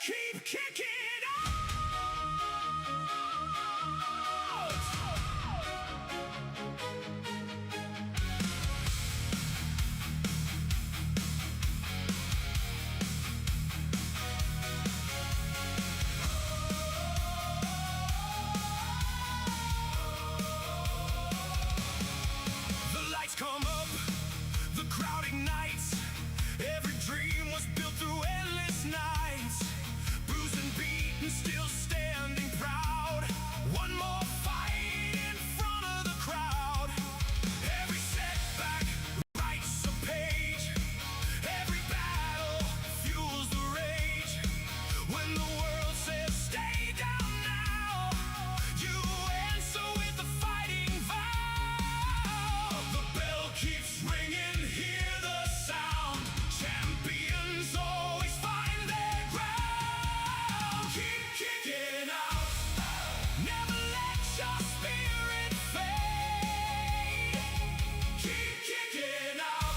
Keep kicking out. The lights come up, the crowd ignites. Every dream was built through endless nights. Bruised and beaten, still standing proud. One more fight in front of the crowd. Every setback writes a page. Every battle fuels the rage. When the world says stay down now, you answer with a fighting vow. The bell keeps ringing, hear the sound. Champions always find their ground. Keep kicking out. Never let your spirit fade. Keep kicking out.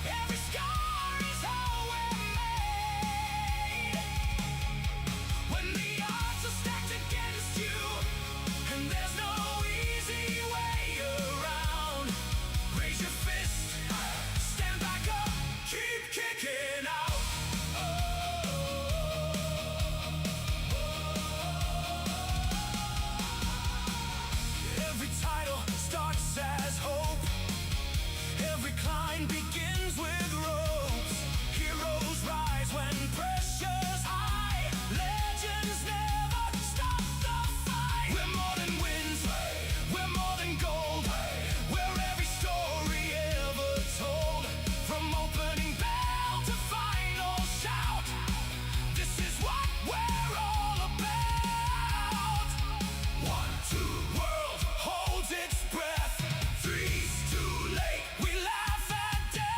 Every scar is how we're made. When the odds are stacked against you, and there's no easy way around, raise your fist, stand back up, keep kicking out. Every title starts as hope. Every climb begins with ropes. Heroes rise when pressure's high. Legends never stop the fight. We're more than wins, we're more than gold. We're every story ever told. From opening bell to final shout, this is what we're all about. 1, 2, world holds its breath. 3's too late, we laugh at death.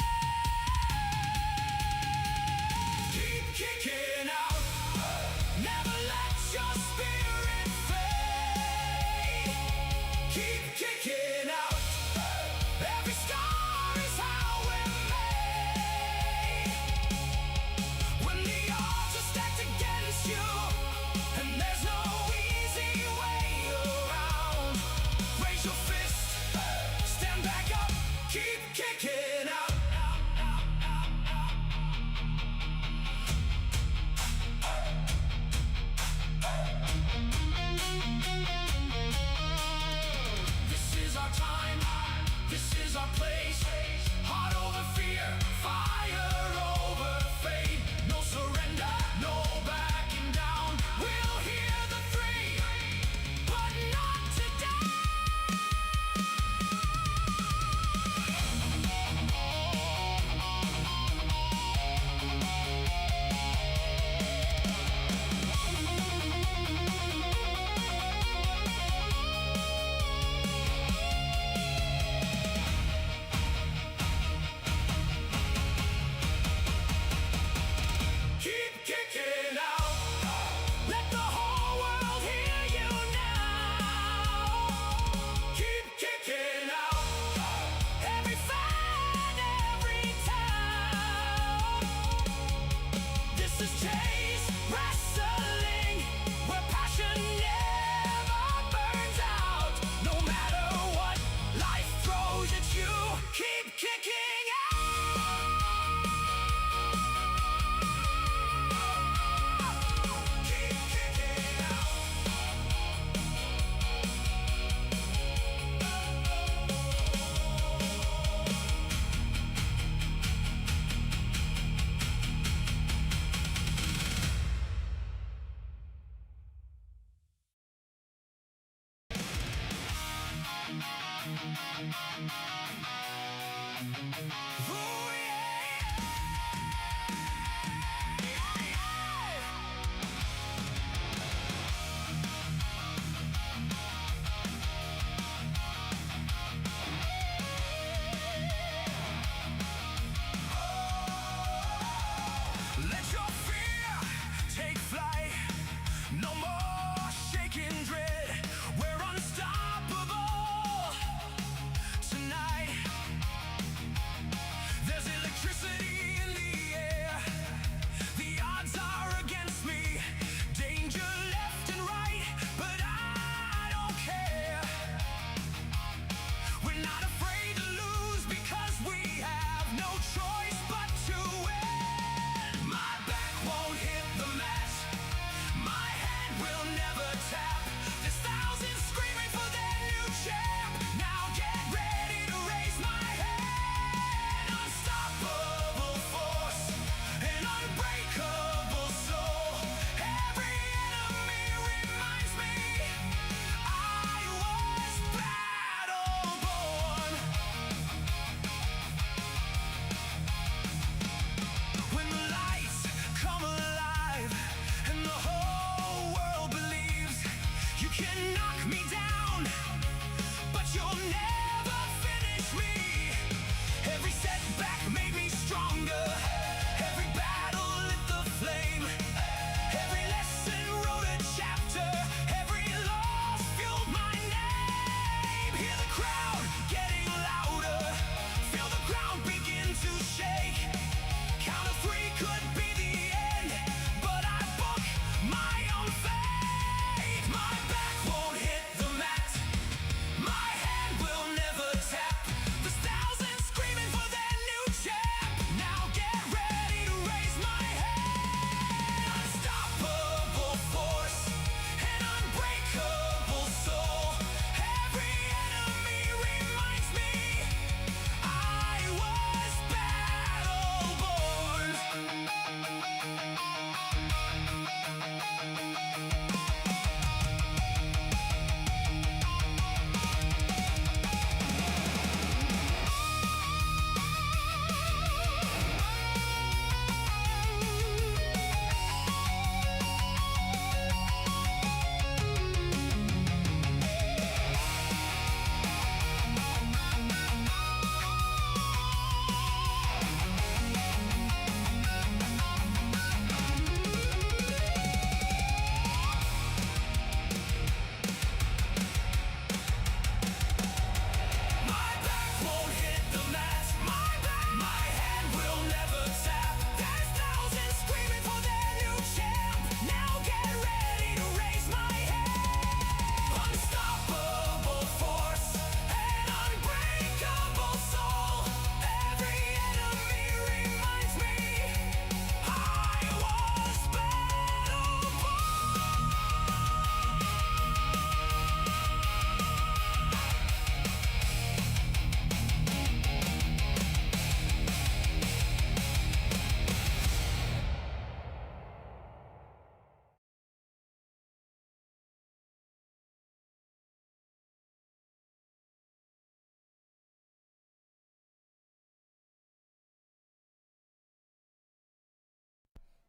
Keep kicking out. Never let your spirit fade. Keep kicking out. Every scar is how we're made. When the odds are stacked against you, and there's no easy way around, raise your fist, stand back up, keep kicking out. This is our time, this is our place. Heart over fear, fire over fate. No surrender, no backing down. We'll hear the 3, but not today. Keep kicking out. Let the whole world hear you now. Keep kicking out. Every fan, every town. This is Chase Wrestling, where passion never burns out. No matter what life throws at you, keep kicking out. Keep kicking out. Ooh, let your fear take flight. No more shaking dread. We're unstoppable tonight.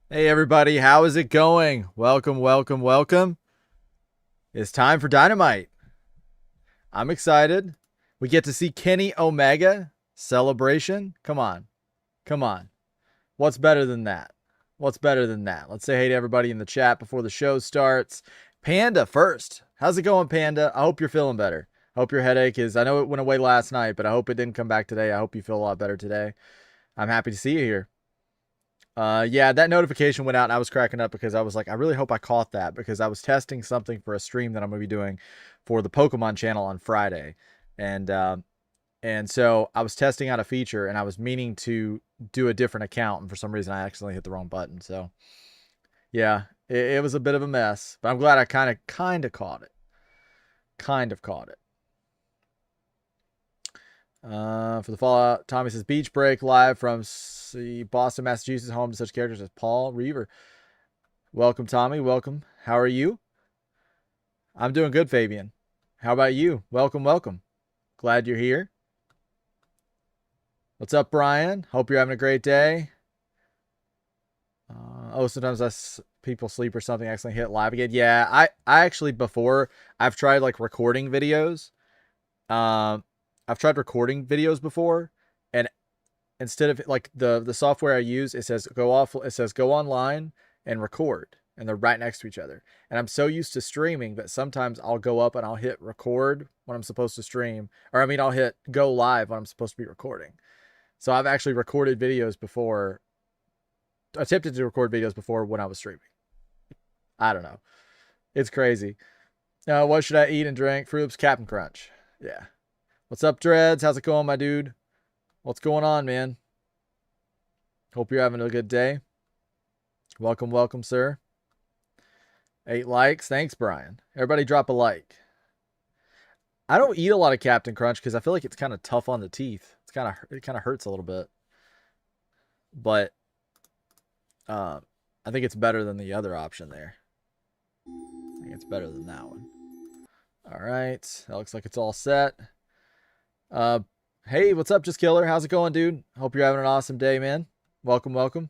Hey everybody, how is it going? Welcome, welcome, welcome. It's time for Dynamite. I'm excited. We get to see Kenny Omega celebration. Come on. Come on. What's better than that? What's better than that? Let's say hey to everybody in the chat before the show starts. Panda first. How's it going, Panda? I hope you're feeling better. I hope your headache is, I know it went away last night, but I hope it didn't come back today. I hope you feel a lot better today. I'm happy to see you here. Yeah, that notification went out and I was cracking up because I was like, I really hope I caught that because I was testing something for a stream that I'm going to be doing for the Pokemon channel on Friday. And so I was testing out a feature and I was meaning to do a different account and for some reason I accidentally hit the wrong button. So yeah, it was a bit of a mess, but I'm glad I kind of caught it. Kind of caught it. For the Fallout, Tommy says beach break live from Boston, Massachusetts, home to such characters as Paul Reaver. Welcome, Tommy. Welcome. How are you? I'm doing good, Fabian. How about you? Welcome, welcome. Glad you're here. What's up, Brian? Hope you're having a great day. Sometimes people sleep or something, accidentally hit live again. Yeah, I actually before I've tried like recording videos. I've tried recording videos before, and instead of like the software I use, it says go online and record, and they're right next to each other. And I'm so used to streaming that sometimes I'll go up and I'll hit record when I'm supposed to stream, or I mean I'll hit go live when I'm supposed to be recording. So I've actually recorded videos before, attempted to record videos before when I was streaming. I don't know. It's crazy. What should I eat and drink? Fruit Loops, Captain Crunch. Yeah. What's up, Dreads? How's it going, my dude? What's going on, man? Hope you're having a good day. Welcome, welcome, sir. 8 likes. Thanks, Brian. Everybody drop a like. I don't eat a lot of Captain Crunch because I feel like it's kind of tough on the teeth. It kind of hurts a little bit. But I think it's better than the other option there. I think it's better than that one. All right. That looks like it's all set. Hey, what's up, Just Killer? How's it going, dude? Hope you're having an awesome day, man. Welcome, welcome.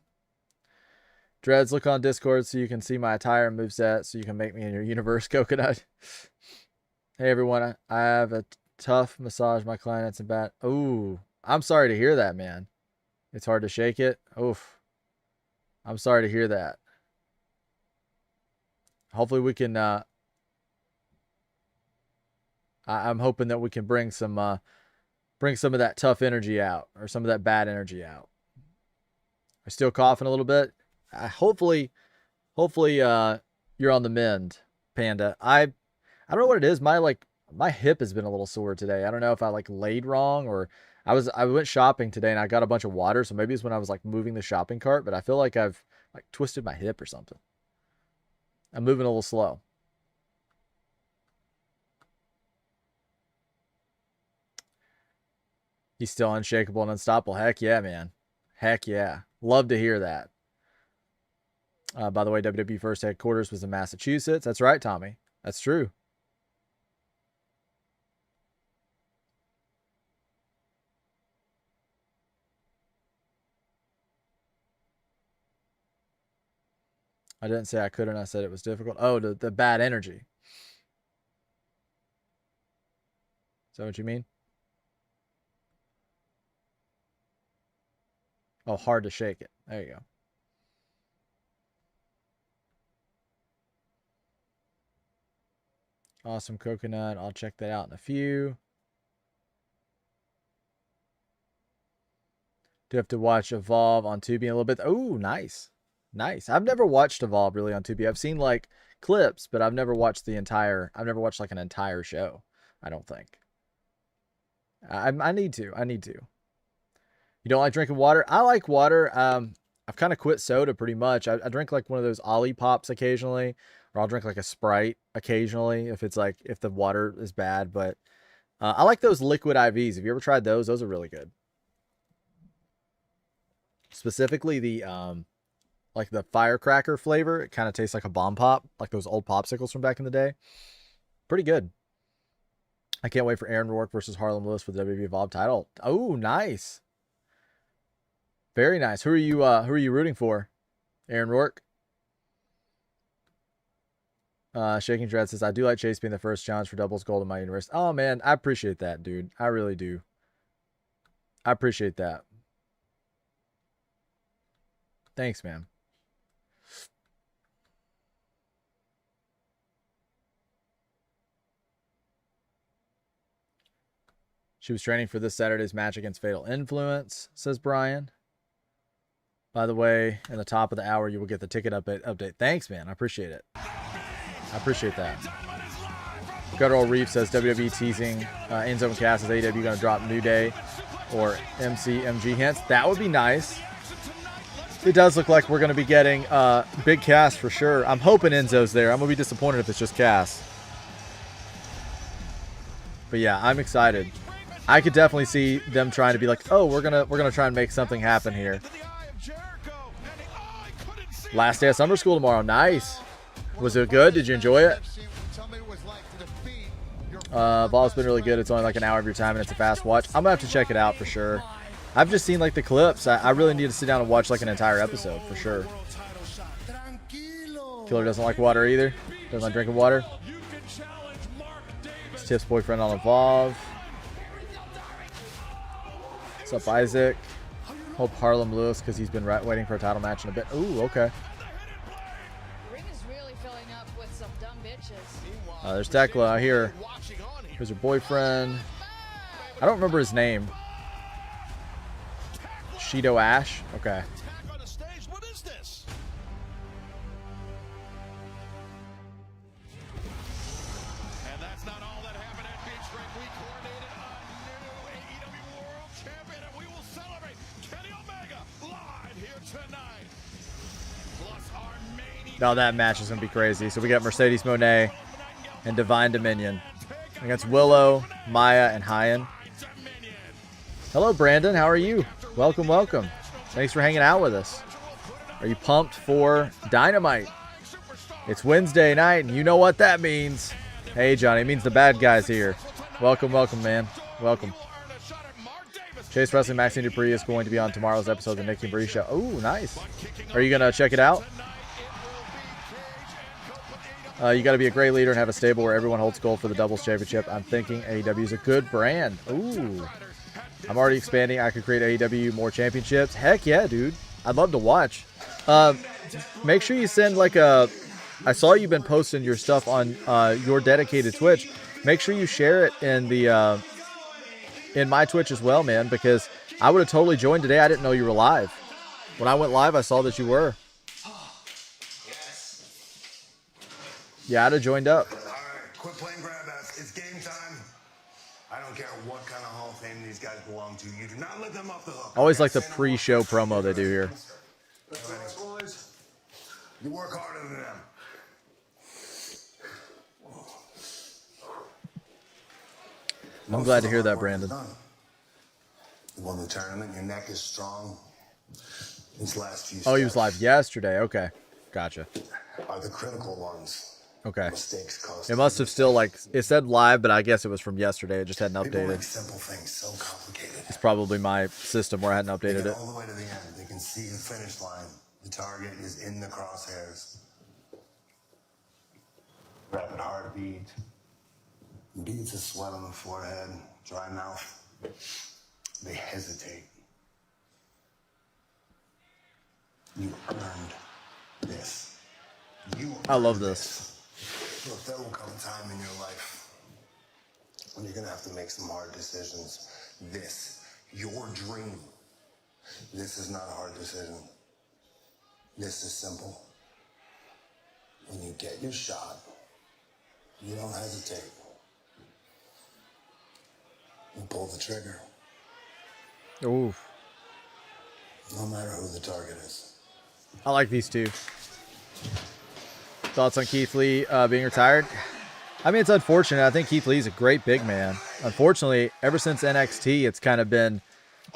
Dreads, look on Discord so you can see my attire and moveset so you can make me in your universe, Coconut. Hey, everyone. I have a tough massage. My client's in bad. Ooh, I'm sorry to hear that, man. It's hard to shake it. Oof. I'm sorry to hear that. Hopefully we can, I'm hoping that we can bring some of that tough energy out or some of that bad energy out. I'm still coughing a little bit. Hopefully, you're on the mend, Panda. I don't know what it is. My hip has been a little sore today. I don't know if I like laid wrong or I went shopping today and I got a bunch of water, so maybe it's when I was like moving the shopping cart, but I feel like I've like twisted my hip or something. I'm moving a little slow. He's still unshakable and unstoppable. Heck yeah, man. Heck yeah. Love to hear that. By the way, WWE first headquarters was in Massachusetts. That's right, Tommy. That's true. I didn't say I couldn't. I said it was difficult. Oh, the bad energy. Is that what you mean? Oh, hard to shake it. There you go. Awesome coconut. I'll check that out in a few. Do have to watch Evolve on Tubi in a little bit. Oh, nice. Nice. I've never watched Evolve really on Tubi. I've seen like clips, but I've never watched I've never watched like an entire show. I don't think. I need to. I need to. You don't like drinking water? I like water. I've kind of quit soda pretty much. I drink like one of those Ollie Pops occasionally, or I'll drink like a Sprite occasionally if it's like if the water is bad. But I like those liquid IVs. Have you ever tried those? Those are really good. Specifically the like the firecracker flavor. It kind of tastes like a bomb pop, like those old popsicles from back in the day. Pretty good. I can't wait for Aaron Rourke versus Harlem Lewis for the WWE Evolve title. Oh, nice. Very nice. Who are you rooting for? Aaron Rourke. Shaking Dread says, I do like Chase being the first challenge for doubles gold in my universe. Oh, man, I appreciate that, dude. I really do. I appreciate that. Thanks, man. She was training for this Saturday's match against Fatal Influence, says Brian. By the way, in the top of the hour, you will get the ticket update. Thanks, man. I appreciate it. I appreciate that. Guttural Reef says WWE teasing Enzo and Cass as AEW going to drop New Day or MG hints. That would be nice. It does look like we're going to be getting big Cass for sure. I'm hoping Enzo's there. I'm going to be disappointed if it's just Cass. But yeah, I'm excited. I could definitely see them trying to be like, oh, we're gonna try and make something happen here. Last day of summer school tomorrow. Nice. Was it good? Did you enjoy it? Vol's been really good. It's only like an hour of your time and it's a fast watch. I'm gonna have to check it out for sure. I've just seen like the clips. I really need to sit down and watch like an entire episode for sure. Killer doesn't like water either. Doesn't like drinking water. It's Tiff's boyfriend on Evolve. What's up, Isaac? Hope Harlem Lewis because he's been waiting for a title match in a bit. Ooh, okay. There's Tekla here. Here's her boyfriend. I don't remember his name. Shido Ash? Okay. Now that match is going to be crazy. So we got Mercedes Moné and Divine Dominion against Willow, Maya, and Hyan. Hello, Brandon. How are you? Welcome, welcome. Thanks for hanging out with us. Are you pumped for Dynamite? It's Wednesday night, and you know what that means. Hey, Johnny. It means the bad guy's here. Welcome, welcome, man. Welcome. Chase Wrestling Maxine Dupree is going to be on tomorrow's episode of the Nikki and Bree Show. Ooh, nice. Are you going to check it out? You got to be a great leader and have a stable where everyone holds gold for the doubles championship. I'm thinking AEW is a good brand. Ooh. I'm already expanding. I could create AEW more championships. Heck yeah, dude. I'd love to watch. Make sure you send like a... I saw you've been posting your stuff on your dedicated Twitch. Make sure you share it in the in my Twitch as well, man, because I would have totally joined today. I didn't know you were live. When I went live, I saw that you were. Yeah, I'd have joined up. All right, quit playing grab ass. It's game time. I don't care what kind of Hall of Fame these guys belong to. You do not let them off the hook. Always like the pre-show promo they do here. Boys, you work harder than them. I'm glad to hear that, Brandon. You won the tournament. Your neck is strong. These last few Oh, he was live yesterday. Okay, gotcha. Are the critical ones. Okay. Mistakes cost. It must have still like it said live, but I guess it was from yesterday. It just hadn't People make updated. simple things so complicated. It's probably my system where I hadn't They updated get it. all the way to the end. They can see the finish line. The target is in the crosshairs. Rapid heartbeat. Beads of sweat on the forehead. Dry mouth. They hesitate. You earned this. I love this. Look, there will come a time in your life when you're gonna have to make some hard decisions. This, your dream. This is not a hard decision. This is simple. When you get your shot, you don't hesitate. You pull the trigger. Ooh, No matter who the target is. I like these two. Thoughts on Keith Lee being retired? I mean, it's unfortunate. I think Keith Lee's a great big man. Unfortunately, ever since NXT, it's kind of been,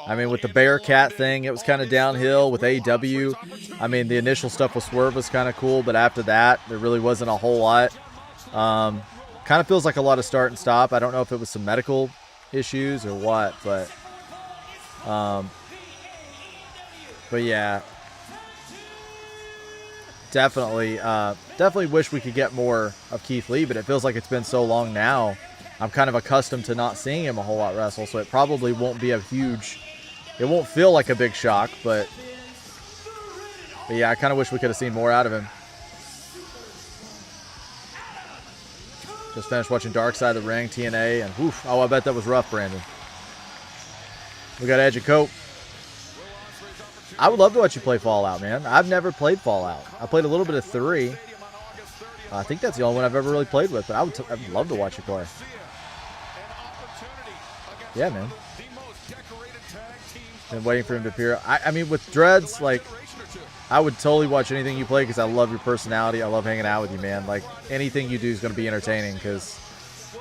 I mean, with the Bearcat thing, it was kind of downhill. With AEW, I mean, the initial stuff with Swerve was kind of cool, but after that, there really wasn't a whole lot. Kind of feels like a lot of start and stop. I don't know if it was some medical issues or what, but yeah. definitely wish we could get more of Keith Lee, but it feels like it's been so long now. I'm kind of accustomed to not seeing him a whole lot wrestle, so it probably won't be a huge, it won't feel like a big shock, but yeah, I kind of wish we could have seen more out of him. Just finished watching Dark Side of the Ring, TNA, and woof, oh, I bet that was rough, Brandon. We got Edge and Cope. I would love to watch you play Fallout, man. I've never played Fallout. I played a little bit of 3. I think that's the only one I've ever really played with, but I'd love to watch you play. Yeah, man. Been waiting for him to appear. I mean, with Dreads, like, I would totally watch anything you play because I love your personality. I love hanging out with you, man. Like, anything you do is going to be entertaining because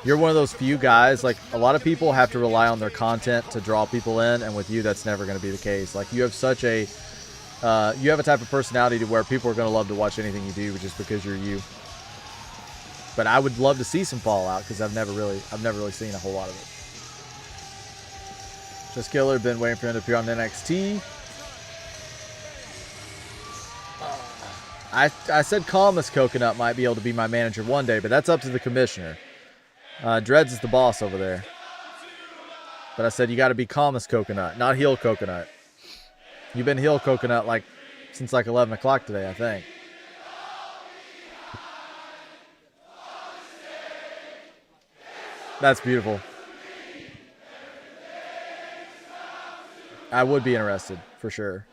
you're one of those few guys. Like, a lot of people have to rely on their content to draw people in, and with you, that's never going to be the case. Like, you have such a, you have a type of personality to where people are going to love to watch anything you do just because you're you. But I would love to see some Fallout because I've never really seen a whole lot of it. Just Killer, been waiting for him to appear on NXT. I said Calmus Coconut might be able to be my manager one day, but that's up to the commissioner. Dreads is the boss over there. But I said you got to be Calmus Coconut, not Heel Coconut. You've been Heel Coconut like since like 11 o'clock today, I think. That's beautiful. I would be interested, for sure.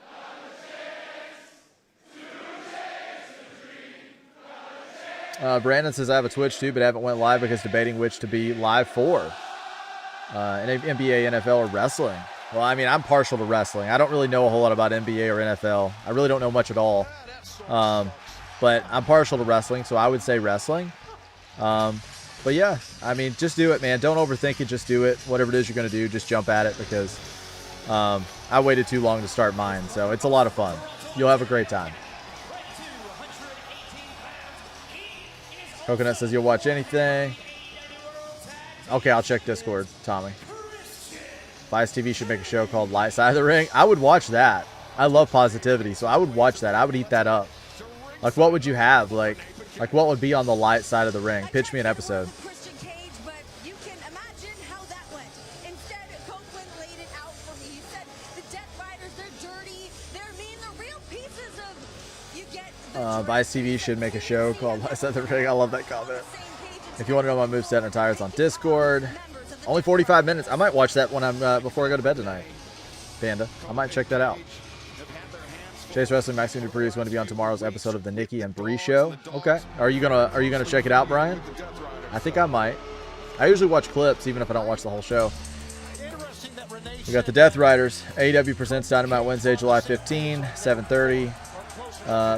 Brandon says, I have a Twitch too, but haven't went live because debating which to be live for. NBA, NFL, or wrestling. Well, I mean, I'm partial to wrestling. I don't really know a whole lot about NBA or NFL. I really don't know much at all. But I'm partial to wrestling, so I would say wrestling. But yeah, I mean, just do it, man. Don't overthink it. Just do it. Whatever it is you're going to do, just jump at it because I waited too long to start mine. So it's a lot of fun. You'll have a great time. Coconut says you'll watch anything. Okay, I'll check Discord, Tommy. Vice TV should make a show called Light Side of the Ring. I would watch that. I love positivity, so I would watch that. I would eat that up. Like, what would you have? Like what would be on the light side of the ring? Pitch me an episode. Vice TV should make a show called Light Side of the Ring. I love that comment. If you want to know my moveset and attires on Discord, only 45 minutes. I might watch that when I'm before I go to bed tonight. Panda, I might check that out. Chase Wrestling, Maxime Dupree is going to be on tomorrow's episode of the Nikki and Bree Show. Okay, are you gonna check it out, Brian? I think I might. I usually watch clips even if I don't watch the whole show. We got the Death Riders. AEW presents Dynamite Wednesday, July 15, 7:30.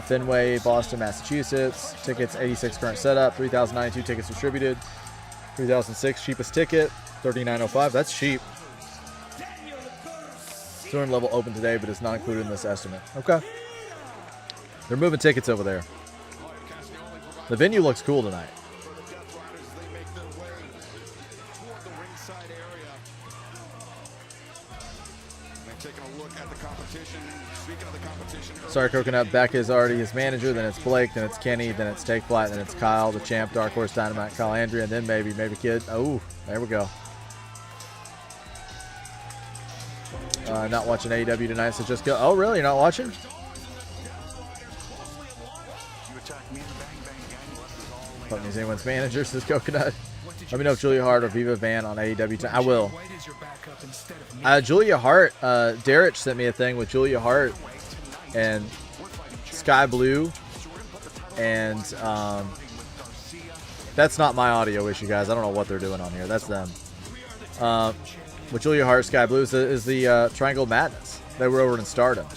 Fenway, Boston, Massachusetts. Tickets 86 current setup. 3,092 tickets distributed. 3,006 cheapest ticket. 3,905. That's cheap. 200 level open today, but it's not included in this estimate. Okay. They're moving tickets over there. The venue looks cool tonight. Sorry, Coconut. Beck is already his manager. Then it's Blake. Then it's Kenny. Then it's Take Flight. Then it's Kyle, the champ, Dark Horse, Dynamite, Kyle, Andrea, and then maybe Kid. Oh, there we go. Not watching AEW tonight, so just go. Oh, really? You're not watching? Fuck means anyone's manager, says Coconut. Let me know if Julia Hart or Viva Van on AEW tonight. I will. Julia Hart, Derek sent me a thing with Julia Hart and Sky Blue, and that's not my audio issue, guys. I don't know what they're doing on here. That's them. With Julia Hart, Sky Blue is the Triangle Madness. They were over in Stardom,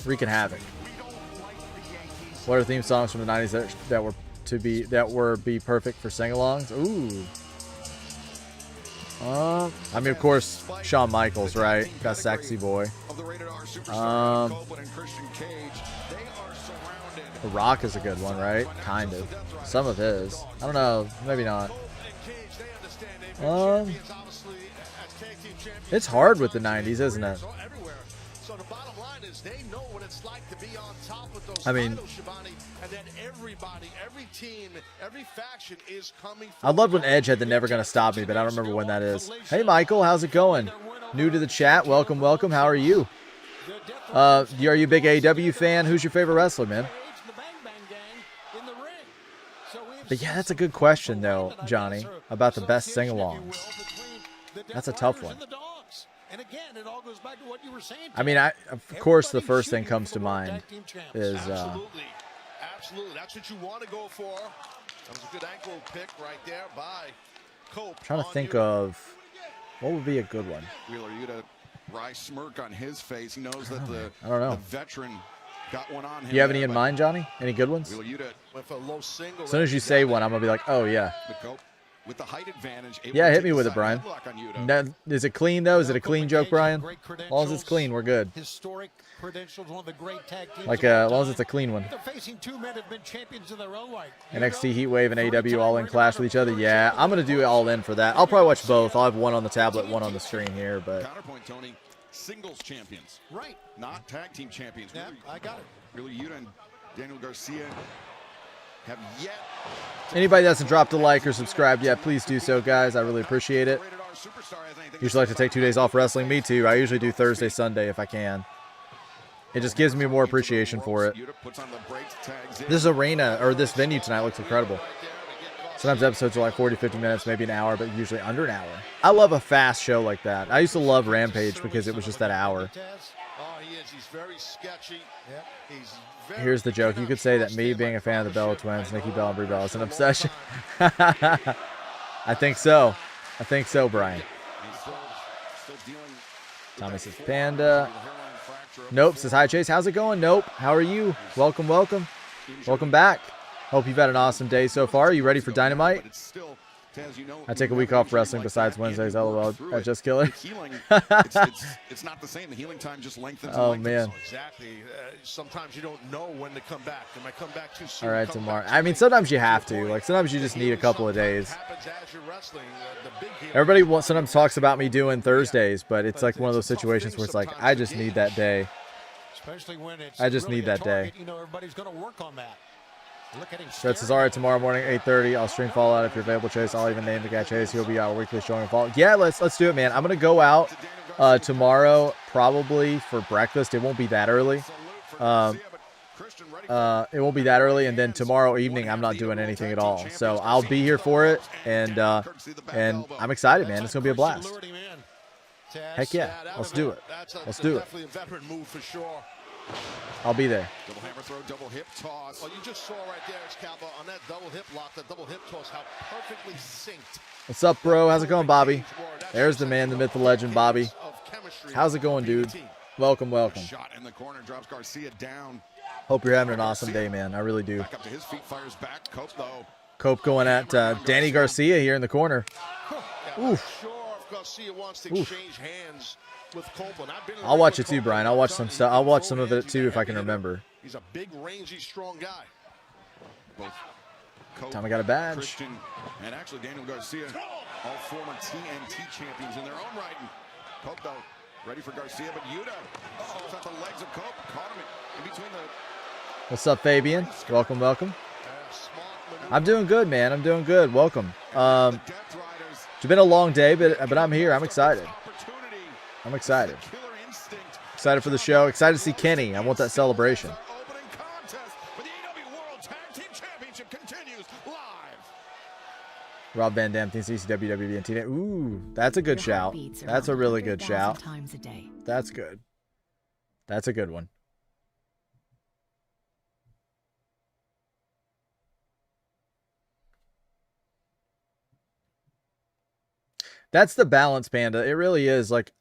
wreaking havoc. What are theme songs from the '90s that were perfect for sing-alongs? Ooh. I mean, of course, Shawn Michaels, right? That sexy boy. The Rock is a good one, right? Kind of. Some of his. I don't know. Maybe not. It's hard with the 90s, isn't it? So the bottom line is they know what it's like to be on top of those I mean, titles, Shivani, and then everybody, every team, every faction is coming. I loved when Edge had the Never Gonna Stop Me, but I don't remember when that is. Hey, Michael, how's it going? New to the chat. Welcome, welcome. How are you? Are you a big AEW fan? Who's your favorite wrestler, man? But yeah, that's a good question, though, Johnny, about the best sing-alongs. That's a tough one. I mean, of course, the first thing comes to mind is... Absolutely. That's what you want to go for. That was a good ankle pick right there by Cope. Trying to think of what would be a good one. Wheeler Yuta, wry smirk on his face. He knows that the veteran got one on him. Do you have any in mind, Johnny? Any good ones? Wheeler Yuta with a low single. As soon as you say one, I'm gonna be like, oh yeah. With the height advantage. Yeah, hit me with it, Brian. No, is it clean though? Is it a clean joke, Brian? As long as it's clean, we're good. Historic credentials, one of the great tag teams. Like as long as it's a clean one. They're facing two men who've been champions in their own right. NXT Heatwave and AEW All In clash with each other. Yeah, I'm gonna do All In for that. I'll probably watch both. I'll have one on the tablet, one on the screen here. But counterpoint, Tony. Singles champions, right? Not tag team champions. Yeah, I got it. Really, Yuta and Daniel Garcia have yet. Anybody that hasn't dropped a like or subscribed yet, please do so, guys. I really appreciate it. Usually like to take 2 days off wrestling. Me too. I usually do Thursday, Sunday if I can. It just gives me more appreciation for it. This arena, or this venue tonight looks incredible. Sometimes episodes are like 40, 50 minutes, maybe an hour, but usually under an hour. I love a fast show like that. I used to love Rampage because it was just that hour. Oh, he is. He's very sketchy. Here's the joke. You could say that me being a fan of the Bella Twins, Nikki Bella and Brie Bella, is an obsession. I think so. I think so, Brian. Tommy says Panda. Nope says hi, Chase. How's it going? Nope. How are you? Welcome, welcome. Welcome back. Hope you've had an awesome day so far. Are you ready for Dynamite? I take a week off wrestling besides Wednesdays. LOL. Just killer. It's not the same. The healing time just lengthens. Oh man. Exactly. Sometimes you don't know when to come back. They might come back too soon. All right, tomorrow. I mean, sometimes you have to. Like sometimes you just need a couple of days. Everybody sometimes talks about me doing Thursdays, but it's like one of those situations where it's like I just need that day. Especially when it's I just need that day. You know, everybody's going to work on that. Fred says, all right, tomorrow morning, 8:30. I'll stream Fallout if you're available, Chase. I'll even name the guy Chase. He'll be our weekly showing of Fallout. Yeah, let's do it, man. I'm going to go out tomorrow probably for breakfast. It won't be that early. It won't be that early. And then tomorrow evening, I'm not doing anything at all. So I'll be here for it. And I'm excited, man. It's going to be a blast. Heck yeah. Let's do it. Let's do it. I'll be there. Double hammer throw, double hip toss. Well, you just saw right there, Excalibur, on that double hip lock, that double hip toss, how perfectly synced. What's up, bro? How's it going, Bobby? There's the man, the myth, the legend, Bobby. How's it going, dude? Welcome, welcome. Shot in the corner, drops Garcia down. Hope you're having an awesome day, man. I really do. Back up to his feet, fires back. Cope, though. Cope going at Danny Garcia here in the corner. Oof. Garcia wants to exchange hands with Copeland. I'll watch it too, Brian. I'll watch some stuff. I'll watch some of it too if I can remember. He's a big, rangy, strong guy. Both Time I got a badge. Christian and actually Daniel Garcia, all former TNT champions in their own right. And Cope though, ready for Garcia, but Yuta goes at the legs of Cope, caught him in between the. What's up, Fabian? Welcome, welcome. I'm doing good, man. I'm doing good. Welcome. It's been a long day, but I'm here. I'm excited. I'm excited. Excited for the show. Excited to see Kenny. I want that celebration. Rob Van Dam thinks ECW, WWE, and TNA. Ooh, that's a good shout. That's a really good shout. That's good. That's a good one. That's the balance, Panda. It really is. Like,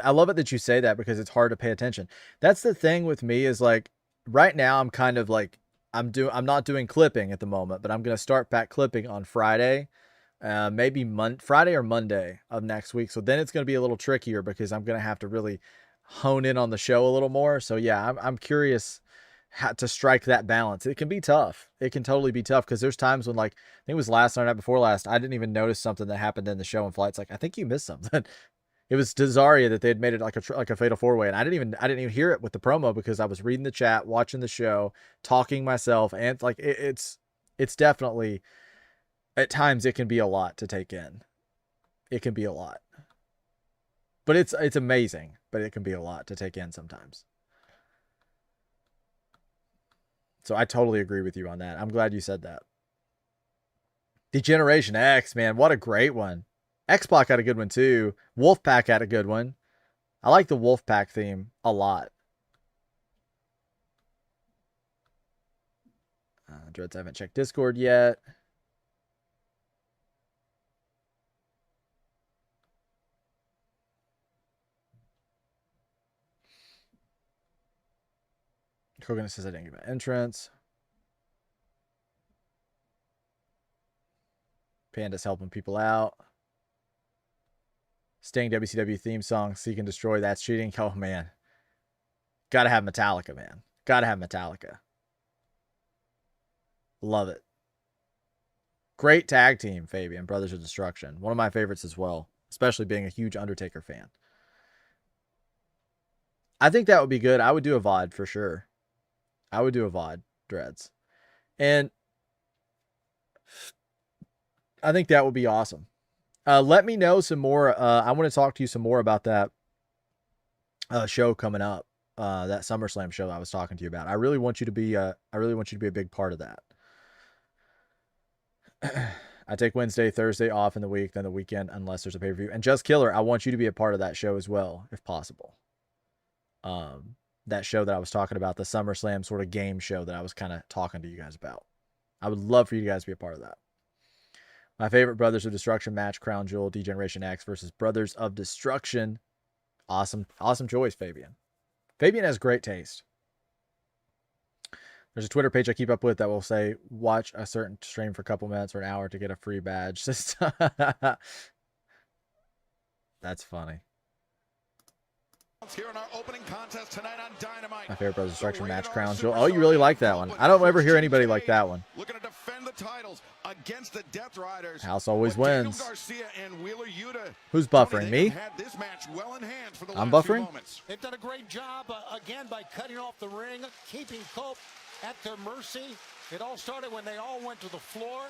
I love it that you say that because it's hard to pay attention. That's the thing with me is like, right now I'm kind of like, I'm not doing clipping at the moment, but I'm going to start back clipping on Friday, maybe Friday or Monday of next week. So then it's going to be a little trickier because I'm going to have to really hone in on the show a little more. So yeah, I'm curious how to strike that balance. It can be tough. It can totally be tough because there's times when, like, I think it was last night, night before last, I didn't even notice something that happened in the show, and Flight's like, I think you missed something. It was to Zarya that they had made it like a fatal 4-way, and I didn't even hear it with the promo because I was reading the chat, watching the show, talking myself, and like it's definitely, at times it can be a lot to take in. It can be a lot, but it's amazing. But it can be a lot to take in sometimes. So I totally agree with you on that. I'm glad you said that. Degeneration X, man, what a great one. X-Pac had a good one too. Wolfpack had a good one. I like the Wolfpack theme a lot. Dreads, I haven't checked Discord yet. Kogan says I didn't get my entrance. Panda's helping people out. Sting WCW theme song, Seek and Destroy, that's cheating. Oh, man. Gotta have Metallica, man. Gotta have Metallica. Love it. Great tag team, Fabian. Brothers of Destruction. One of my favorites as well, especially being a huge Undertaker fan. I think that would be good. I would do a VOD for sure. I would do a VOD, Dreads. And I think that would be awesome. Let me know some more. I want to talk to you some more about that show coming up. That SummerSlam show I was talking to you about. I really want you to be a big part of that. I take Wednesday, Thursday off in the week, then the weekend, unless there's a pay-per-view. And Just Killer, I want you to be a part of that show as well, if possible. That show that I was talking about, the SummerSlam sort of game show that I was kind of talking to you guys about. I would love for you guys to be a part of that. My favorite Brothers of Destruction match, Crown Jewel, Degeneration X versus Brothers of Destruction. Awesome choice, Fabian. Fabian has great taste. There's a Twitter page I keep up with that will say, watch a certain stream for a couple minutes or an hour to get a free badge. That's funny. Here in our opening contest tonight on Dynamite. My favorite Brothers of Destruction match, Crown Jewel. Oh, you really like that one. I don't ever hear anybody like that one. Looking to defend the titles against the Death Riders. House always wins. Garcia and Wheeler Yuta. Who's buffering? Me? Had this match well in hand for the I'm last few buffering? moments. They've done a great job, again, by cutting off the ring, keeping Cope at their mercy. It all started when they all went to the floor.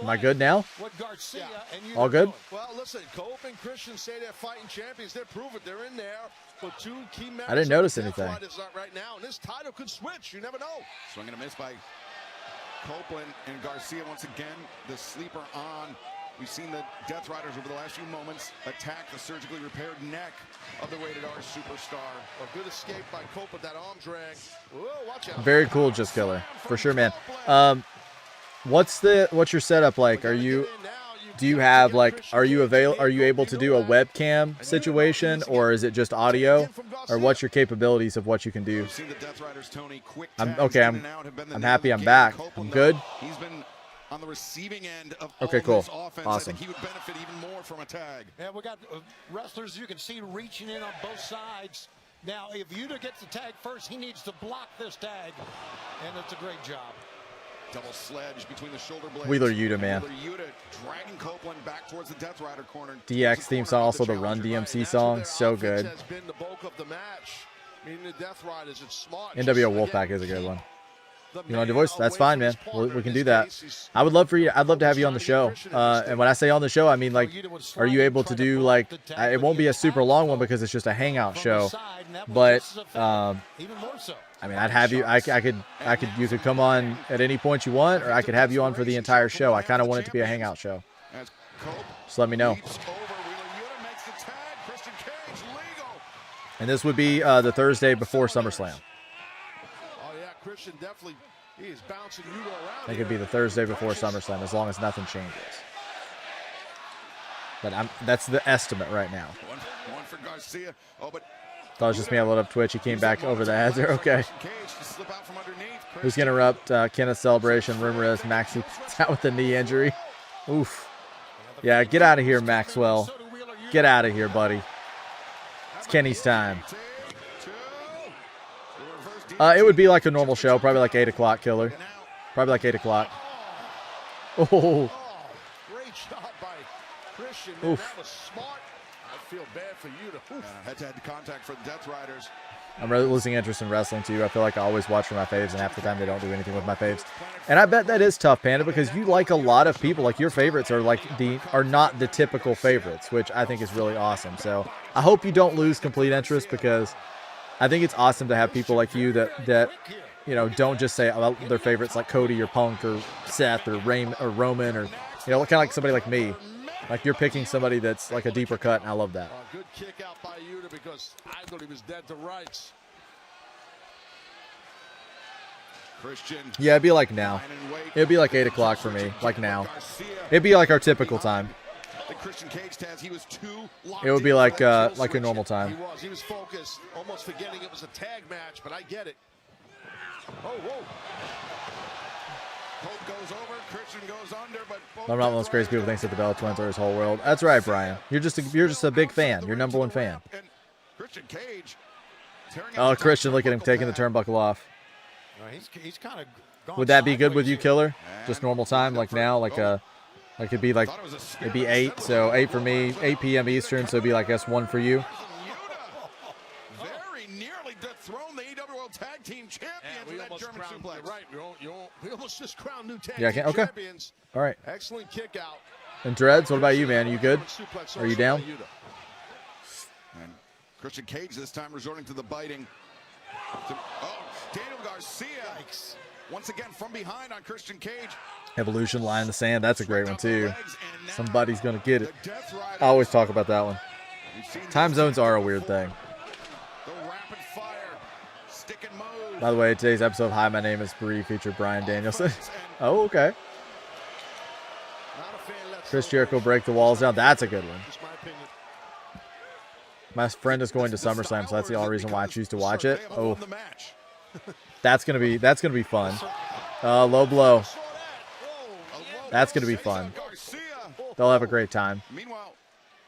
Am I good now? What Garcia and you all good? doing. Well, listen, Cope and Christian say they're fighting champions. They're proven they're in there. But two key members I didn't notice of the anything. Death Riders right now, and this title could switch. You never know. Swing and a miss by Copeland and Garcia once again. The sleeper on. We've seen the Death Riders over the last few moments attack the surgically repaired neck of the Rated R superstar. A good escape by Cope with that arm drag. Whoa, watch out. Very cool, Just Killer. For sure, man. What's your setup like? Are you able to do a webcam situation, or is it just audio, or what's your capabilities of what you can do? I'm happy I'm back. I'm good. He's been on the receiving end of okay, cool. Offense. Awesome. I think he would benefit even more from a tag. Yeah, we got wrestlers you can see reaching in on both sides. Now, if Yuta gets the tag first, he needs to block this tag, and it's a great job. Double sledge between the shoulder blades. Wheeler Yuta, man. Wheeler Yuta dragging Copeland back towards the Death Rider corner. DX theme song, also the Run DMC song, so good. Has been the bulk of the match. Meaning the Death Riders, it's smart. NWO Wolfpack is a good one. You want to voice? That's fine, man. We can do that. I'd love to have you on the show. And when I say on the show, I mean, like, are you able to do, like, it won't be a super long one because it's just a hangout show. But, I mean, I'd have you, you could come on at any point you want, or I could have you on for the entire show. I kind of want it to be a hangout show. Just let me know. And this would be the Thursday before SummerSlam. Christian definitely, he is bouncing Yuta around. I think it'd be the Thursday before SummerSlam, as long as nothing changes. But that's the estimate right now. One for Garcia. Oh, but thought it was just me. I loaded up Twitch. He came back over the heads. Okay. Who's gonna erupt? Kenneth Celebration. Rumor is Maxie out with a knee injury. Oof. Yeah, get out of here, Maxwell. Get out of here, buddy. It's Kenny's time. It would be like a normal show, probably like 8 o'clock, Killer. Probably like 8 o'clock. Oh. Great shot by Christian. Oof. That was smart. feel bad for you to. Head-to-head contact for the Death Riders. I'm really losing interest in wrestling too. I feel like I always watch for my faves, and half the time they don't do anything with my faves. And I bet that is tough, Panda, because you like a lot of people. Like your favorites are not the typical favorites, which I think is really awesome. So I hope you don't lose complete interest, because I think it's awesome to have people like you that you know, don't just say their favorites like Cody or Punk or Seth or Roman, or, you know, kind of like somebody like me. Like you're picking somebody that's like a deeper cut, and I love that. Good kick out by Yuta, because I thought he was dead to rights. Christian. Yeah, it'd be like now. It'd be like 8 o'clock for me, like now. It'd be like our typical time. The Christian Cage tag, he was too locked It would be like a normal time. He was focused, almost forgetting it was a tag match, but I get it. Oh, whoa. Hope goes over, Christian goes under, but I'm not one of those crazy people who thinks that the Bella Twins are his whole world. That's right, Brian. You're just a big fan. You're number one fan. And Christian Cage. Oh, Christian, look at him taking the turnbuckle off. He's kind of gone. Would that be good with you, sideways Killer? Just normal time, like now, like it'd be 8, so 8 for me, 8 p.m. Eastern, so it'd be like, I guess 1 for you. Very nearly dethroned the EWL Tag Team Champions with that German suplex. Right, we almost just crowned new tag Yeah, team okay. champions. All right. Excellent kick out. And Dreads, what about you, man? Are you good? Are you down? And Christian Cage this time resorting to the biting. Daniel Garcia. Once again from behind on Christian Cage. Evolution, Lie in the Sand. That's a great one, too. Somebody's going to get it. I always talk about that one. Time zones are a weird thing. The rapid fire. Stick and move. By the way, today's episode of Hi, My Name is Bree featured Brian Danielson. Oh, okay. Chris Jericho break the walls down. That's a good one. My friend is going to SummerSlam, so that's the only reason why I choose to watch it. Oh, that's gonna be fun. Low blow. That's gonna be fun. They'll have a great time. Meanwhile,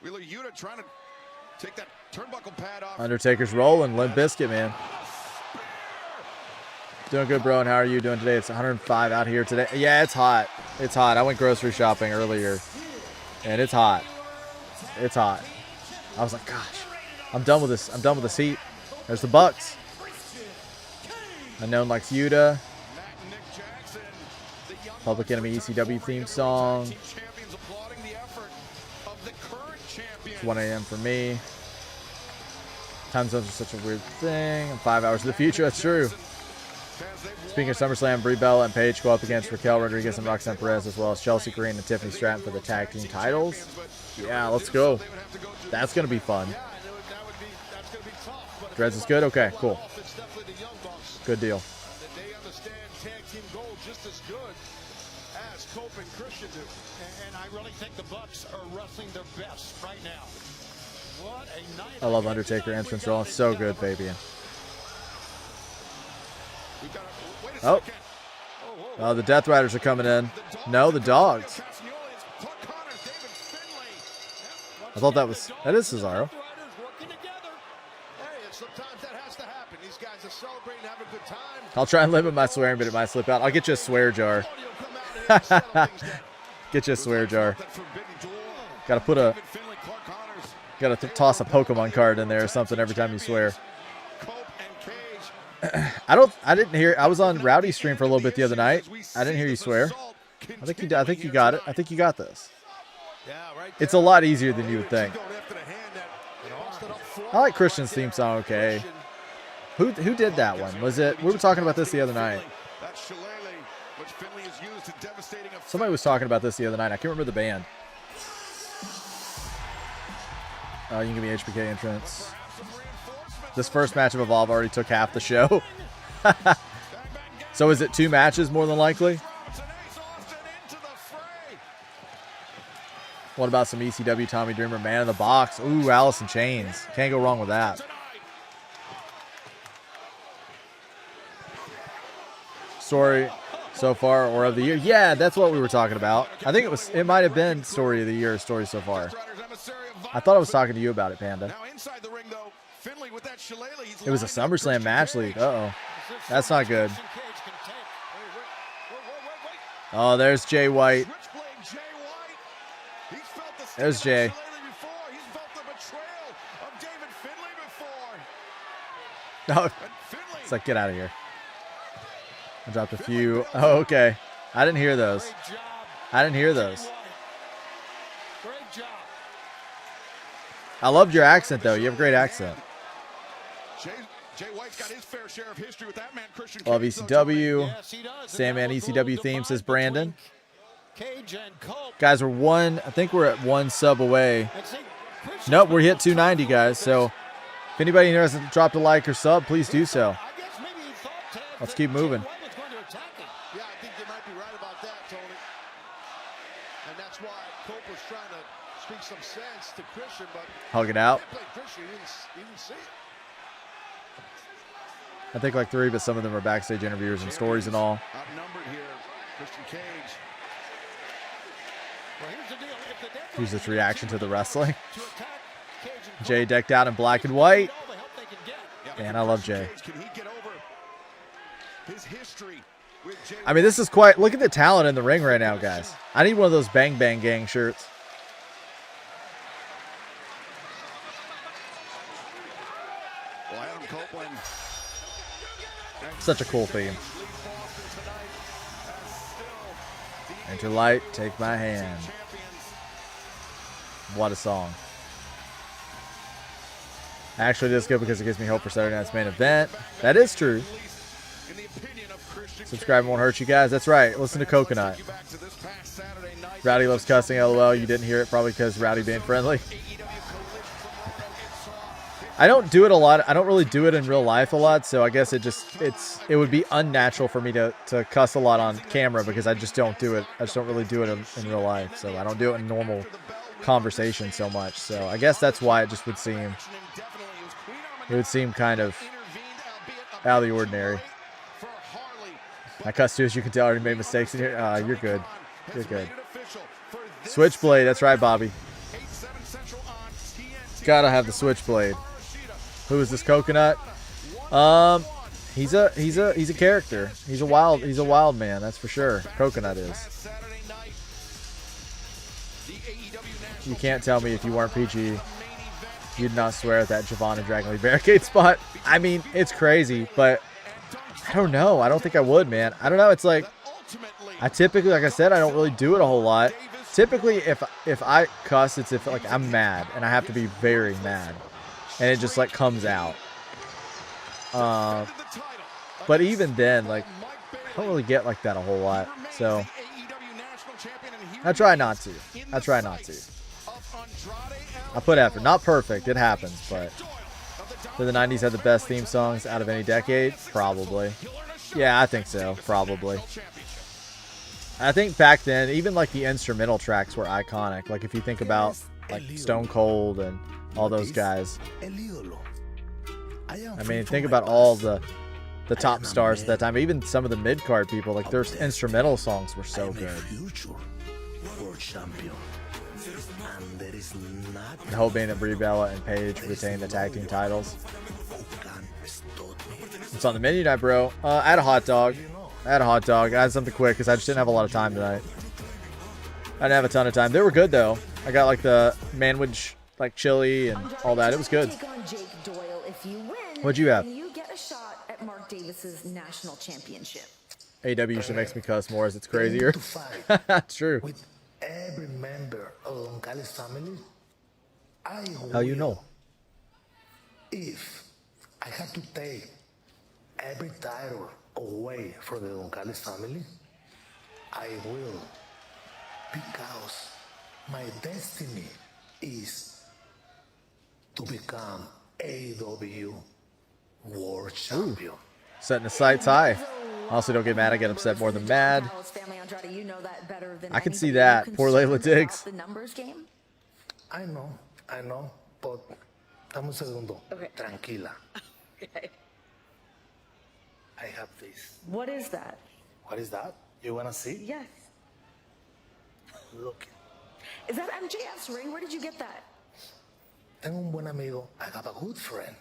Wheeler Yuta trying to take that turnbuckle pad off. Undertaker's rolling. Limp Bizkit, man. Doing good, bro. And how are you doing today? It's 105 out here today. Yeah, it's hot. It's hot. I went grocery shopping earlier, and it's hot. It's hot. I was like, gosh, I'm done with this. I'm done with this heat. There's the Bucks. Unknown likes Yuta. Public Enemy ECW theme song. It's 1 a.m. for me. Time zones are such a weird thing. I'm 5 hours in the future. That's true. Speaking of SummerSlam, Brie Bella and Paige go up against Raquel Rodriguez and Roxanne Perez, as well as Chelsea Green and Tiffany Stratton for the tag team titles. Yeah, let's go. That's going to be fun. Dreads is good? Okay, cool. Good deal. They understand tag team gold just as good as Cope and Christian do. And I really think the Bucks are wrestling their best right now. What a night. I love Undertaker entrance rolling. So good, Fabian. Oh, the Death Riders are coming in. No, the Dogs. I thought that is Cesaro. I'll try and limit my swearing, but it might slip out. I'll get you a swear jar. Get you a swear jar. Gotta toss a Pokemon card in there or something every time you swear. I didn't hear. I was on Rowdy's stream for a little bit the other night. I didn't hear you swear. I think you got it. I think you got this. It's a lot easier than you would think. I like Christian's theme song. Okay. Who did that one? Was it? We were talking about this the other night. Somebody was talking about this the other night. I can't remember the band. You can give me HBK entrance. This first match of Evolve already took half the show. So is it 2 matches more than likely? What about some ECW Tommy Dreamer, Man in the Box? Ooh, Alice in Chains. Can't go wrong with that. Story so far or of the year? Yeah, that's what we were talking about. I think it might have been story of the year, story so far. I thought I was talking to you about it, Panda. It was a SummerSlam match lead. Uh-oh. That's not good. Oh, there's Jay White. There's Jay. No, it's like, get out of here. I dropped a few. Oh, okay. I didn't hear those. Great job. I didn't hear those. Great job. I loved your accent, though. You have a great accent. Jay White's got his fair share of history with that man, Christian Love Cage, though, ECW. Yes, he does. Sandman ECW theme, says Brandon. Cage and Cope. Guys, I think we're at 1 sub away. And see, Christian Nope, we hit 290, guys. So if anybody here hasn't dropped a like or sub, please do so. I guess maybe he thought Let's that keep moving. Jay White was going to attack him. Yeah, I think they might be right about that, Tony. And that's why Cope was trying to speak some sense to Christian, but Hug it out. he played Christian, he didn't see it. I think like 3, but some of them are backstage interviews and stories and all. Outnumbered here, Christian Cage. Well, here's the deal. If the Death Here's this Riders reaction to the wrestling. to attack Cage and Cope, Jay decked out in black and white. all the help they can get. Yeah, Man, I love Jay. Can he get over his history with Jay I mean, this is quite... Look at the talent in the ring right now, guys. I need one of those Bang Bang Gang shirts. Well, Adam Copeland. Such a cool theme. Enter light, take my hand. What a song. Actually, this is good because it gives me hope for Saturday night's main event. That is true. Subscribe won't hurt you guys. That's right. Listen to Coconut. Rowdy loves cussing. LOL. You didn't hear it probably because Rowdy being friendly. I don't do it a lot. I don't really do it in real life a lot, so I guess it would be unnatural for me to cuss a lot on camera because I just don't do it. I just don't really do it in real life, so I don't do it in normal conversation so much. So I guess that's why it just would seem kind of out of the ordinary. I cussed too, as you can tell. I already made mistakes in here. You're good. You're good. Switchblade. That's right, Bobby. Gotta have the Switchblade. Who is this Coconut? He's a character. He's a wild man, that's for sure. Coconut is. You can't tell me if you weren't PG, you'd not swear at that Javon and Dragon Lee barricade spot. I mean, it's crazy, but I don't know. I don't think I would, man. I don't know. It's like I typically, like I said, I don't really do it a whole lot. Typically, if I cuss, it's if like I'm mad and I have to be very mad, and it just like comes out. But even then, like I don't really get like that a whole lot. So I try not to. I put effort. Not perfect. It happens, but do the 90s have the best theme songs out of any decade? Probably. Yeah, I think so. Probably. I think back then, even like the instrumental tracks were iconic. Like if you think about like Stone Cold and all those guys. I mean, think about all the top stars at that time. Even some of the mid-card people, like their instrumental songs were so good. The whole being that Brie Bella and Paige retained the tag team titles. It's on the menu tonight, bro. I had a hot dog. I had something quick because I just didn't have a lot of time tonight. I didn't have a ton of time. They were good though. I got like the manwich, like chili and all that. It was good. What'd you have? You get a shot at Mark Davis's national championship. AW usually makes me cuss more as it's crazier. True. With every member of Oncale's family, I How you know? If I had to take every title away from the Oncale's family, I will. Because my destiny is to become AEW World Champion. Setting the sights high. Also, don't get mad. I get upset more than mad. I can see that. Poor Layla Diggs. The numbers game? I know, but dame un segundo. Okay. Tranquila. Okay. I have this. What is that? What is that? You wanna see? Yes. Look. Is that MJF's ring? Where did you get that? Tengo un buen amigo. I have a good friend.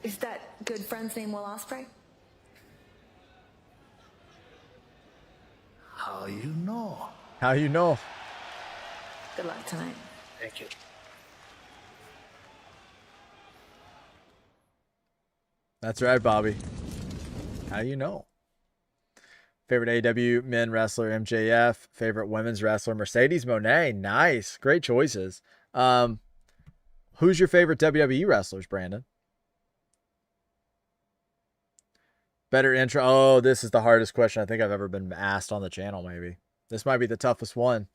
Is that good friend's name Will Ospreay? How you know? How you know? Good luck tonight. Thank you. That's right, Bobby. How you know? Favorite AEW men wrestler, MJF. Favorite women's wrestler, Mercedes Moné. Nice. Great choices. Who's your favorite WWE wrestlers, Brandon? Better intro. Oh, this is the hardest question I think I've ever been asked on the channel, maybe. This might be the toughest one.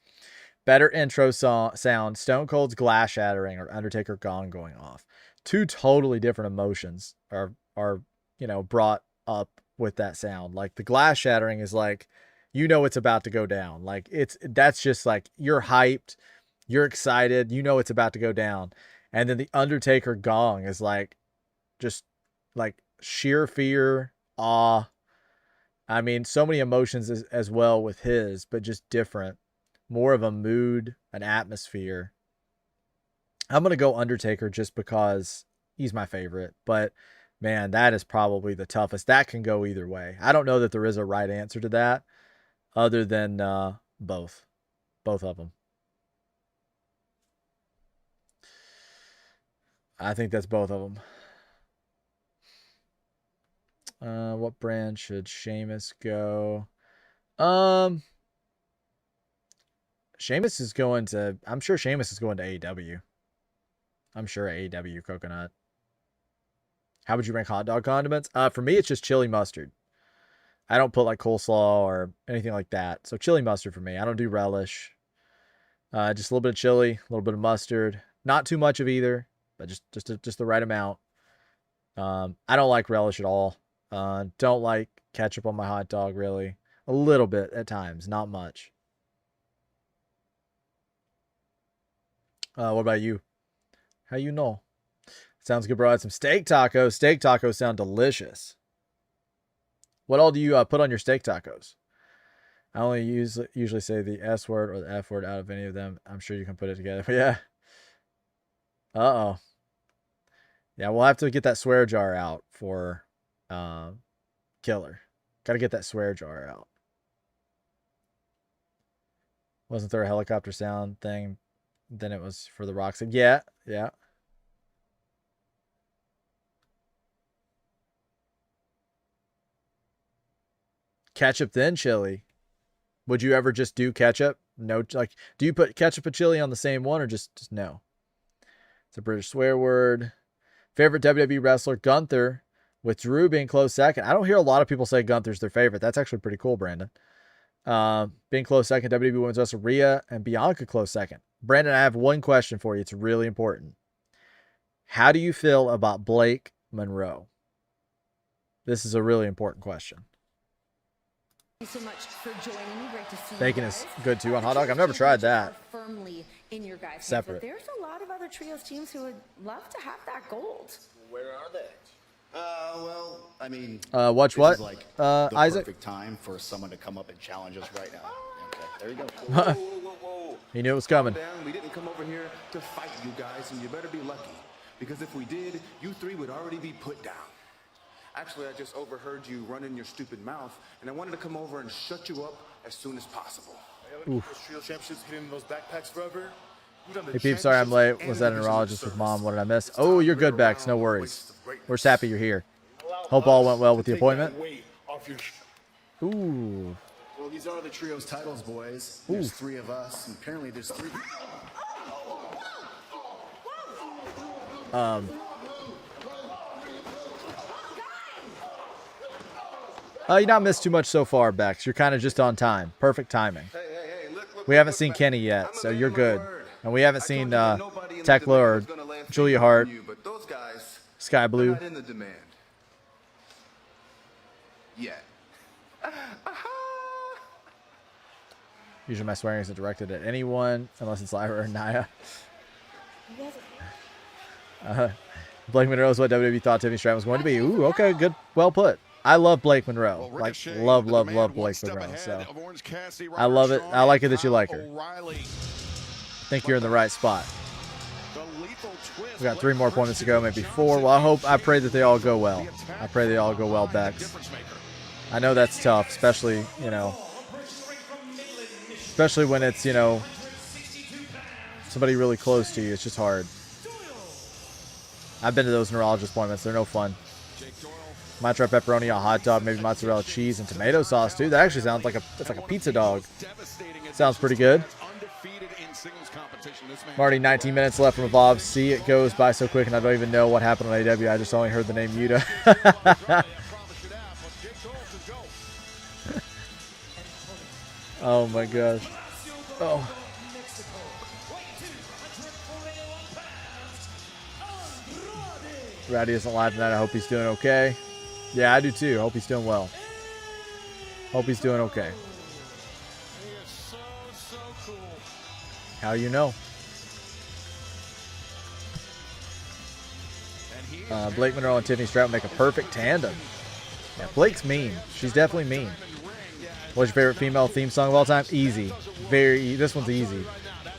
Better intro sound, Stone Cold's glass shattering or Undertaker gong going off. Two totally different emotions are brought up with that sound. Like the glass shattering is like, it's about to go down. Like that's just like you're hyped, you're excited, it's about to go down. And then the Undertaker gong is like just like sheer fear, awe. I mean, so many emotions as well with his, but just different. More of a mood, an atmosphere. I'm going to go Undertaker just because he's my favorite. But, man, that is probably the toughest. That can go either way. I don't know that there is a right answer to that other than both. Both of them. I think that's both of them. What brand should Sheamus go? Sheamus is going to... I'm sure Sheamus is going to AEW. I'm sure AEW coconut. How would you rank hot dog condiments? For me, it's just chili mustard. I don't put like coleslaw or anything like that. So chili mustard for me. I don't do relish. Just a little bit of chili, a little bit of mustard. Not too much of either, but just the right amount. I don't like relish at all. Don't like ketchup on my hot dog, really. A little bit at times, not much. What about you? How you know? Sounds good, bro. I had some steak tacos. Steak tacos sound delicious. What all do you put on your steak tacos? I only usually say the S word or the F word out of any of them. I'm sure you can put it together. But yeah. Uh-oh. Yeah, we'll have to get that swear jar out for Killer. Got to get that swear jar out. Wasn't there a helicopter sound thing? Then it was for the Rocks. Yeah. Ketchup then chili. Would you ever just do ketchup? No, like, do you put ketchup and chili on the same one or just no? It's a British swear word. Favorite WWE wrestler, Gunther, with Drew being close second. I don't hear a lot of people say Gunther's their favorite. That's actually pretty cool, Brandon. Being close second, WWE Women's Wrestler Rhea and Bianca close second. Brandon, I have one question for you. It's really important. How do you feel about Blake Monroe? This is a really important question. Thank you so much for joining me. Great to see Bacon you is guys. good too on hot dog. I've never tried that. Firmly in your guys' hands, Separate. but there's a lot of other trios teams who would love to have that gold. Where are they? Well, I mean, Watch this what? is like the Isaac? perfect time for someone to come up and challenge us right now. Okay, there you go. Whoa. He knew it was coming. Calm down. We didn't come over here to fight you guys, and you better be lucky. Because if we did, you three would already be put down. Actually, I just overheard you running your stupid mouth, and I wanted to come over and shut you up as soon as possible. Those trio championships hitting those backpacks forever. Hey, peeps, sorry I'm late. Was that a neurologist with mom? What did I miss? Oh, you're good, Bex. No worries. We're just happy you're here. Hope all went well with the appointment. Ooh. Well, these are the trio's titles, boys. There's three of us, and apparently there's three. You not missed too much so far, Bex. You're kind of just on time. Perfect timing. Hey, look, We haven't seen Kenny yet, so you're good. And we haven't seen Tekla or Julia Hart, But those guys, Sky they're Blue. not in the demand. Yet. Usually my swearing isn't directed at anyone, unless it's Lyra or Naya. Blake Monroe is what WWE thought Tiffany Stratton was going to be. Ooh, okay, good. Well put. I love Blake Monroe. Like, love Blake Monroe. So I love it. I like it that you like her. I think you're in the right spot. We got 3 more appointments to go, maybe 4. Well, I pray that they all go well. I pray they all go well, Bex. I know that's tough, especially when it's, somebody really close to you. It's just hard. I've been to those neurologist appointments. They're no fun. Might try pepperoni on a hot dog, maybe mozzarella cheese and tomato sauce too. That actually sounds like it's like a pizza dog. Sounds pretty good. Already 19 minutes left from Evolve. See, it goes by so quick, and I don't even know what happened on AW. I just only heard the name Yuta. Oh my gosh. Oh. Rowdy isn't live tonight. I hope he's doing okay. Yeah, I do too. Hope he's doing well. Hope he's doing okay. How you know? Blake Monroe and Tiffany Stratton make a perfect tandem. Yeah, Blake's mean. She's definitely mean. What's your favorite female theme song of all time? Easy. This one's easy.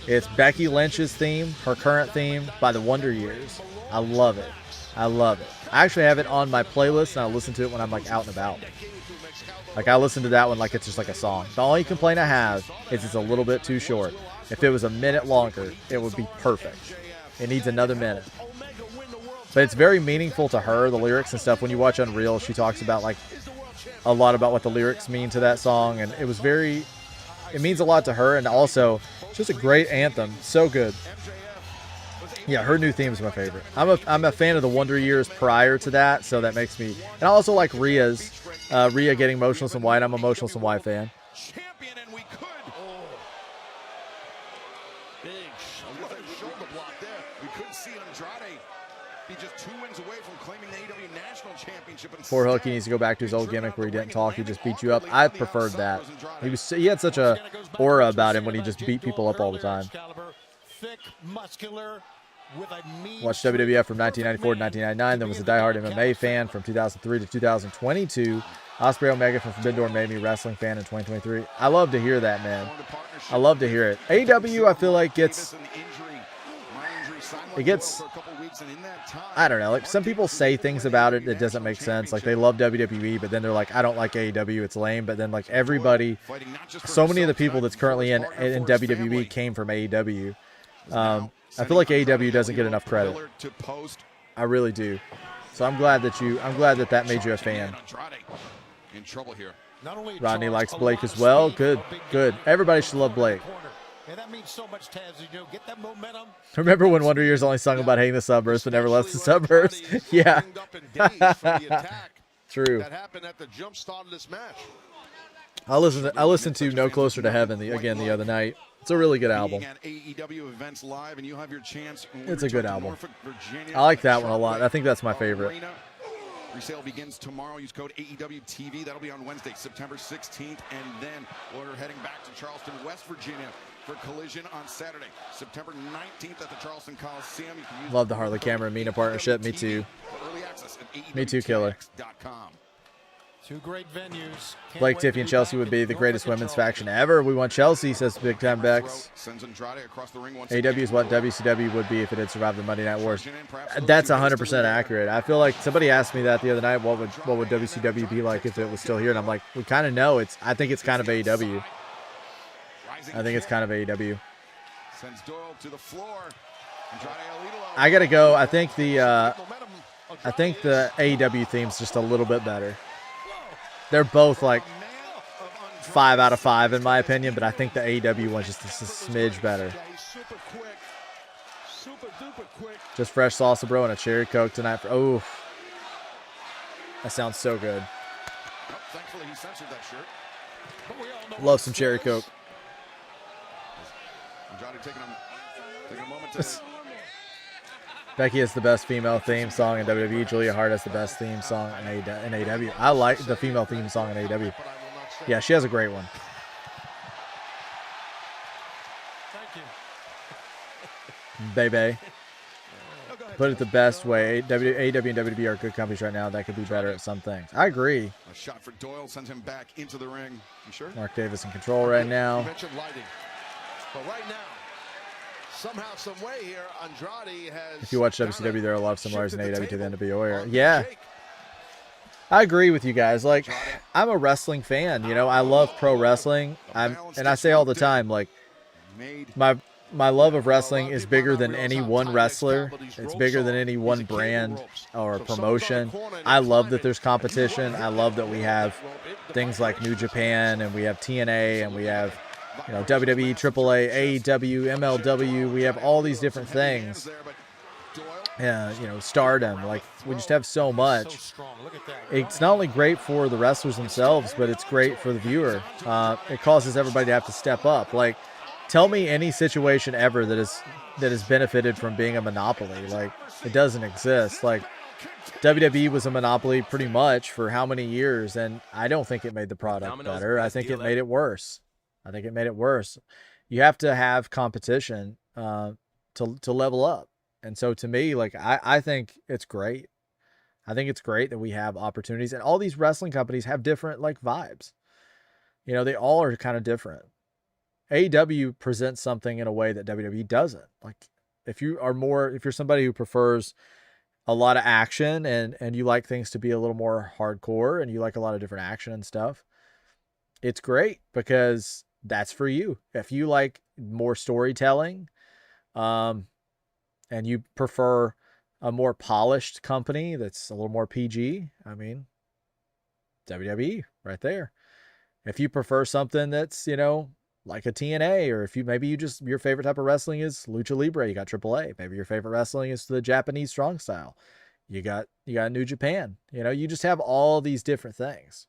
It's Becky Lynch's theme, her current theme, by the Wonder Years. I love it. I love it. I actually have it on my playlist, and I listen to it when I'm like out and about. Like, I listen to that one like it's just like a song. The only complaint I have is it's a little bit too short. If it was a minute longer, it would be perfect. It needs another minute. But it's very meaningful to her, the lyrics and stuff. When you watch Unreal, she talks about like a lot about what the lyrics mean to that song, and it means a lot to her, and also it's just a great anthem. So good. Yeah, her new theme is my favorite. I'm a fan of the Wonder Years prior to that, so that makes me, and I also like Rhea's. Rhea getting Motionless in White. I'm a Motionless in White fan. Champion, and we could. Big shoulder block there. We could see Andrade be just 2 wins away from claiming the AEW National Championship. Poor Hook, he needs to go back to his old gimmick where he didn't talk, he just beat you up. I preferred that. He had such a aura about him when he just beat people up all the time. Thick, muscular, with a mean Watched WWF from 1994 to 1999, then was a diehard MMA fan from 2003 to 2022. Osprey Omega from Forbidden Door made me a wrestling fan in 2023. I love to hear that, man. I love to hear it. AEW, I feel like gets, I don't know, like some people say things about it that doesn't make sense. Like they love WWE, but then they're like, I don't like AEW, it's lame. But then like everybody, so many of the people that's currently in WWE came from AEW. I feel like AEW doesn't get enough credit. I really do. So I'm glad that that made you a fan. Rodney likes Blake as well. Good, good. Everybody should love Blake. And that means so much, Taz. Get that momentum. Remember when Wonder Years only sung about hating the suburbs but never left the suburbs? Yeah. True. That happened at the jump start of this match. I listened to No Closer to Heaven the other night. It's a really good album. It's a good album. I like that one a lot. I think that's my favorite. Resale begins tomorrow. Use code AEWTV. That'll be on Wednesday, September 16th. And then we're heading back to Charleston, West Virginia for Collision on Saturday, September 19th at the Charleston Coliseum. You can use Love the Harley Cameron Mina partnership. Me too. Early access at Me too, Killer. Two great venues. Blake, Tiffy, and Chelsea would be the greatest women's faction ever. We want Chelsea, says Big Time Bex. AEW is what WCW would be if it had survived the Monday Night Wars. That's 100% accurate. I feel like somebody asked me that the other night. What would WCW be like if it was still here? And I'm like, we kind of know. I think it's kind of AEW. I think it's kind of AEW. I gotta go. I think the AEW theme's just a little bit better. They're both like 5 out of 5 in my opinion, but I think the AEW one's just a smidge better. Just fresh salsa, bro, and a cherry Coke tonight. Oh, that sounds so good. Thankfully, he censored that shirt. Love some cherry Coke. Taking a moment to Becky has the best female theme song in WWE. Julia Hart has the best theme song in AEW. I like the female theme song in AEW. Yeah, she has a great one. Baby. Put it the best way. AEW and WWE are good companies right now. That could be better at some things. I agree. A shot for Doyle sends him back into the ring. You sure? Mark Davis in control right now. You mentioned lighting. But right now, somehow, some way here, Andrade has... If you watch WCW, there are a lot of similarities in AEW to the NWO era. Yeah. I agree with you guys. Like, I'm a wrestling fan. You know, I love pro wrestling. And I say all the time, like, my love of wrestling is bigger than any one wrestler. It's bigger than any one brand or promotion. I love that there's competition. I love that we have things like New Japan, and we have TNA, and we have, you know, WWE, AAA, AEW, MLW. We have all these different things. Yeah, you know, Stardom. Like, we just have so much. It's not only great for the wrestlers themselves, but it's great for the viewer. It causes everybody to have to step up. Like, tell me any situation ever that has benefited from being a monopoly. Like, it doesn't exist. Like, WWE was a monopoly pretty much for how many years, and I don't think it made the product better. I think it made it worse. You have to have competition to level up. And so to me, like, I think it's great. I think it's great that we have opportunities, and all these wrestling companies have different, like, vibes. You know, they all are kind of different. AEW presents something in a way that WWE doesn't. Like, if you're somebody who prefers a lot of action and you like things to be a little more hardcore and you like a lot of different action and stuff, it's great because that's for you. If you like more storytelling, and you prefer a more polished company that's a little more PG, I mean, WWE right there. If you prefer something that's, you know, like a TNA, or if your favorite type of wrestling is Lucha Libre, you got AAA. Maybe your favorite wrestling is the Japanese strong style. You got New Japan. You know, you just have all these different things.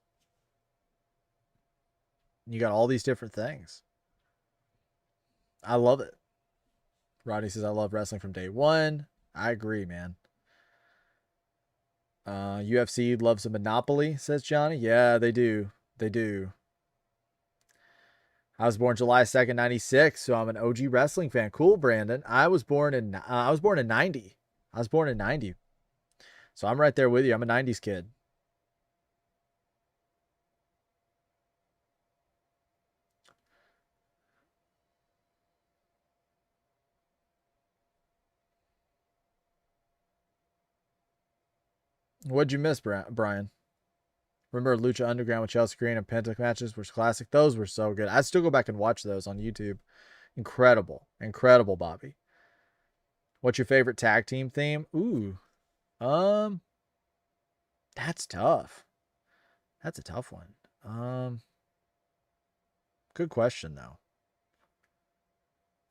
You got all these different things. I love it. Rodney says, I love wrestling from day one. I agree, man. UFC loves a monopoly, says Johnny. Yeah, they do. They do. I was born July 2nd, 96, so I'm an OG wrestling fan. Cool, Brandon. I was born in 90. I was born in 90. So I'm right there with you. I'm a 90s kid. What'd you miss, Brian? Remember Lucha Underground with Chelsea Green and Penta matches was classic. Those were so good. I still go back and watch those on YouTube. Incredible. Incredible, Bobby. What's your favorite tag team theme? Ooh. That's tough. That's a tough one. Good question, though.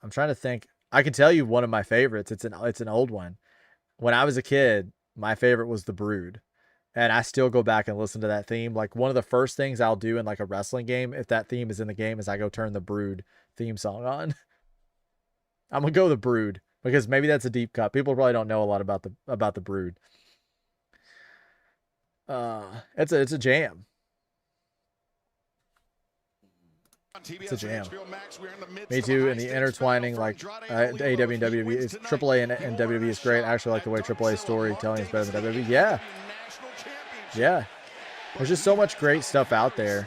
I'm trying to think. I can tell you one of my favorites. It's an old one. When I was a kid, my favorite was The Brood. And I still go back and listen to that theme. Like, one of the first things I'll do in, like, a wrestling game, if that theme is in the game, is I go turn The Brood theme song on. I'm going to go The Brood, because maybe that's a deep cut. People probably don't know a lot about the Brood. It's a jam. It's a jam. Me too. And the intertwining, like, AEW and WWE, is AAA and WWE is great. I actually like the way AAA storytelling is better than WWE. Yeah. Yeah. There's just so much great stuff out there.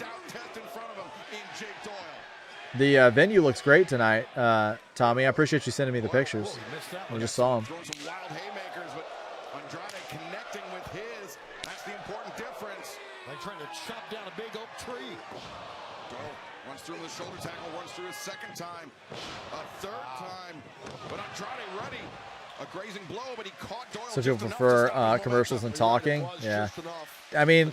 The venue looks great tonight, Tommy. I appreciate you sending me the pictures. I just saw them. Trying to chop down a big oak tree. Runs through the shoulder tackle, runs through a second time, a third time, but Andrade ready. A grazing blow, but he caught Doyle. So people prefer commercials and talking. Yeah. I mean,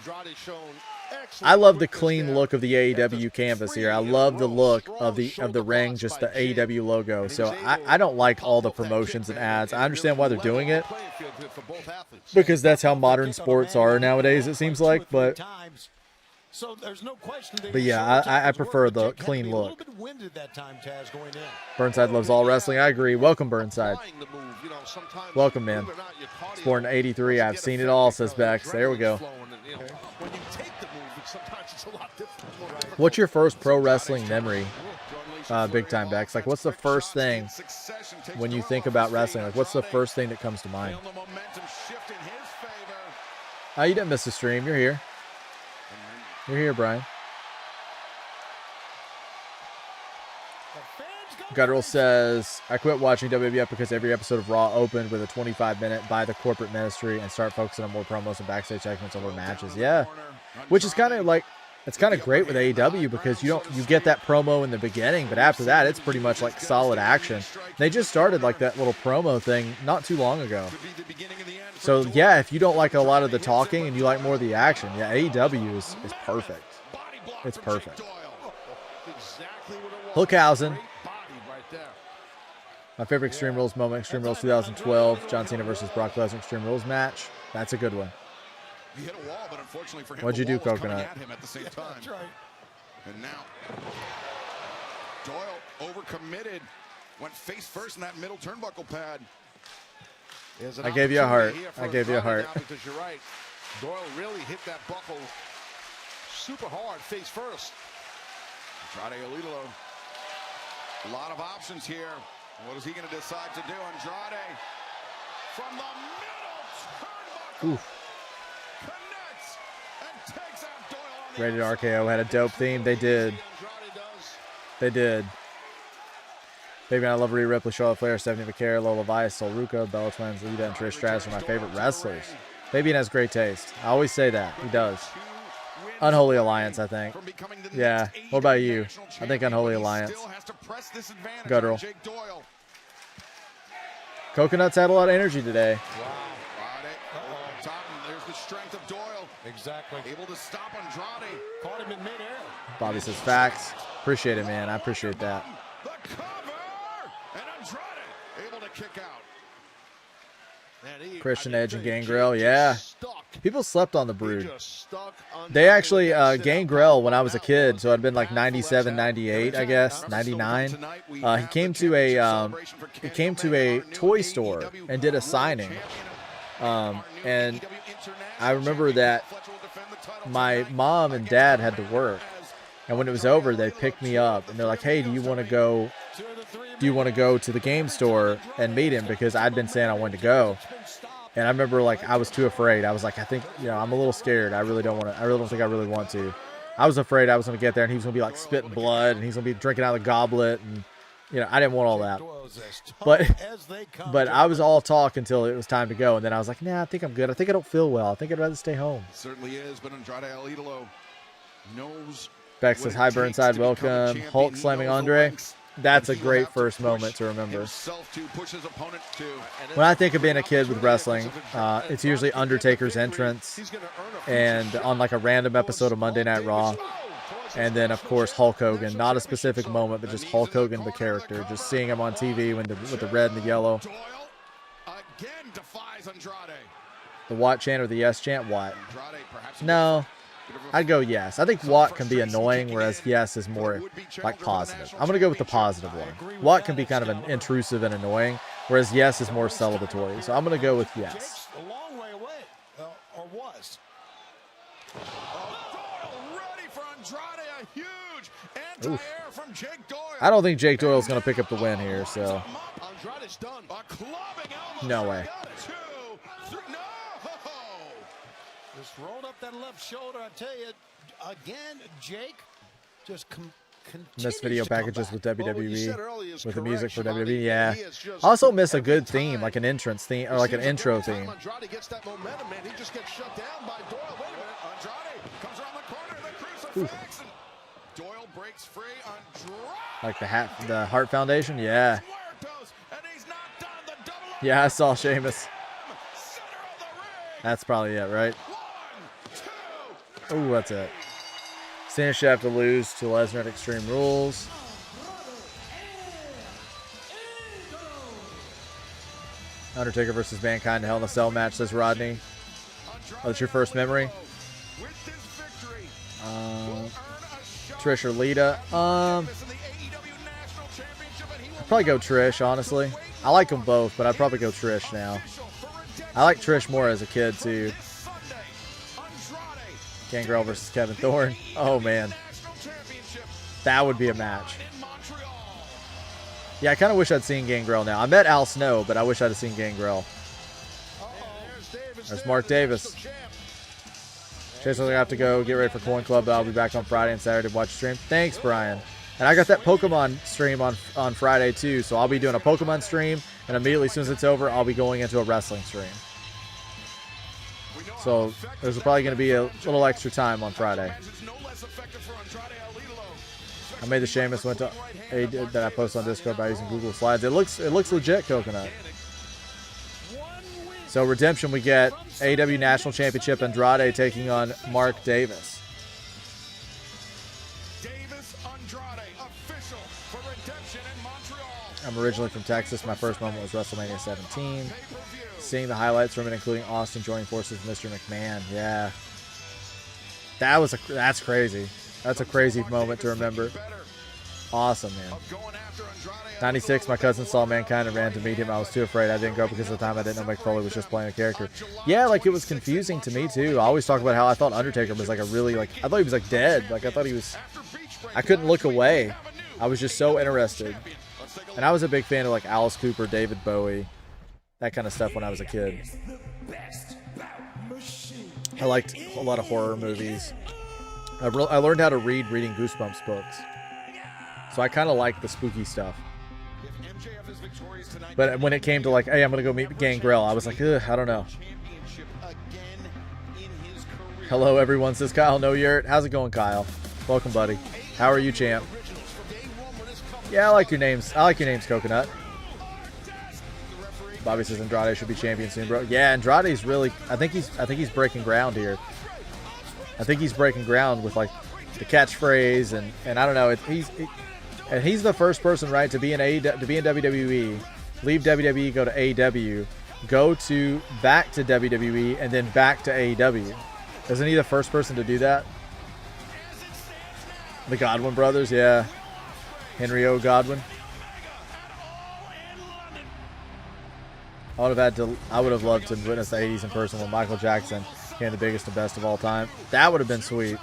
I love the clean look of the AEW canvas here. I love the look of the ring, just the AEW logo. So I don't like all the promotions and ads. I understand why they're doing it, because that's how modern sports are nowadays, it seems like. But yeah, I prefer the clean look. Burnside loves all wrestling. I agree. Welcome, Burnside. Welcome, man. I was born in '83. I've seen it all, says Bex. There we go. What's your first pro wrestling memory? Big time, Bex. Like, what's the first thing when you think about wrestling? Like, what's the first thing that comes to mind? Oh, you didn't miss the stream. You're here. You're here, Brian. Guttural says, I quit watching WWF because every episode of Raw opened with a 25-minute by the corporate ministry and start focusing on more promos and backstage segments over matches. Yeah. Which is kind of like, it's kind of great with AEW because you get that promo in the beginning, but after that it's pretty much like solid action. They just started like that little promo thing not too long ago. So yeah, if you don't like a lot of the talking and you like more of the action, yeah, AEW is perfect. It's perfect. Hookhausen. My favorite Extreme Rules moment, Extreme Rules 2012, John Cena versus Brock Lesnar Extreme Rules match. That's a good one. He hit a wall, but unfortunately for him, What'd you do, the wall was Coconut? coming at him at the same time. That's right. And now, Doyle overcommitted, went face first in that middle turnbuckle pad. I gave you a heart. I gave you a heart. Because you're right. Doyle really hit that buckle super hard, face first. Andrade Alidolo. A lot of options here. What is he going to decide to do? Andrade from the middle turnbuckle. Oof. Connects and takes out Doyle on the Rated outside. RKO had a dope theme. They did. They did. Baby, I love Rhea Ripley, Charlotte Flair, Stephanie McCare, Lola Vice, Sol Ruca, Bella Twins, Lita, and Trish Stratus are my favorite wrestlers. Fabian has great taste. I always say that. He does. Unholy Alliance, I think. Yeah. What about you? I think Unholy Alliance. Guttural. Coconut's had a lot of energy today. There's the strength of Doyle. Exactly. Able to stop Andrade. Caught him in midair. Bobby says facts. Appreciate it, man. I appreciate that. The cover. And Andrade able to kick out. Christian Edge and Gangrel, yeah. People slept on the Brood. They actually, Gangrel, when I was a kid, so I'd been like 97, 98, I guess, 99. He came to a toy store and did a signing. And I remember that my mom and dad had to work. And when it was over, they picked me up and they're like, "Hey, do you want to go to the game store and meet him?" Because I'd been saying I wanted to go. And I remember, like, I was too afraid. I was like, I think, I'm a little scared. I really don't think I really want to. I was afraid I was going to get there and he was going to be like spitting blood and he's going to be drinking out of the goblet. And, I didn't want all that. But I was all talk until it was time to go. And then I was like, nah, I think I'm good. I think I don't feel well. I think I'd rather stay home. Certainly is, but Andrade El knows. Beck says, hi, Burnside, welcome. Hulk slamming Andre. That's a great first moment to remember. When I think of being a kid with wrestling, it's usually Undertaker's entrance and on like a random episode of Monday Night Raw. And then, of course, Hulk Hogan. Not a specific moment, but just Hulk Hogan, the character. Just seeing him on TV with the red and the yellow. The Watt chant or the yes chant? Watt. No. I'd go yes. I think Watt can be annoying, whereas yes is more like positive. I'm going to go with the positive one. Watt can be kind of an intrusive and annoying, whereas yes is more celebratory. So I'm going to go with yes. A long way away, or was. Ready for Andrade, a huge anti-air from Jake Doyle. I don't think Jake Doyle's going to pick up the win here, so. Andrade's done. A clubbing elbow. No way. 2, 3, no. Just rolled up that left shoulder. I tell you, again, Jake just miss video packages with WWE with the music for WWE. Yeah. I also miss a good theme, like an entrance theme or like an intro theme. Andrade gets that momentum, man. He just gets shut down by Doyle. Wait a minute. Andrade comes around the corner, the crucifix. Doyle breaks free. Andrade. Like the Heart Foundation. Yeah. Yeah, I saw Sheamus. That's probably it, right? Oh, that's it. Cena should have to lose to Lesnar at Extreme Rules. Undertaker versus Mankind in Hell in a Cell match, says Rodney. Oh, that's your first memory? Trish or Lita? I'd probably go Trish, honestly. I like them both, but I'd probably go Trish now. I like Trish more as a kid, too. Gangrel versus Kevin Thorne. Oh, man. That would be a match. Yeah, I kind of wish I'd seen Gangrel now. I met Al Snow, but I wish I'd have seen Gangrel. There's Mark Davis. Chase, I have to go get ready for Coin Club, but I'll be back on Friday and Saturday to watch the stream. Thanks, Brian. And I got that Pokemon stream on Friday, too, so I'll be doing a Pokemon stream, and immediately as soon as it's over, I'll be going into a wrestling stream. So there's probably going to be a little extra time on Friday. I made the Sheamus went to that I posted on Discord by using Google Slides. It looks legit, Coconut. So Redemption, we get AEW National Championship Andrade taking on Mark Davis. I'm originally from Texas. My first moment was WrestleMania 17. Seeing the highlights from it, including Austin joining forces with Mr. McMahon. Yeah. That's crazy. That's a crazy moment to remember. Awesome, man. 96, my cousin saw Mankind and ran to meet him. I was too afraid. I didn't go because at the time I didn't know Mick Foley was just playing a character. Yeah, like it was confusing to me too. I always talk about how I thought Undertaker was like a really I thought he was like dead. Like I thought he was, I couldn't look away. I was just so interested. And I was a big fan of like Alice Cooper, David Bowie, that kind of stuff when I was a kid. I liked a lot of horror movies. I learned how to read reading Goosebumps books. So I kind of like the spooky stuff. But when it came to like, hey, I'm going to go meet Gangrel, I was like, ugh, I don't know. Hello, everyone, says Kyle No Yurt. How's it going, Kyle? Welcome, buddy. How are you, champ? Yeah, I like your names. I like your names, Coconut. Bobby says Andrade should be champion soon, bro. Yeah, Andrade's really, I think he's breaking ground here. I think he's breaking ground with like the catchphrase and I don't know. He's the first person, right, to be in WWE, leave WWE, go to AEW, go back to WWE, and then back to AEW. Isn't he the first person to do that? The Godwin brothers, yeah. Henry O. Godwin. I would have loved to witness the 80s in person when Michael Jackson became the biggest and best of all time. That would have been sweet.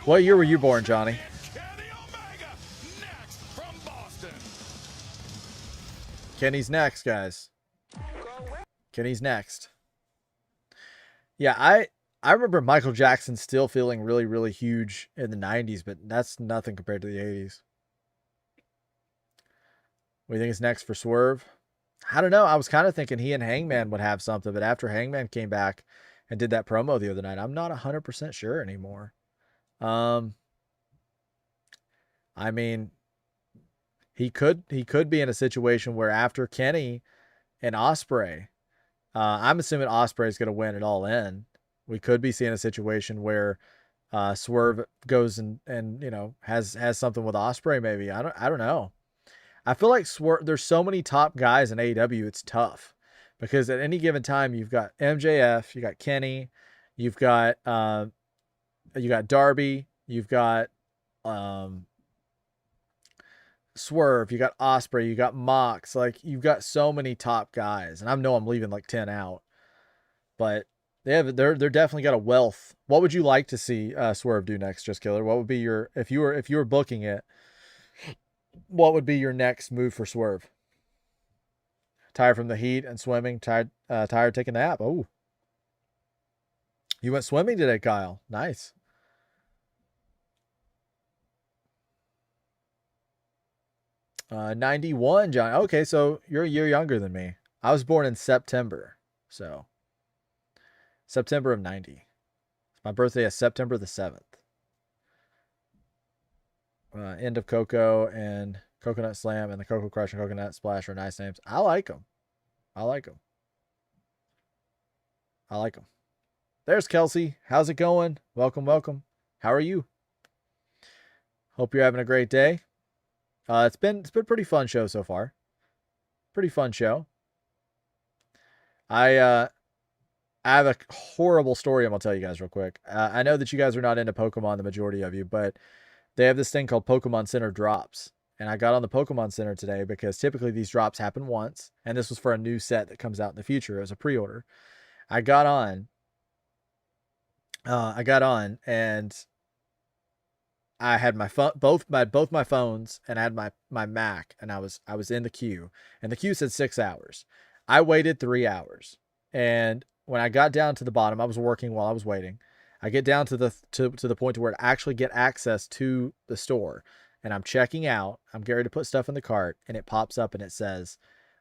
What year were you born, Johnny? Kenny's next, guys. Kenny's next. Yeah, I remember Michael Jackson still feeling really, really huge in the 90s, but that's nothing compared to the 80s. What do you think is next for Swerve? I don't know. I was kind of thinking he and Hangman would have something, but after Hangman came back and did that promo the other night, I'm not 100% sure anymore. I mean, he could be in a situation where after Kenny and Ospreay, I'm assuming Ospreay is going to win it all in. We could be seeing a situation where Swerve goes and you know has something with Ospreay maybe. I don't know. I feel like there's so many top guys in AEW, it's tough. Because at any given time, you've got MJF, you got Kenny, you've got Darby, you've got Swerve, you got Ospreay, you got Mox. Like, you've got so many top guys. And I know I'm leaving like 10 out. But they're definitely got a wealth. What would you like to see Swerve do next, Just Killer? What would be your, if you were booking it, what would be your next move for Swerve? Tired from the heat and swimming, tired taking a nap. Oh, you went swimming today, Kyle. Nice. '91, John. Okay, so you're a year younger than me. I was born in September, so September of '90. My birthday is September the 7th. End of Coco and Coconut Slam and the Coco Crush and Coconut Splash are nice names. I like them. I like them. I like them. There's Kelsey. How's it going? Welcome, welcome. How are you? Hope you're having a great day. It's been a pretty fun show so far. Pretty fun show. I have a horrible story I'm gonna tell you guys real quick. I know that you guys are not into Pokemon, the majority of you, but they have this thing called Pokemon Center drops. And I got on the Pokemon Center today because typically these drops happen once. And this was for a new set that comes out in the future as a pre-order. I got on and I had my phone, both my phones, and I had my Mac, and I was in the queue, and the queue said 6 hours. I waited 3 hours. And when I got down to the bottom, I was working while I was waiting. I get down to the point to where I actually get access to the store, and I'm checking out. I'm getting ready to put stuff in the cart, and it pops up and it says,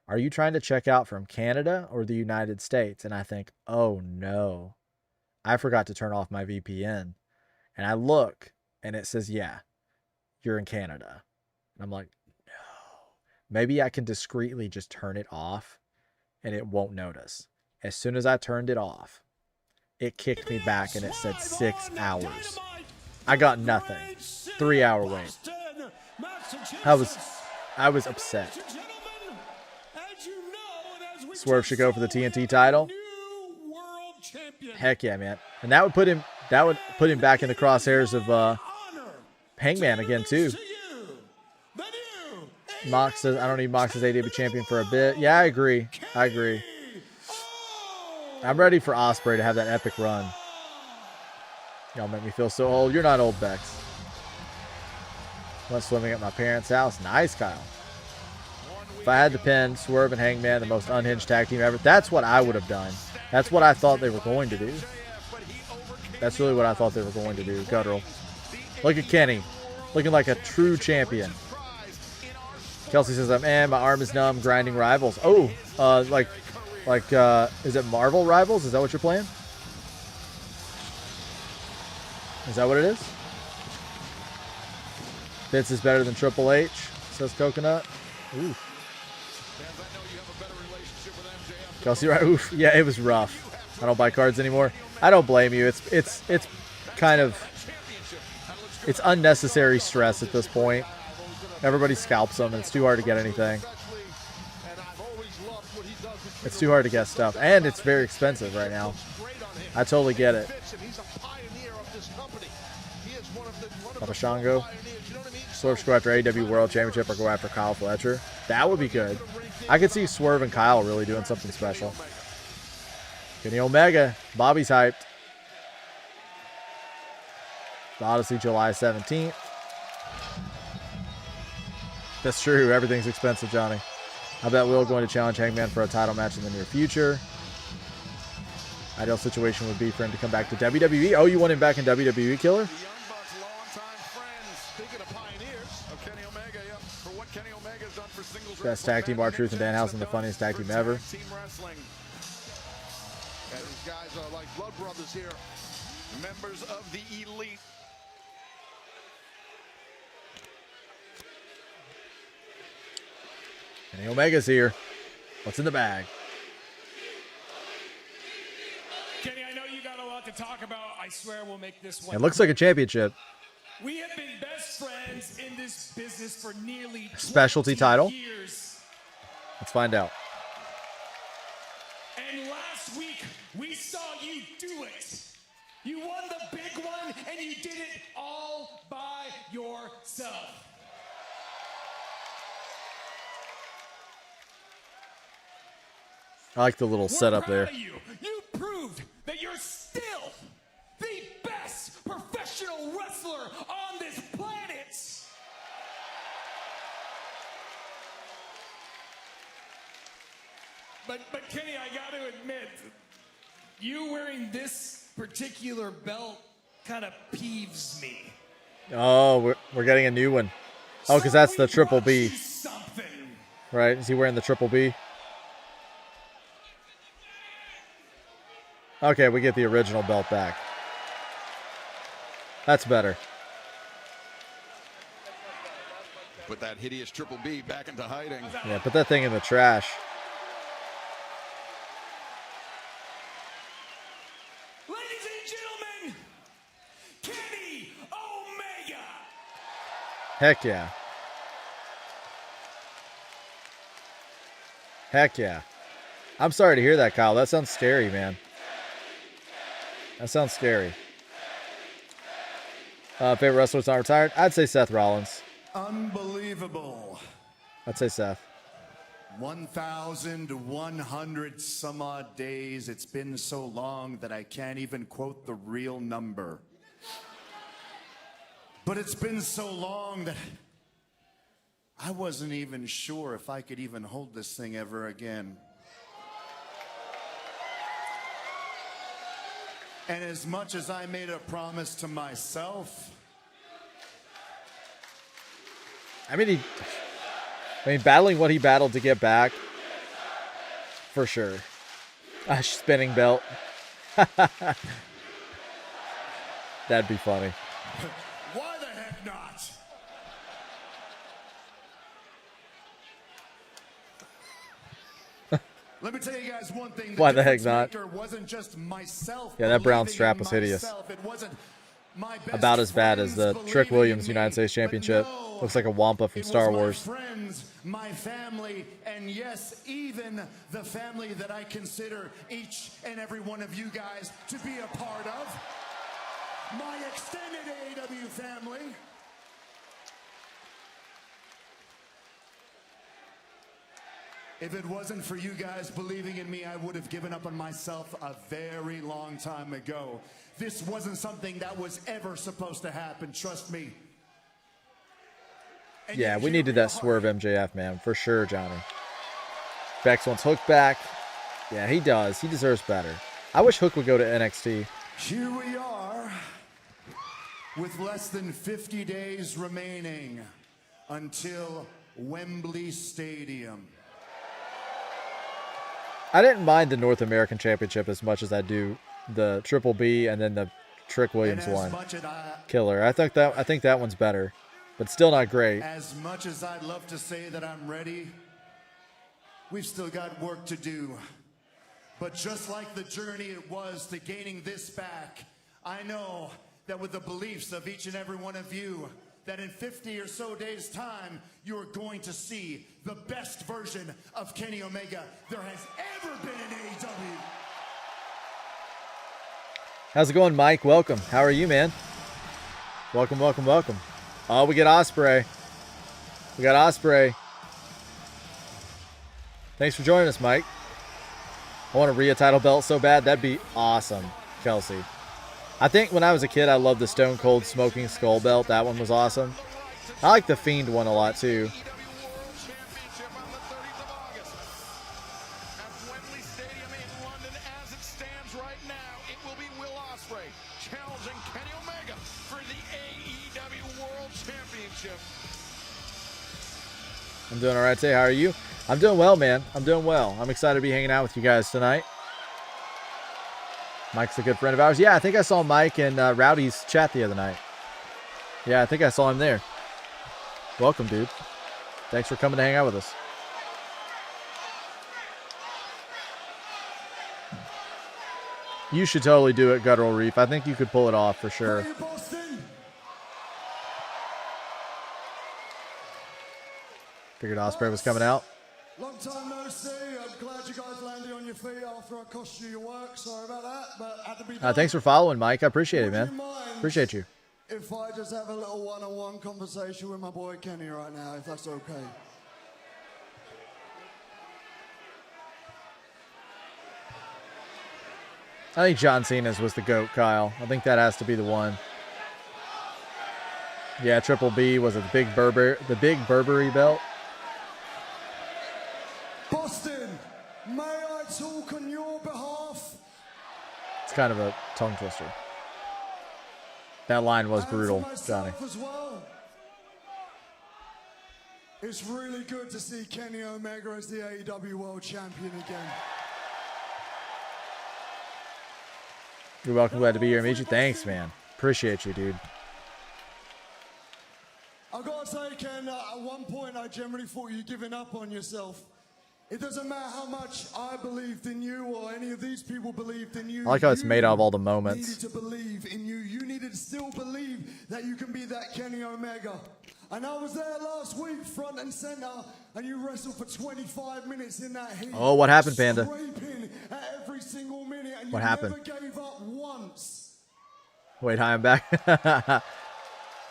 are you trying to check out from Canada or the United States? And I think, oh no, I forgot to turn off my VPN. And I look and it says, yeah, you're in Canada. And I'm like, no, maybe I can discreetly just turn it off and it won't notice. As soon as I turned it off, it kicked me back and it said 6 hours. I got nothing. 3-hour wait. I was upset. Swerve should go for the TNT title. Heck yeah, man. And that would put him back in the crosshairs of Hangman again too. Mox says, I don't need Mox's AEW champion for a bit. Yeah, I agree. I'm ready for Ospreay to have that epic run. Y'all make me feel so old. You're not old, Bex. Went swimming at my parents' house. Nice, Kyle. If I had to pin Swerve and Hangman, the most unhinged tag team ever, that's what I would have done. That's what I thought they were going to do. That's really what I thought they were going to do. Guttural. Look at Kenny. Looking like a true champion. Kelsey says, my arm is numb, grinding Rivals. Oh, is it Marvel Rivals? Is that what you're playing? Is that what it is? Vince is better than Triple H, says Coconut. Ooh. Kelsey, right? Oof. Yeah, it was rough. I don't buy cards anymore. I don't blame you. It's kind of, it's unnecessary stress at this point. Everybody scalps them, and it's too hard to get anything. It's too hard to get stuff, and it's very expensive right now. I totally get it. Papa Shango. Swerve should go after AEW World Championship or go after Kyle Fletcher. That would be good. I could see Swerve and Kyle really doing something special. Kenny Omega. Bobby's hyped. The Odyssey, July 17th. That's true. Everything's expensive, Johnny. I bet Will going to challenge Hangman for a title match in the near future. Ideal situation would be for him to come back to WWE. Oh, you want him back in WWE, Killer? Best tag team, R-Truth and Danhausen, the funniest tag team ever. These guys are like blood brothers here. Members of the Elite. Kenny Omega's here. What's in the bag? Kenny, I know you got a lot to talk about. I swear we'll make this one. It looks like a championship. We have been best friends in this business for nearly Specialty 20 title. years. Let's find out. And last week, we saw you do it. You won the big one, and you did it all by yourself. I like the little setup there. You proved that you're still the best professional wrestler on this planet. But Kenny, I got to admit, you wearing this particular belt kind of peeves me. Oh, we're getting a new one. Oh, because that's the Triple B. Right? Is he wearing the Triple B? Okay, we get the original belt back. That's better. Put that hideous Triple B back into hiding. Yeah, put that thing in the trash. Ladies and gentlemen, Kenny Omega. Heck yeah. Heck yeah. I'm sorry to hear that, Kyle. That sounds scary, man. That sounds scary. Favorite wrestler that's not retired? I'd say Seth Rollins. Unbelievable. I'd say Seth. 1,100 some odd days. It's been so long that I can't even quote the real number. But it's been so long that I wasn't even sure if I could even hold this thing ever again. And as much as I made a promise to myself, I mean, battling what he battled to get back, for sure. A spinning belt. That'd be funny. Why the heck not? Let me tell you guys one thing. Why the heck not? Wasn't just myself. Yeah, that brown strap was hideous. It wasn't my best About as bad as the friends Trick believing Williams in me, United States but Championship. no, Looks like a Wampa from it Star was Wars. My friends, my family, and yes, even the family that I consider each and every one of you guys to be a part of. My extended AEW family. If it wasn't for you guys believing in me, I would have given up on myself a very long time ago. This wasn't something that was ever supposed to happen, trust me. And Yeah, yet we here needed we that are. swerve MJF, man. For sure, Johnny. Bex wants Hook back. Yeah, he does. He deserves better. I wish Hook would go to NXT. Here we are, with less than 50 days remaining until Wembley Stadium. I didn't mind the North American Championship as much as I do the Triple B and then the Trick Williams And as one. much as Killer. I think that one's better, but still not great. As much as I'd love to say that I'm ready, we've still got work to do. But just like the journey it was to gaining this back, I know that with the beliefs of each and every one of you, that in 50 or so days' time, you are going to see the best version of Kenny Omega there has ever been in AEW. How's it going, Mike? Welcome. How are you, man? Welcome, welcome, welcome. Oh, we get Osprey. We got Osprey. Thanks for joining us, Mike. I want a Rhea title belt so bad. That'd be awesome, Kelsey. I think when I was a kid, I loved the Stone Cold Smoking Skull belt. That one was awesome. I like the Fiend one a lot, too. I'm doing all right today. How are you? I'm doing well, man. I'm doing well. I'm excited to be hanging out with you guys tonight. Mike's a good friend of ours. Yeah, I think I saw Mike in Rowdy's chat the other night. Yeah, I think I saw him there. Welcome, dude. Thanks for coming to hang out with us. You should totally do it, Guttural Reef. I think you could pull it off for sure. Figured Osprey was coming out. Long time no see. I'm glad you guys landed on your feet after I cost you your work. Sorry about that, but had to be done. Thanks for following, Mike. I appreciate it, Would you man. mind Appreciate you. if I just have a little one-on-one conversation with my boy Kenny right now, if that's okay? I think John Cena's was the GOAT, Kyle. I think that has to be the one. Yeah, Triple B was it the big Burberry belt. Boston, may I talk on your behalf? It's kind of a tongue twister. That line was And for brutal, myself Johnny. as well. It's really good to see Kenny Omega as the AEW World Champion again. You're welcome. Glad to be here, meet you. Thanks, man. Appreciate you, dude. I gotta say, Ken, at one point I generally thought you'd given up on yourself. It doesn't matter how much I believed in you or any of these people believed in you. I like how it's you made out of all the moments. needed to believe in you. You needed to still believe that you can be that Kenny Omega. And I was there last week, front and center, and you wrestled for 25 minutes in that heat. Oh, what happened, Panda? Scraping at every single minute, and What you happened? never gave up once. Wait, hi, I'm back.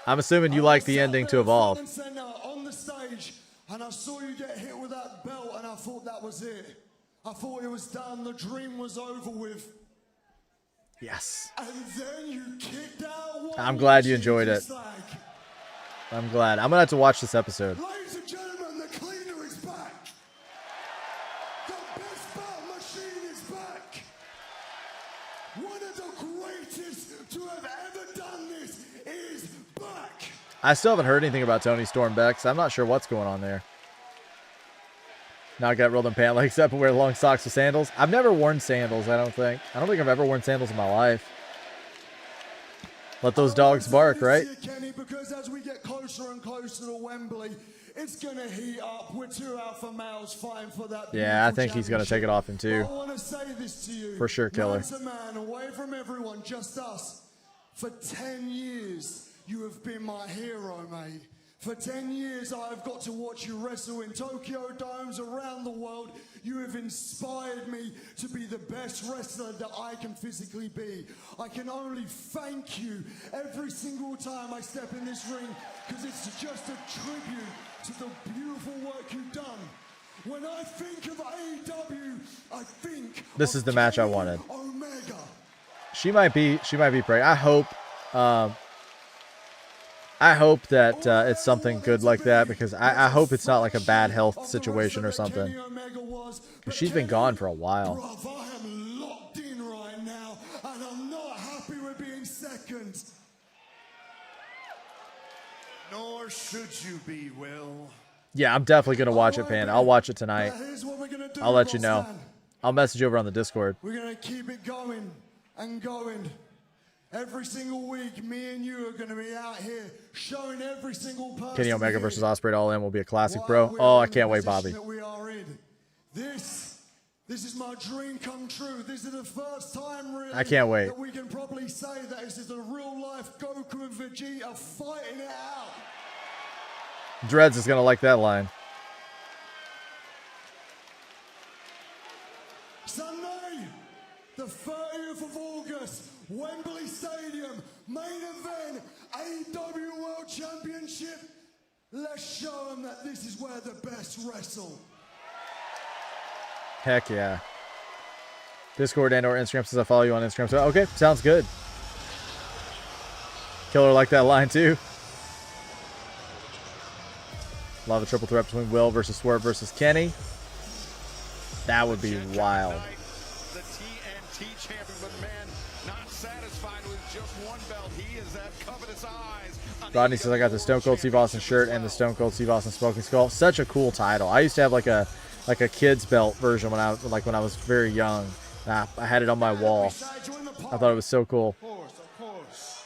I'm assuming you like the ending to Evolve. Front and center on the stage, and I saw you get hit with that belt, and I thought that was it. I thought it was done. The dream was over with. Yes. And then you kicked out one. I'm glad you enjoyed it. Slag. I'm glad. I'm going to have to watch this episode. Ladies and gentlemen, the cleaner is back. The best belt machine is back. One of the greatest to have ever done this is back. I still haven't heard anything about Tony Storm Bex. I'm not sure what's going on there. Not got rolled in pant legs up and wear long socks with sandals. I've never worn sandals, I don't think. I don't think I've ever worn sandals in my life. Let those dogs bark, right? Kenny, because as we get closer and closer to Wembley, it's going to heat up. We're 2 alpha males fighting for that. Yeah, I think he's going to take it off him too. I want to say this to you. For sure, Killer. Man to man, away from everyone, just us. For 10 years, you have been my hero, mate. For 10 years, I've got to watch you wrestle in Tokyo domes around the world. You have inspired me to be the best wrestler that I can physically be. I can only thank you every single time I step in this ring, because it's just a tribute to the beautiful work you've done. When I think of AEW, I think this is the match I wanted. Omega. She might be pregnant. I hope that it's something good like that, because I hope it's not like a bad health situation or something. Because she's been gone for a while. Bruv, I am locked in right now, and I'm not happy with being second. Nor should you be, Will. Yeah, I'm definitely going to watch it, Pan. I'll watch it tonight. Here's what we're gonna do, I'll let you know. Roxanne. I'll message you over on the Discord. We're going to keep it going and going. Every single week, me and you are going to be out here showing every single person. Kenny Omega versus Ospreay All In will be a classic, why bro. we Oh, are I in can't the wait, position Bobby. that we are in. This is my dream come true. This is the first time, really, I can't wait. that we can probably say that this is a real-life Goku and Vegeta fighting it out. Dreads is going to like that line. Sunday, the 30th of August, Wembley Stadium, main event, AEW World Championship. Let's show them that this is where the best wrestle. Heck yeah. Discord and or Instagram, says I follow you on Instagram. So, okay, sounds good. Killer like that line too. Love a triple threat between Will versus Swerve versus Kenny. That would be wild. The TNT champion, but man, not satisfied with just one belt. He is that covetous eyes. Rodney says I got the Stone Cold Steve Austin shirt and the Stone Cold Steve Austin Smoking Skull. Such a cool title. I used to have like a kid's belt version when I was very young. I had it on my wall. I thought it was so cool. Of course.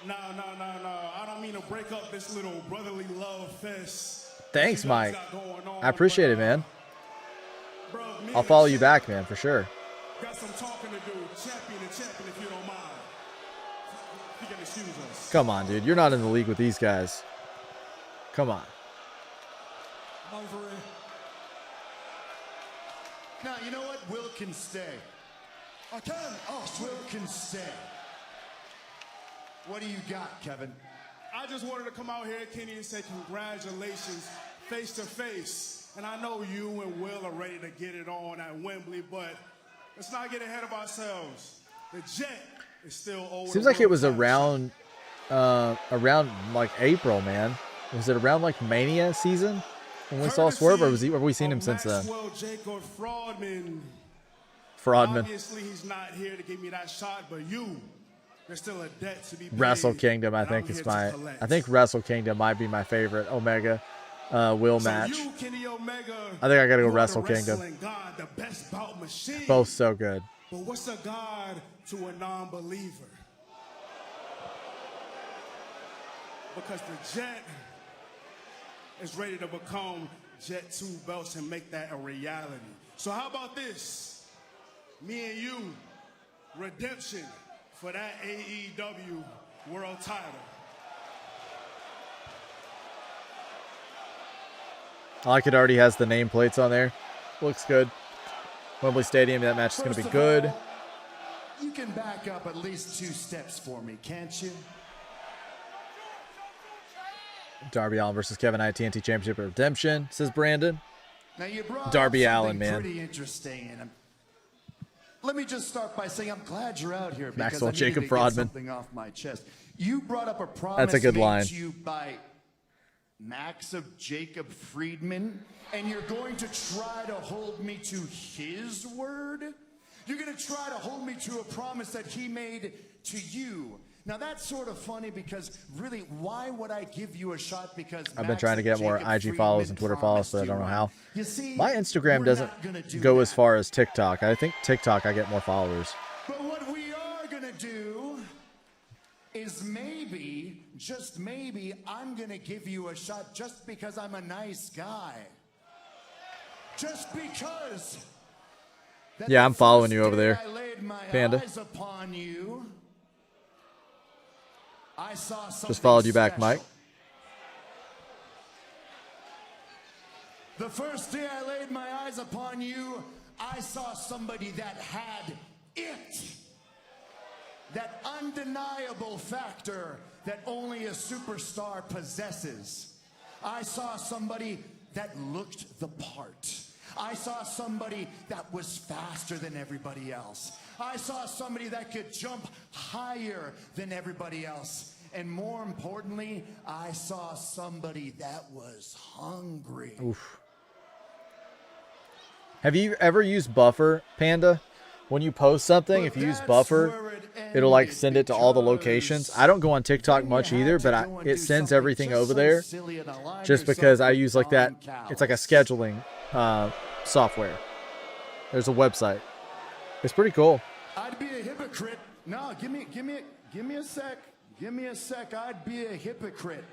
No. I don't mean to break up this little brotherly love fest. Thanks, you guys Mike. got going on, I appreciate it, man. Bro, me I'll and follow the you champ back, man, for sure. Got some talking to do. Champion, if you don't mind. You can excuse us. Come on, dude. You're not in the league with these guys. Come on. Over here. Now, you know what? Will can stay. I can. Oh, Will can stay. What do you got, Kevin? I just wanted to come out here, Kenny, and say congratulations face to face. And I know you and Will are ready to get it on at Wembley, but let's not get ahead of ourselves. The Jet is still over. Seems like it was around like April, man. Was it around like Mania season when we saw Swerve, or have we seen him since then? Maxwell Jacob Fraudman. Obviously, he's not here to give me that shot, but there's still a debt to be paid. Wrestle Kingdom, I think is my. I think Wrestle Kingdom might be my favorite Omega Will match. You, Kenny Omega, I think I gotta go you are Wrestle the Kingdom. wrestling God, the best bout machine. Both so good. But what's a God to a non-believer? Because the Jet is ready to become Jet 2 belts and make that a reality. So how about this? Me and you, redemption for that AEW world title. I like it already has the nameplates on there. Looks good. Wembley Stadium, that match is going to be good. You can back up at least 2 steps for me, can't you? Darby Allin versus Kevin Knight, TNT Championship Redemption, says Brandon. Now you brought Darby up Allin, something man. pretty interesting, and let me just start by saying I'm glad you're out here because Maxwell I needed Jacob to get Fraudman. something off my chest. You brought up a promise That's a good made line. to you by Max of Jacob Friedman, and you're going to try to hold me to his word? You're going to try to hold me to a promise that he made to you. Now that's sort of funny because really, why would I give you a shot? Because I've been trying to get more IG follows and Twitter follows, but I don't know how. My Instagram doesn't go as far as TikTok. I think TikTok I get more followers. But what we are gonna do is maybe, just maybe, I'm gonna give you a shot just because I'm a nice guy. Just because. Yeah, I'm following you over there, Panda. Upon you, I saw just followed you back, special. Mike. The first day I laid my eyes upon you, I saw somebody that had it. That undeniable factor that only a superstar possesses. I saw somebody that looked the part. I saw somebody that was faster than everybody else. I saw somebody that could jump higher than everybody else. And more importantly, I saw somebody that was hungry. Oof. Have you ever used Buffer, Panda? When you post something, if you use Buffer, it'll like send it to all the locations. I don't go on TikTok much either, but it sends everything over there just because I use like that. It's like a scheduling software. There's a website. It's pretty cool. I'd be a hypocrite. No, give me a sec. Give me a sec. I'd be a hypocrite.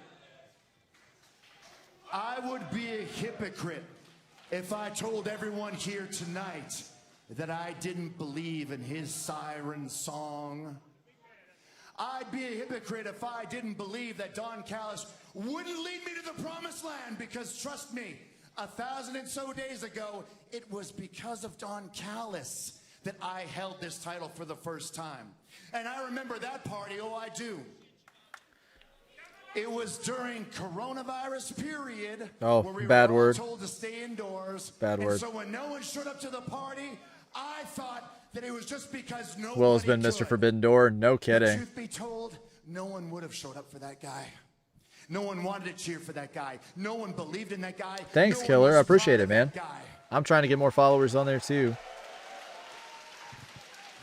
I would be a hypocrite if I told everyone here tonight that I didn't believe in his siren song. I'd be a hypocrite if I didn't believe that Don Callis wouldn't lead me to the promised land, because trust me, 1,000 and so days ago, it was because of Don Callis that I held this title for the first time. And I remember that party, oh I do. It was during coronavirus period. Oh, where we bad were all word. told to stay indoors. Bad word. So when no one showed up to the party, I thought that it was just because nobody Will has been Mr. could. Forbidden Door. No But kidding. truth be told, no one would have showed up for that guy. No one wanted to cheer for that guy. No one believed in that guy. Thanks, No one Killer. was I appreciate proud it, of man. that guy. I'm trying to get more followers on there too.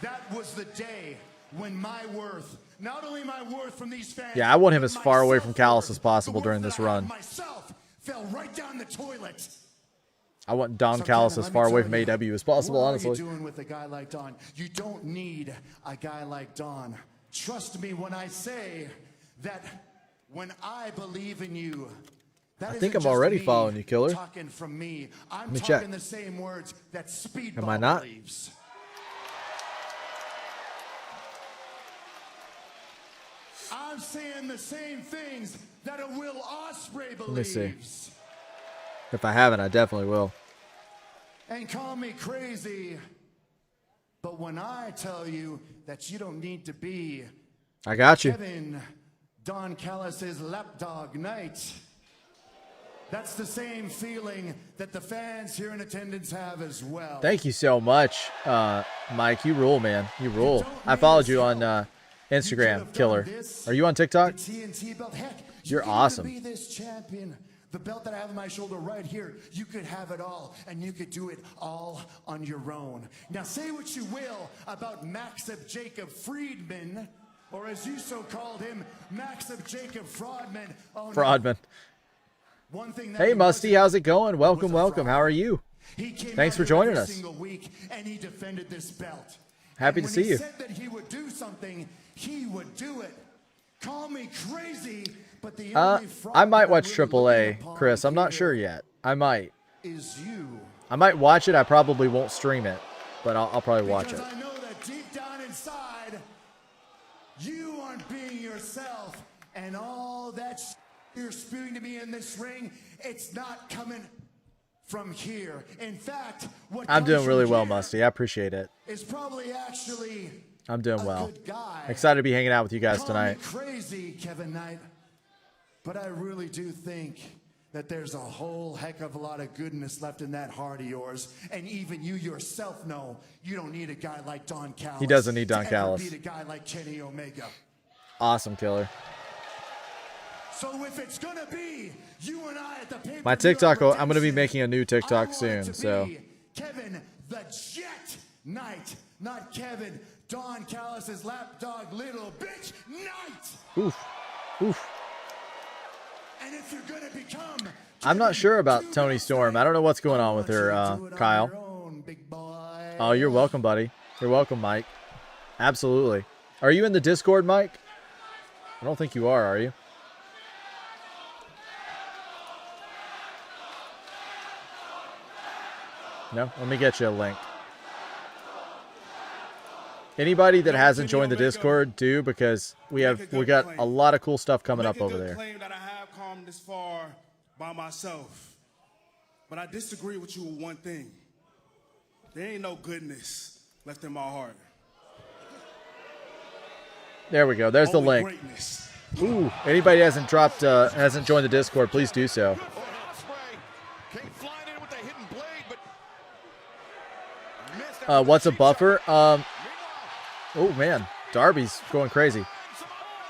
That was the day when my worth, not only my worth from these fans, Yeah, I want him but as far away from self-worth, Callis as the possible worth during that this I had run. myself fell right down the toilet. I want Don So, Callis Kevin, as let me far away tell from you, AEW as possible, what honestly. are you doing with a guy like Don? You don't need a guy like Don. Trust me when I say that when I believe in you, that I think isn't I'm just already me following you, Killer. Talking from me. I'm me talking check. the same words that Speedball Am I not? believes. I'm saying the same things that a Will Ospreay believes. me see. If I haven't, I definitely will. And call me crazy, but when I tell you that you don't need to be I got you. Kevin Don Callis' lapdog night, that's the same feeling that the fans here in attendance have as well. Thank you so much, Mike. You rule, man. You rule. I followed you on Instagram, Killer. Are you on TikTok? The TNT belt. Heck, You're you could awesome. Be this champion. The belt that I have on my shoulder right here, you could have it all, and you could do it all on your own. Now, say what you will about Maxim Jacob Friedman, or as you so called him, Maxim Jacob Fraudman. Oh, no. Fraudman. One thing that Hey, he Musty, wasn't how's it going? Welcome, was a welcome. fraud. How are you? He came Thanks out for here joining every us. single week, and he defended this belt. Happy And to when see you. He said that he would do something. He would do it. Call me crazy, but the only fraud I might that watch I'm Triple really A, looking upon Chris. I'm not here sure yet. I might. Is you. I might watch it. I probably won't stream it, but I'll probably watch it. Because I know that deep down inside, you aren't being yourself, and all that you're spewing to me in this ring, it's not coming from here. In fact, what I'm comes doing really from well, here Musty. I appreciate it. is probably actually I'm doing a well. good guy. Excited to be hanging out with you guys Call tonight. me crazy, Kevin Knight, but I really do think that there's a whole heck of a lot of goodness left in that heart of yours, and even you yourself know you don't need a guy like Don Callis. He doesn't need Don to Callis. Ever beat a guy like Kenny Omega. Awesome, Killer. So if it's gonna be you and I at the pay-per-view My TikTok, of I'm going to be redemption, making a new I TikTok want it soon, to so be Kevin the Jet Knight, not Kevin Don Callis' lapdog little bitch night. Oof. Oof. And if you're gonna become, I'm not sure about Tony Storm. I don't know what's going on with her, Kyle. Oh, you're welcome, buddy. You're welcome, Mike. Absolutely. Are you in the Discord, Mike? I don't think you are you? No? Let me get you a link. Anybody that hasn't joined the Discord, do, because we got a lot of cool stuff coming up over there. Claim that I have come this far by myself, but I disagree with you with one thing. There ain't no goodness left in my heart. There we go. There's the Only link. greatness. Ooh, anybody hasn't joined the Discord, please do so. What's a buffer? Oh man, Darby's going crazy.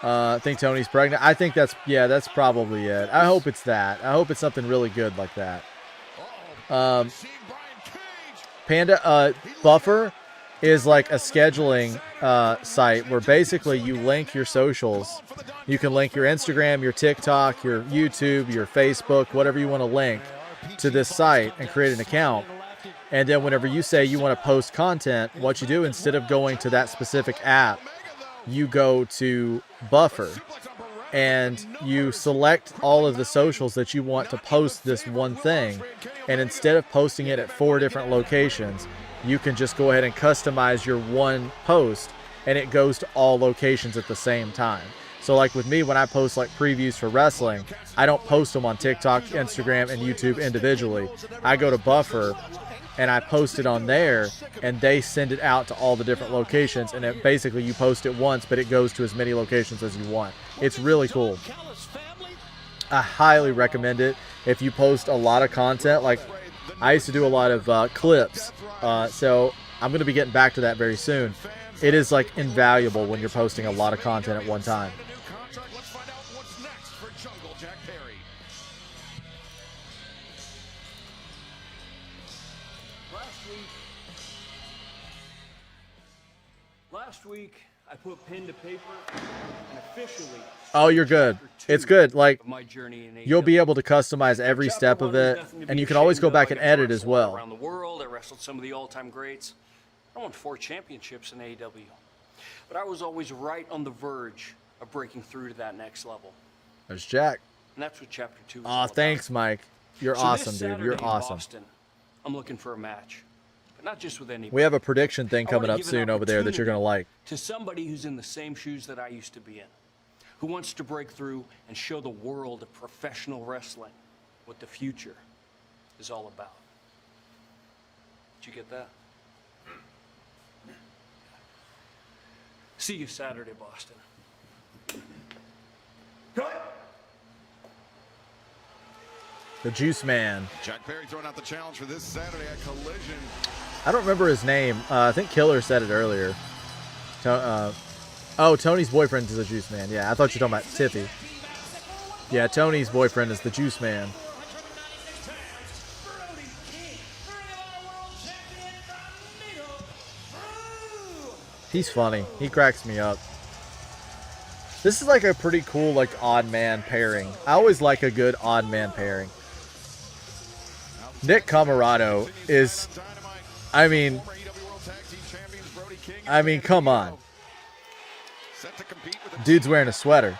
I think Tony's pregnant. I think that's probably it. I hope it's that. I hope it's something really good like that. Panda Buffer is like a scheduling site where basically you link your socials. You can link your Instagram, your TikTok, your YouTube, your Facebook, whatever you want to link to this site and create an account. And then whenever you say you want to post content, what you do, instead of going to that specific app, you go to Buffer and you select all of the socials that you want to post this one thing. And instead of posting it at 4 different locations, you can just go ahead and customize your one post and it goes to all locations at the same time. So like with me, when I post like previews for wrestling, I don't post them on TikTok, Instagram, and YouTube individually. I go to Buffer and I post it on there, and they send it out to all the different locations, and it basically you post it once, but it goes to as many locations as you want. It's really cool. I highly recommend it. If you post a lot of content, like I used to do a lot of clips, so I'm going to be getting back to that very soon. It is like invaluable when you're posting a lot of content at one time. Last week, I put pen to paper and officially. Oh, you're good. It's good. Like, my journey in you'll be able to customize every step of it, and you can always go back and edit as well. Around the world, I wrestled some of the all-time greats. I won 4 championships in AEW, but I was always right on the verge of breaking through to that next level. There's Jack. And that's what Chapter 2 is. Aw, thanks, Mike. You're awesome, dude. You're awesome. Boston, I'm looking for a match. Not just with anybody. We have a prediction thing coming up soon over there that you're going to like. To somebody who's in the same shoes that I used to be in, who wants to break through and show the world of professional wrestling what the future is all about. Did you get that? See you Saturday, Boston. The Juice Man. Jack Perry throwing out the challenge for this Saturday at Collision. I don't remember his name. I think Killer said it earlier. Oh, Tony's boyfriend is the Juice Man. Yeah, I thought you were talking about Tiffy. Yeah, Tony's boyfriend is the Juice Man. He's funny. He cracks me up. This is like a pretty cool, like, odd man pairing. I always like a good odd man pairing. Nick Camarado is, I mean, come on. Dude's wearing a sweater.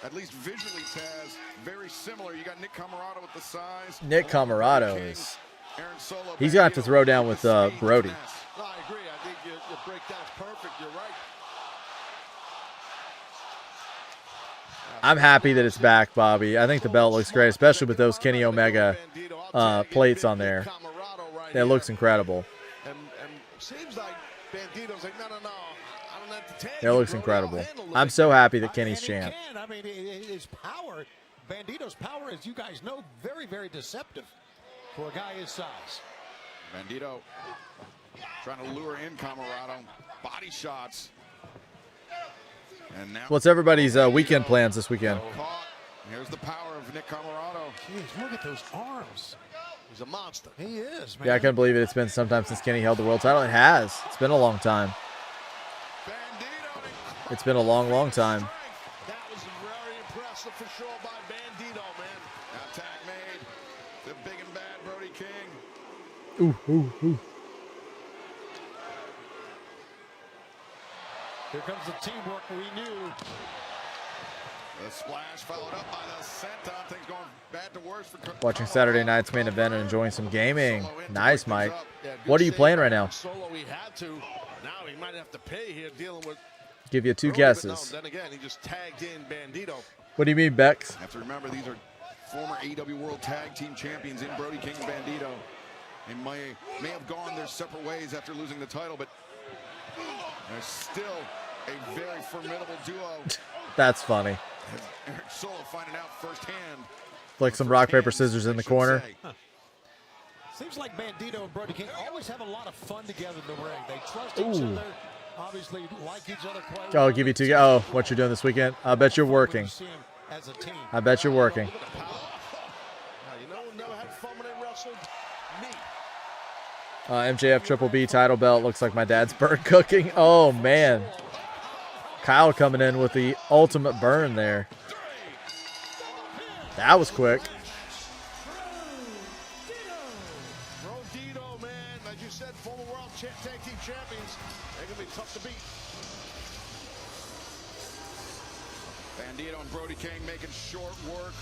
At least visually, Taz, very similar. You got Nick Camarado with the size. Nick Camarado is, he's going to have to throw down with Brody. No, I agree. I think your breakdown's perfect. You're right. I'm happy that it's back, Bobby. I think the belt looks great, especially with those Kenny Omega plates on there. That looks incredible. And seems like Bandito's like, no. I don't have to tag That looks incredible. I'm so happy that Kenny's champ. I mean, his power, Bandito's power, as you guys know, very, very deceptive for a guy his size. Bandito trying to lure in Camarado. Body shots. And now What's everybody's weekend plans this weekend? Here's the power of Nick Camarado. Jeez, look at those arms. He's a monster. He is, man. Yeah, I couldn't believe it. It's been some time since Kenny held the world title. It has. It's been a long time. It's been a long, long time. That was very impressive for sure by Bandito, man. Attack made. The big and bad Brody King. Ooh, ooh, ooh. Here comes the teamwork we knew. The splash followed up by the senton. Things going bad to worse for Watching Saturday night's main event and enjoying some gaming. Nice, Mike. What are you playing right now? Solo he had to. Now he might have to pay here dealing with. Give you two Brody, guesses. No, then again, he just tagged in Bandito. What do you mean, Bex? You have to remember, these are former AEW World Tag Team Champions in Brody King and Bandito. They may have gone their separate ways after losing the title, but they're still a very formidable duo. That's funny. Eric Solo finding out firsthand. Like some rock, paper, scissors in the corner. Seems like Bandito and Brody King always have a lot of fun together in the ring. They trust each other, obviously like each other quite well. Oh, I'll give you two. Oh, what you're doing this weekend? I bet you're working. As a team. I bet you're working. You know who never had fun when they wrestled? Me. MJF Triple B title belt. Looks like my dad's burnt cooking. Oh, man. Kyle coming in with the ultimate burn there. That was quick. Rodito, man, as you said, former world tag team champions. They're going to be tough to beat. Bandito and Brody King making short work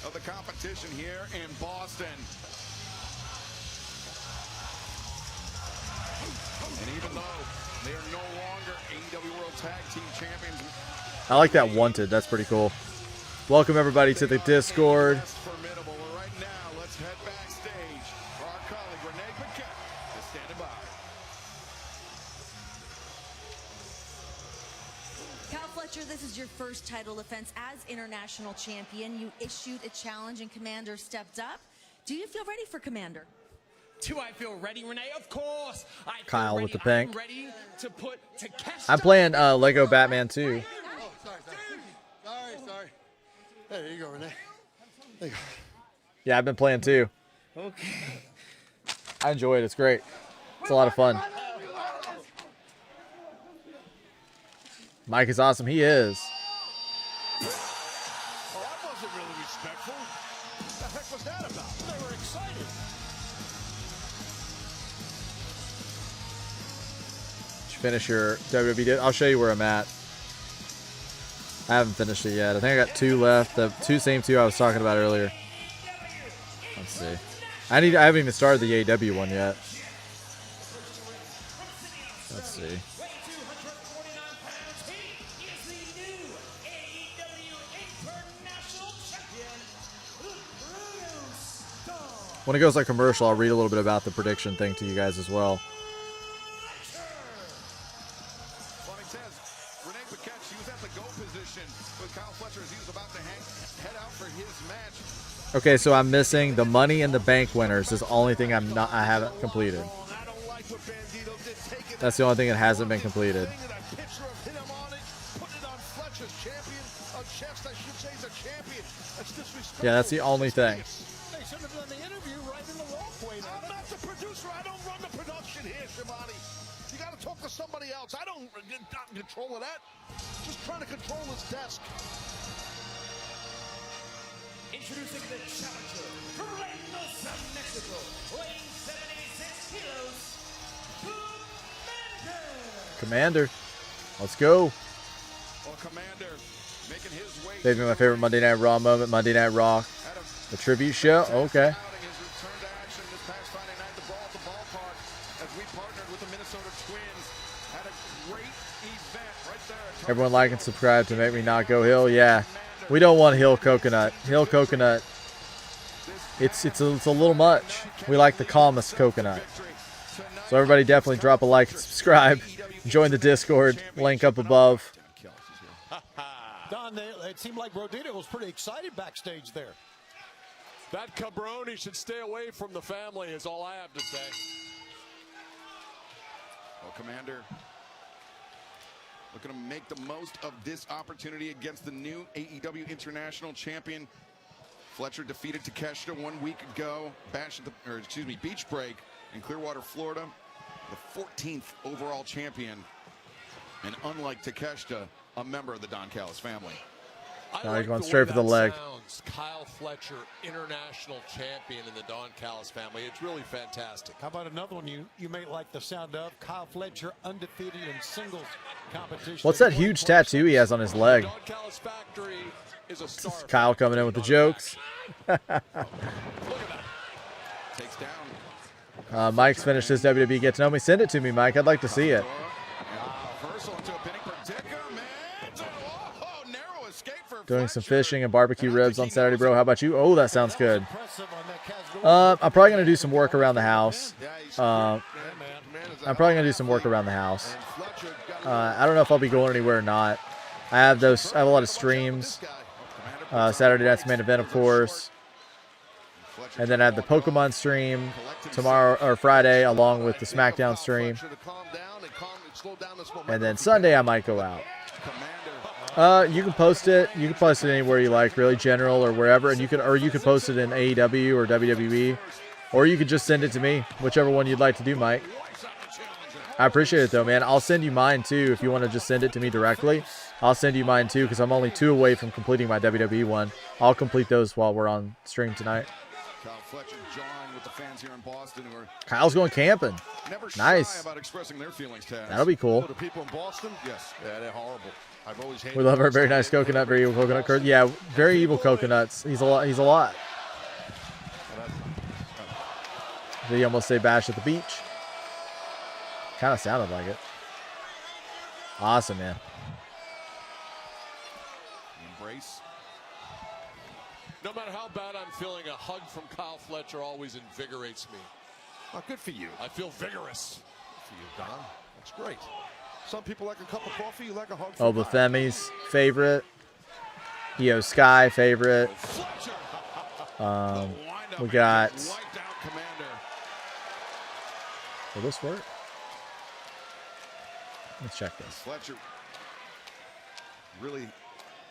of the competition here in Boston. And even though they are no longer AEW World Tag Team Champions. I like that wanted. That's pretty cool. Welcome, everybody, to the Discord. Formidable. Right now, let's head backstage for our colleague Renee Paquette is standing by. Cal Fletcher, this is your first title defense as international champion. You issued a challenge and Commander stepped up. Do you feel ready for Commander? Do I feel ready, Renee? Of course. I feel Kyle ready. with the pink. I'm ready to put to cast. I'm playing Lego Batman 2. Oh, sorry. There you go, Renee. There you go. Yeah, I've been playing too. Okay. I enjoy it. It's great. It's a lot of fun. Mike is awesome. He is. Oh, that wasn't really respectful. What the heck was that about? They were excited. Did you finish your WWE? I'll show you where I'm at. I haven't finished it yet. I think I got 2 left. The same two I was talking about earlier. Let's see. I haven't even started the AEW one yet. Let's see. When it goes like commercial, I'll read a little bit about the prediction thing to you guys as well. Well, it says Renee Paquette, she was at the go position with Kyle Fletcher as he was about to head out for his match. Okay, so I'm missing the Money in the Bank winners. Is the only thing I haven't completed. That's the only thing that hasn't been completed. Yeah, that's the only thing. They should have done the interview right in the walkway. I'm not the producer. I don't run the production here, Shivani. You got to talk to somebody else. I don't not in control of that. Just trying to control his desk. Introducing the challenger from Reynosa, Mexico, weighing 76 kilos, Commander. Let's go. Well, Commander making his way. They've been my favorite Monday Night Raw moment. Monday Night Raw. The tribute show. Okay. Everyone like and subscribe to make me not go Hill. Yeah. We don't want Hill Coconut. Hill Coconut. It's a little much. We like the calmest coconut. So everybody definitely drop a like and subscribe. Join the Discord. Link up above. Don, it seemed like Rodito was pretty excited backstage there. That cabroni should stay away from the family is all I have to say. Well, Commander looking to make the most of this opportunity against the new AEW International Champion Fletcher defeated Takeshita 1 week ago. Beach Break in Clearwater, Florida. The 14th overall champion. And unlike Takeshita, a member of the Don Callis family. No, he's going straight for the leg. Sounds. Kyle Fletcher, international champion in the Don Callis family. It's really fantastic. How about another one you may like the sound of? Kyle Fletcher, undefeated in singles competition. What's that huge tattoo he has on his leg? Don Callis factory is a star. Kyle coming in with the jokes. Look at that. Takes down. Mike's finished his WWE Get to Know Me. Send it to me, Mike. I'd like to see it. Doing some fishing and barbecue ribs on Saturday, bro. How about you? Oh, that sounds good. I'm probably going to do some work around the house. I don't know if I'll be going anywhere or not. I have a lot of streams. Saturday night's main event, of course. And then I have the Pokemon stream tomorrow or Friday, along with the SmackDown stream. And then Sunday I might go out. You can post it. You can post it anywhere you like, really, general or wherever, and you could post it in AEW or WWE, or you could just send it to me, whichever one you'd like to do, Mike. I appreciate it though, man. I'll send you mine too if you want to just send it to me directly. I'll send you mine too because I'm only 2 away from completing my WWE one. I'll complete those while we're on stream tonight. Kyle Fletcher joined with the fans here in Boston who are Kyle's going camping. Nice. about expressing their feelings, Taz. That'll be cool. The people in Boston, yes, yeah, they're horrible. I've always hated. We love our very nice coconut, very evil coconut. Yeah, very evil coconuts. He's a lot. He's a lot. Did he almost say bash at the beach? Kind of sounded like it. Awesome, man. Embrace. No matter how bad I'm feeling, a hug from Kyle Fletcher always invigorates me. Oh, good for you. I feel vigorous. Good for you, Don. That's great. Some people like a cup of coffee. You like a hug. Oh, Bethemi's favorite. Io Sky favorite. We got. Will this work? Let's check this. Fletcher really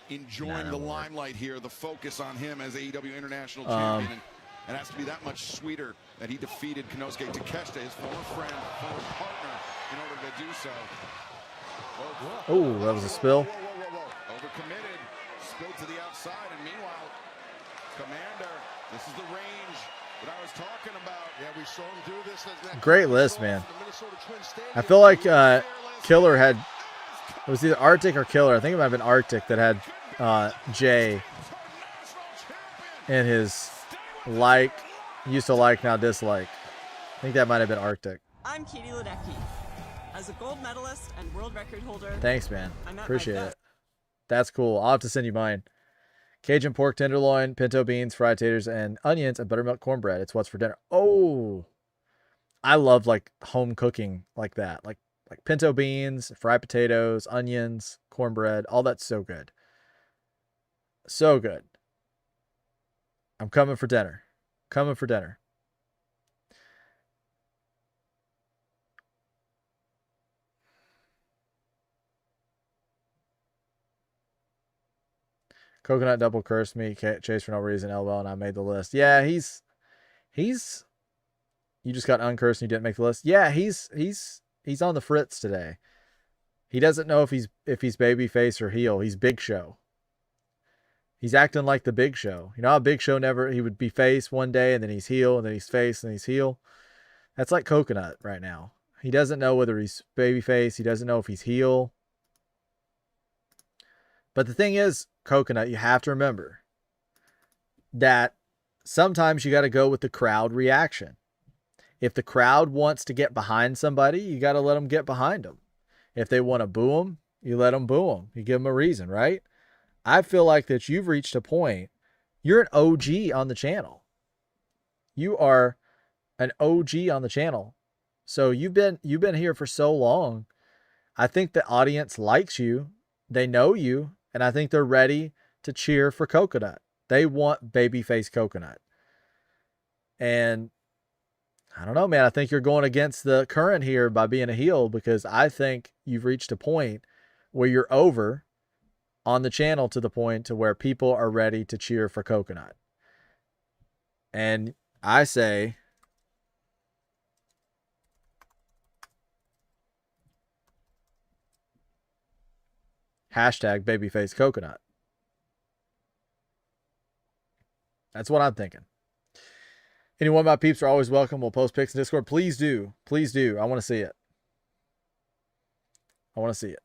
enjoying the limelight here, the focus on him as AEW International Champion. And it has to be that much sweeter that he defeated Konosuke Takeshita, his former friend, former partner, in order to do so. Oh, that was a spill. Overcommitted, spilled to the outside, and meanwhile, Commander, this is the range that I was talking about. Yeah, we saw him do this. Great list, man. I feel like Killer had, it was either Arctic or Killer. I think it might have been Arctic that had Jay in his used to like, now dislike. I think that might have been Arctic. I'm Katie Ledecky. As a gold medalist and world record holder. Thanks, man. Appreciate it. That's cool. I'll have to send you mine. Cajun pork tenderloin, pinto beans, fried taters, and onions, and buttermilk cornbread. It's what's for dinner. Oh, I love like home cooking like that. Like pinto beans, fried potatoes, onions, cornbread. All that's so good. So good. I'm coming for dinner. Coming for dinner. Coconut double cursed me, chase for no reason, LOL, and I made the list. Yeah, he's you just got uncursed and you didn't make the list. Yeah, he's on the fritz today. He doesn't know if he's babyface or heel. He's Big Show. He's acting like the Big Show. You know how Big Show he would be face one day and then he's heel and then he's face and he's heel. That's like Coconut right now. He doesn't know whether he's babyface. He doesn't know if he's heel. But the thing is, Coconut, you have to remember that sometimes you got to go with the crowd reaction. If the crowd wants to get behind somebody, you got to let them get behind them. If they want to boo them, you let them boo them. You give them a reason, right? I feel like that you've reached a point. You're an OG on the channel. You are an OG on the channel. So you've been here for so long. I think the audience likes you. They know you. And I think they're ready to cheer for Coconut. They want babyface Coconut. And I don't know, man. I think you're going against the current here by being a heel because I think you've reached a point where you're over on the channel to the point to where people are ready to cheer for Coconut. And I say, hashtag babyface coconut. That's what I'm thinking. Any one of my peeps are always welcome. We'll post pics in Discord. Please do. Please do. I want to see it. I want to see it.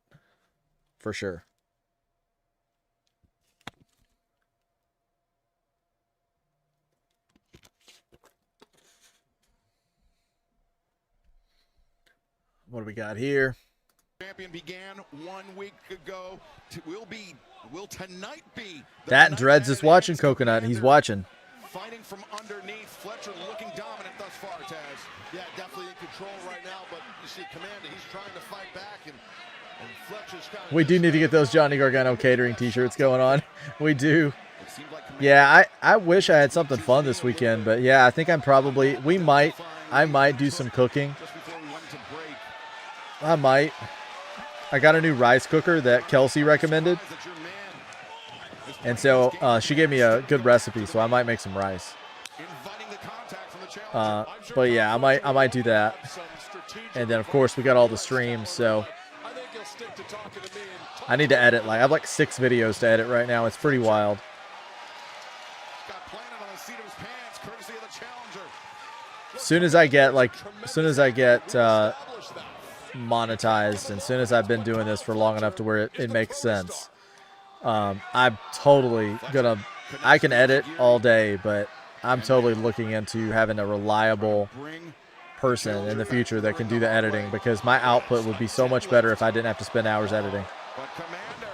For sure. What do we got here? Champion began 1 week ago. Will tonight be? That and Dreads is watching Coconut. He's watching. Fighting from underneath. Fletcher looking dominant thus far, Taz. Yeah, definitely in control right now, but you see Commander, he's trying to fight back, and Fletcher's kind of... We do need to get those Johnny Gargano catering t-shirts going on. We do. Yeah, I wish I had something fun this weekend, but yeah, I think I'm probably... I might do some cooking. I might. I got a new rice cooker that Kelsey recommended. And so she gave me a good recipe, so I might make some rice. But yeah, I might do that. And then of course we got all the streams, so I need to edit. Like I have like 6 videos to edit right now. It's pretty wild. As soon as I get monetized, and as soon as I've been doing this for long enough to where it makes sense, I'm totally gonna, I can edit all day, but I'm totally looking into having a reliable person in the future that can do the editing, because my output would be so much better if I didn't have to spend hours editing. But Commander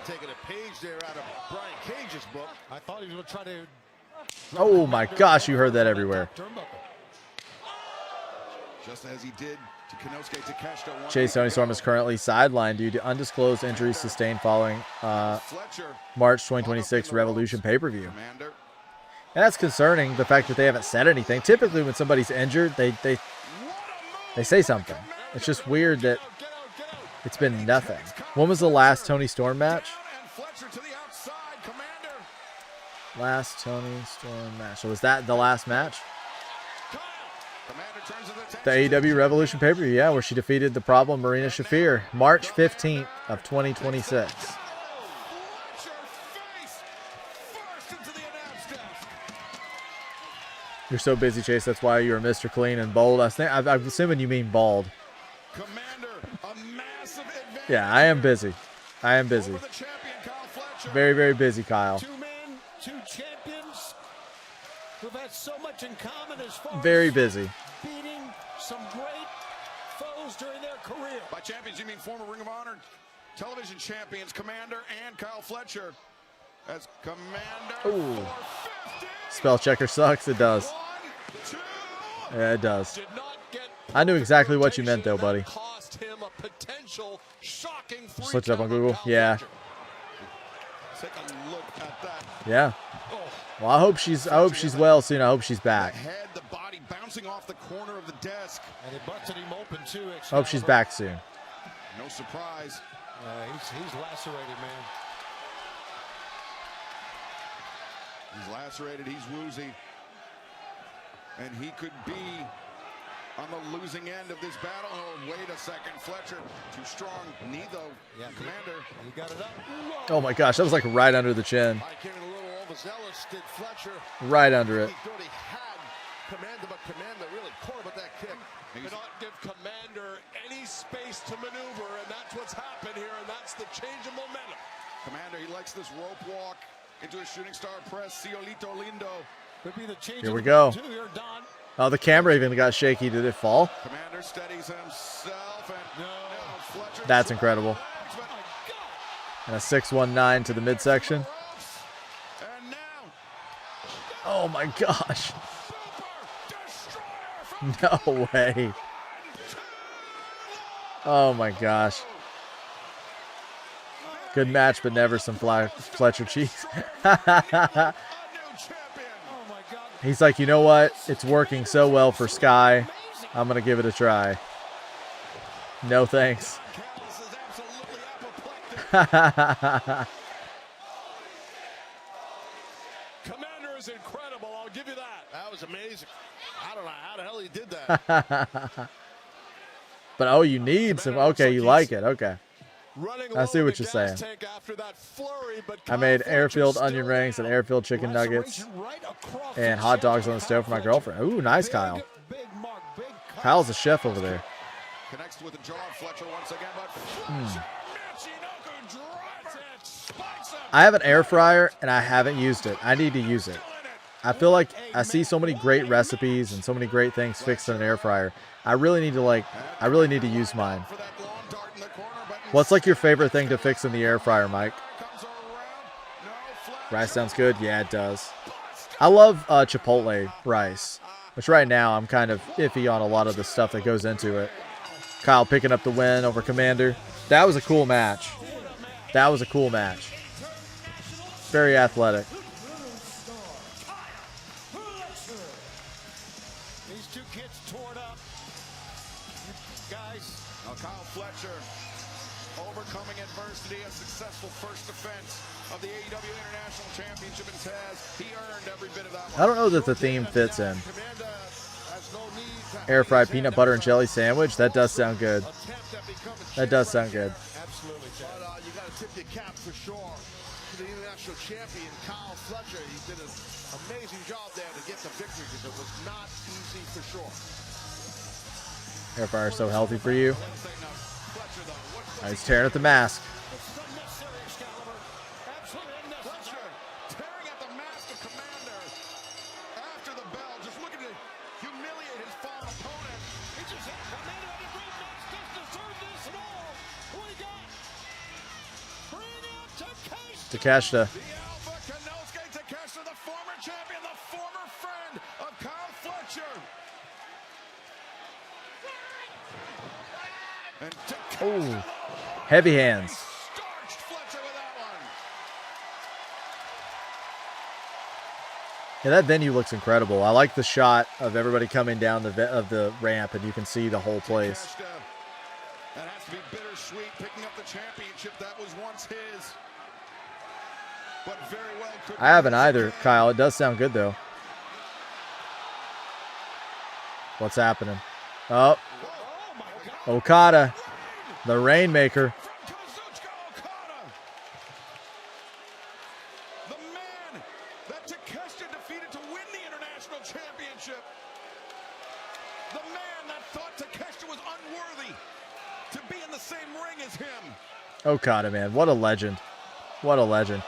taking a page there out of Brian Cage's book. I thought he was going to try to... Oh my gosh, you heard that everywhere. Just as he did to Konosuke Takeshita. Chase Tony Storm is currently sidelined due to undisclosed injuries sustained following March 2026 Revolution pay-per-view. And that's concerning, the fact that they haven't said anything. Typically when somebody's injured, they say something. It's just weird that it's been nothing. When was the last Tony Storm match? Last Tony Storm match. So was that the last match? The AEW Revolution pay-per-view, yeah, where she defeated the Problem Marina Shafir, March 15th of 2026. You're so busy, Chase. That's why you're Mr. Clean and bold. I'm assuming you mean bald. Yeah, I am busy. I am busy. Very, very busy, Kyle. Two men, two champions who've had so much in common as far very as busy. beating some great foes during their career. By champions, you mean former Ring of Honor television champions, Commander and Kyle Fletcher. As Commander. Ooh. Spell checker sucks. It does. Yeah, it does. I knew exactly what you meant, though, buddy. Just looked it up on Google. Yeah. Yeah. Well, I hope she's well soon. I hope she's back. The body bouncing off the corner of the desk. And it busted him open too. I hope she's back soon. No surprise. He's lacerated, man. He's lacerated, he's woozy. And he could be on the losing end of this battle. Oh, wait a second, Fletcher. Too strong. Knee, though. Yeah, Commander. He got it up. Oh, my gosh. That was like right under the chin. Getting a little overzealous, did Fletcher. Right under it. He thought he had Commander, but Commander really caught him with that kick. Cannot give Commander any space to maneuver, and that's what's happened here, and that's the change of momentum. Commander, he likes this rope walk into a shooting star press. Ciolito Lindo. Could be the change. Here we go. Here, Don. Oh, the camera even got shaky. Did it fall? Commander steadies himself, and no, Fletcher. That's incredible. And a 619 to the midsection. And now. Oh my gosh. No way. Oh my gosh. Good match, but never some Fletcher cheese. He's like, you know what? It's working so well for Sky. I'm going to give it a try. No thanks. Commander is incredible, I'll give you that. was amazing. I don't know how the hell he did that. But oh, you need some. Okay, you like it. Okay. I see what you're saying. I made airfield onion rings and airfield chicken nuggets and hot dogs on the stove for my girlfriend. Ooh, nice, Kyle. Kyle's a chef over there. Connects with the jaw of Fletcher once again, but I have an air fryer and I haven't used it. I need to use it. I feel like I see so many great recipes and so many great things fixed in an air fryer. I really need to use mine. What's like your favorite thing to fix in the air fryer, Mike? Rice sounds good. Yeah, it does. I love Chipotle rice, which right now I'm kind of iffy on a lot of the stuff that goes into it. Kyle picking up the win over Commander. That was a cool match. That was a cool match. Very athletic. These two kids tore it up. Guys. Now Kyle Fletcher overcoming adversity, a successful first defense of the AEW International Championship in Taz. He earned every bit of that one. I don't know that the theme fits in. Air fried peanut butter and jelly sandwich. That does sound good. That does sound good. Absolutely. But you got to tip your cap for sure to the international champion, Kyle Fletcher. He did an amazing job there to get the victory because it was not easy for sure. Air fryer so healthy for you. Oh, he's tearing at the mask. Tearing at the mask of Commander after the bell. Just looking to humiliate his fallen opponent. He just hit Commander on the great match. Doesn't deserve this at all. Who we got? Bring out Takeshita. Takeshita. The Alpha Kanosuke Takeshita, the former champion, the former friend of Kyle Fletcher. And Oh, heavy hands. starched Fletcher with that one. Yeah, that venue looks incredible. I like the shot of everybody coming down the ramp, and you can see the whole place. Takeshita. That has to be bittersweet, picking up the championship that was once his. But very well could I haven't either, Kyle. It does sound good, though. What's happening? Oh, Okada, the Rainmaker. the man that Takeshita defeated to win the international championship. The man that thought Takeshita was unworthy to be in the same ring as him. Okada, man. What a legend. What a legend.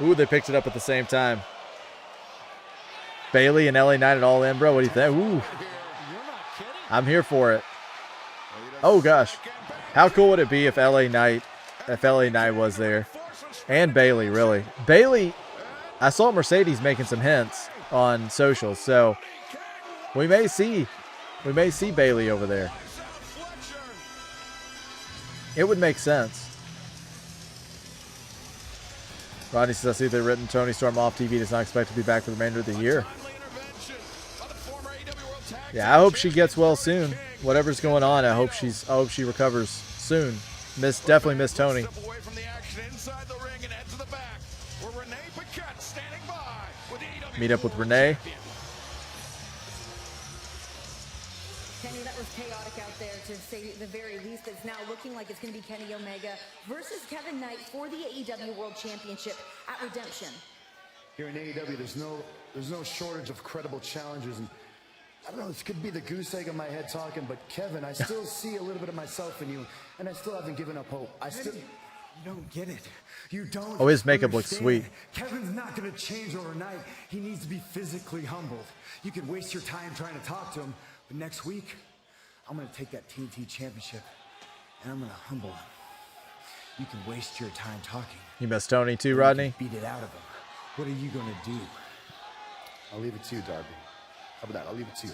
Ooh, they picked it up at the same time. Bailey and LA Knight at All In, bro. What do you think? Ooh. I'm here for it. Oh, gosh. How cool would it be if LA Knight was there? And Bailey, really. Bailey, I saw Mercedes making some hints on socials, so we may see Bailey over there. It would make sense. Rodney says, I see they've written Tony Storm off TV. Does not expect to be back for the remainder of the year. Yeah, I hope she gets well soon. Whatever's going on, I hope she recovers soon. Definitely miss Tony. Meet up with Renee. Kenny, that was chaotic out there, to say the very least. It's now looking like it's going to be Kenny Omega versus Kevin Knight for the AEW World Championship at Redemption. Here in AEW, there's no shortage of credible challenges, and I don't know, this could be the goose egg on my head talking, but Kevin, I still see a little bit of myself in you, and I still haven't given up hope. You don't get it. You don't. Oh, his makeup looks sweet. Kevin's not going to change overnight. He needs to be physically humbled. You can waste your time trying to talk to him, but next week, I'm going to take that TNT championship, and I'm going to humble him. You can waste your time talking. You miss Tony too, Rodney? Beat it out of him. What are you going to do? I'll leave it to you, Darby. How about that? I'll leave it to you.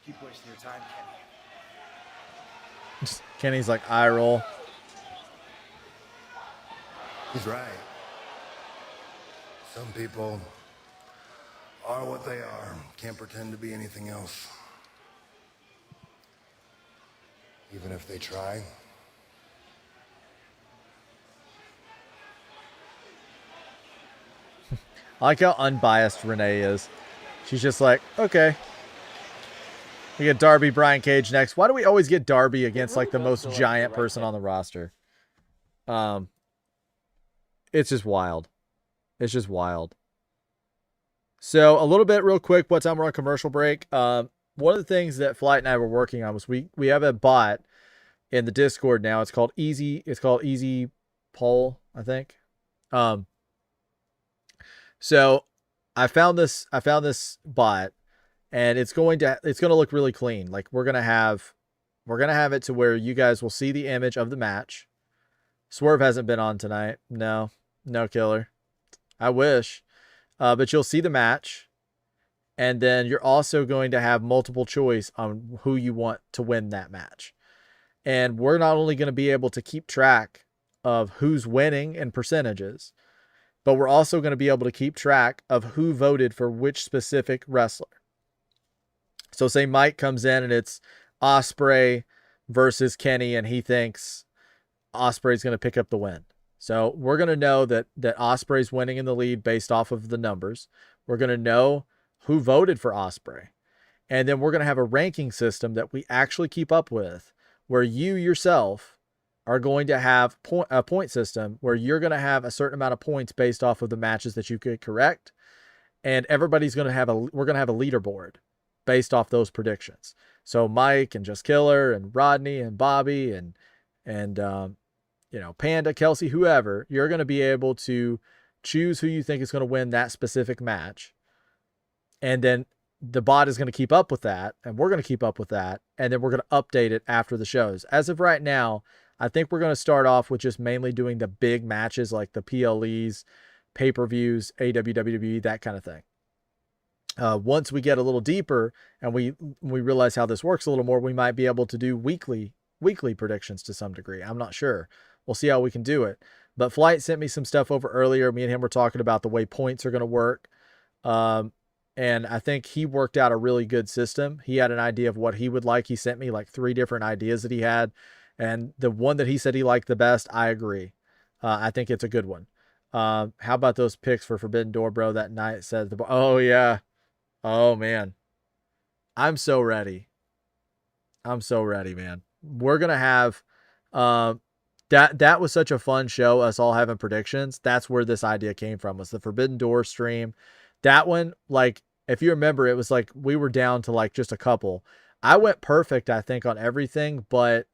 Keep wasting your time, Kenny. Kenny's like eye roll. He's right. Some people are what they are. Can't pretend to be anything else. Even if they try. I like how unbiased Renee is. She's just like, okay. We get Darby, Brian Cage next. Why do we always get Darby against like the most giant person on the roster? It's just wild. It's just wild. So a little bit real quick, what time we're on commercial break. One of the things that Flight and I were working on was we have a bot in the Discord now. It's called Easy Poll, I think. So I found this bot, and it's going to look really clean. Like we're gonna have it to where you guys will see the image of the match. Swerve hasn't been on tonight. No killer. I wish. But you'll see the match, and then you're also going to have multiple choice on who you want to win that match. And we're not only going to be able to keep track of who's winning in percentages, but we're also going to be able to keep track of who voted for which specific wrestler. So say Mike comes in and it's Ospreay versus Kenny, and he thinks Ospreay's going to pick up the win. So we're going to know that Ospreay's winning in the lead based off of the numbers. We're going to know who voted for Ospreay. And then we're going to have a ranking system that we actually keep up with, where you yourself are going to have a point system where you're going to have a certain amount of points based off of the matches that you get correct. And everybody's going to have we're going to have a leaderboard based off those predictions. So Mike and Just Killer and Rodney and Bobby and Panda, Kelsey, whoever, you're going to be able to choose who you think is going to win that specific match. And then the bot is going to keep up with that, and we're going to keep up with that, and then we're going to update it after the shows. As of right now, I think we're going to start off with just mainly doing the big matches like the PLEs, pay-per-views, AWWE, that kind of thing. Once we get a little deeper and we realize how this works a little more, we might be able to do weekly predictions to some degree. I'm not sure. We'll see how we can do it. But Flight sent me some stuff over earlier. Me and him were talking about the way points are going to work. And I think he worked out a really good system. He had an idea of what he would like. He sent me like 3 different ideas that he had. And the one that he said he liked the best, I agree. I think it's a good one. How about those picks for Forbidden Door, bro? That night said, oh, yeah. Oh, man. I'm so ready. I'm so ready, man. We're going to have... That was such a fun show, us all having predictions. That's where this idea came from, was the Forbidden Door stream. That one, like, if you remember, it was like we were down to like just a couple. I went perfect, I think, on everything, but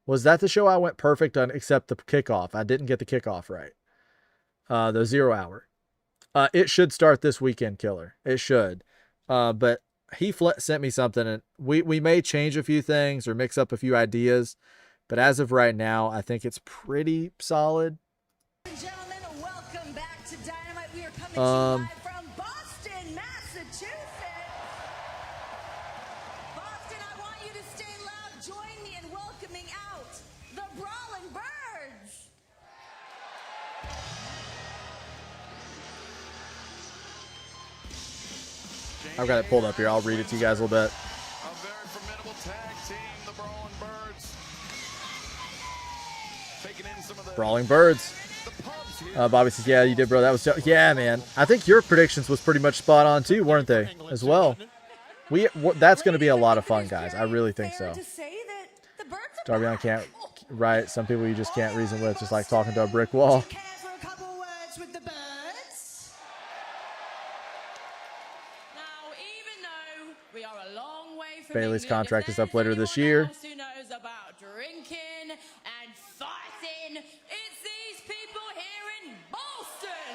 was that the show I went perfect on except the kickoff? I didn't get the kickoff right. The 0 hour. It should start this weekend, Killer. It should. But he sent me something, and we may change a few things or mix up a few ideas. But as of right now, I think it's pretty solid. Gentlemen, welcome back to Dynamite. We are coming to you live from Boston, Massachusetts. Boston, I want you to stay loud. Join me in welcoming out the Brawling Birds. I've got it pulled up here. I'll read it to you guys a little bit. A very formidable tag team, the Brawling Birds. Taking in some of the Brawling Birds. Bobby says, yeah, you did, bro. That was so... Yeah, man. I think your predictions was pretty much spot on, too, weren't they? As well. That's going to be a lot of fun, guys. I really think so. Darby can't... Right. Some people you just can't reason with. Just like talking to a brick wall. Bailey's contract is up later this year. Who knows about drinking and fighting? It's these people here in Boston.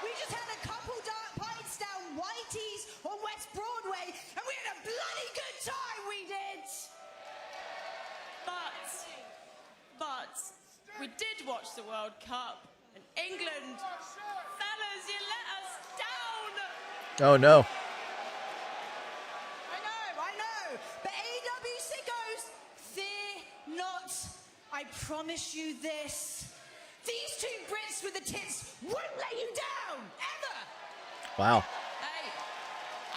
We just had a couple dark pints down Whitey's on West Broadway, and we had a bloody good time, we did. But we did watch the World Cup, and England, fellas, you let us down. Oh, no. But AEW sickos, fear not. I promise you this. These 2 Brits with the tits won't let you down, ever. Wow. Hey,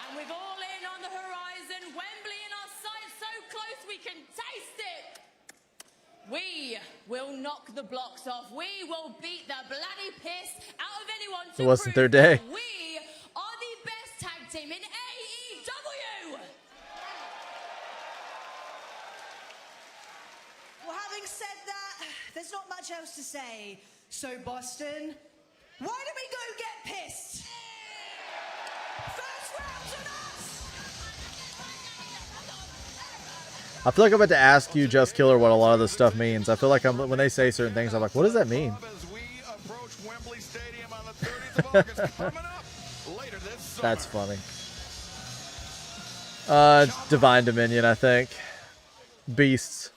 and with all in on the horizon, Wembley in our sights so close we can taste it. We will knock the blocks off. We will beat the bloody piss out of anyone. It wasn't their day. We are the best tag team in AEW. Well, having said that, there's not much else to say. So, Boston, why don't we go get pissed? First round's on us! I feel like I'm about to ask you, Just Killer, what a lot of this stuff means. I feel like when they say certain things, I'm like, what does that mean? That's funny. Divine Dominion, I think. Beasts.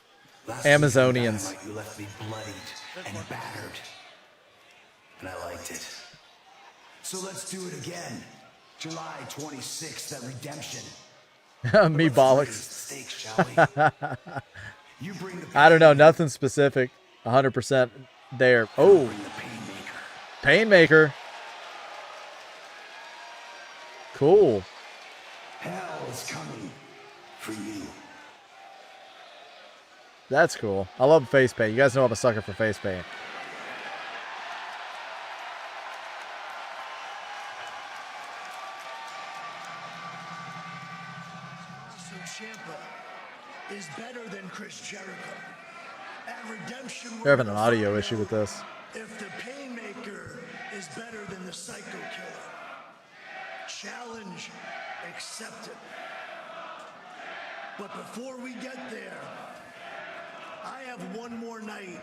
Amazonians. You left me bloodied and battered. And I liked it. So let's do it again. July 26th at Redemption. Me bollocks. Stakes, shall we? You bring the I don't know. Nothing specific. 100% there. Oh. Painmaker. Cool. Hell is coming for you. That's cool. I love face paint. You guys know I'm a sucker for face paint. Is better than Chris Jericho. At Redemption, They're having an audio issue with this. if the Painmaker is better than the Psycho Killer, challenge accepted. But before we get there, I have one more night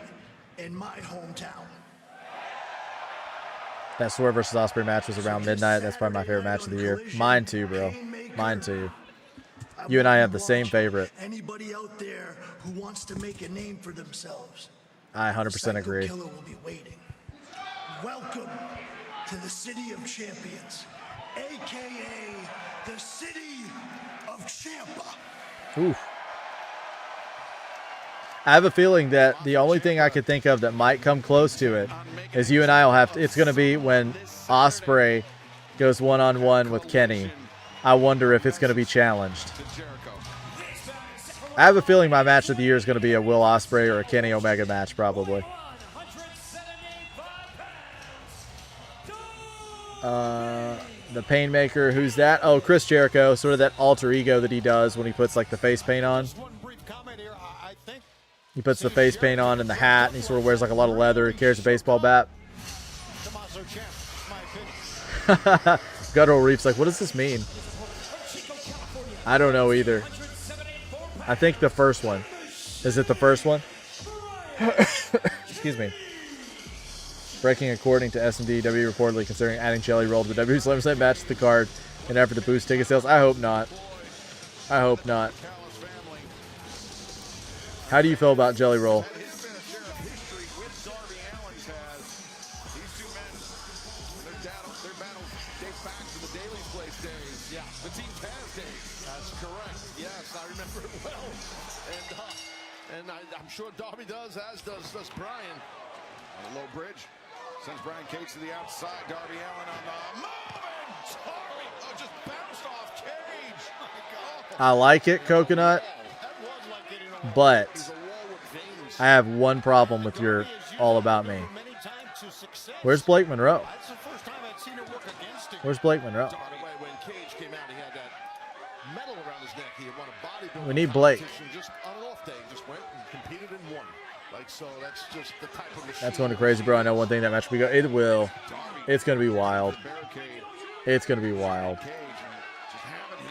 in my hometown. That Swerve versus Ospreay match was around midnight. That's probably my favorite match of the year. Mine too, bro. Mine too. You and I have the same favorite. Anybody out there who wants to make a name for themselves, I 100% agree. Psycho Killer will be waiting. Welcome to the City of Champions, aka the City of Ciampa. Oof. I have a feeling that the only thing I could think of that might come close to it is you and I will have to. It's going to be when Ospreay goes one-on-one with Kenny. I wonder if it's going to be challenged. I have a feeling my match of the year is going to be a Will Ospreay or a Kenny Omega match, probably. The Painmaker, who's that? Oh, Chris Jericho, sort of that alter ego that he does when he puts like the face paint on. He puts the face paint on and the hat, and he sort of wears like a lot of leather. He carries a baseball bat. Guttural Reef's like, what does this mean? I don't know either. I think the first one. Is it the first one? Excuse me. Breaking according to S&DW reportedly considering adding Jelly Roll to the WWE SummerSlam match to the card in an effort to boost ticket sales. I hope not. I hope not. How do you feel about Jelly Roll? I'm sure Darby does, as does Brian. On the low bridge. Sends Brian Cage to the outside. Darby Allin on the move. And Darby just bounced off Cage. Oh, I like it, Coconut. But I have one problem with your All About Me. Where's Blake Monroe? Where's Blake Monroe? We need Blake. That's going to crazy, bro. I know one thing that match we go. It will. It's going to be wild. It's going to be wild.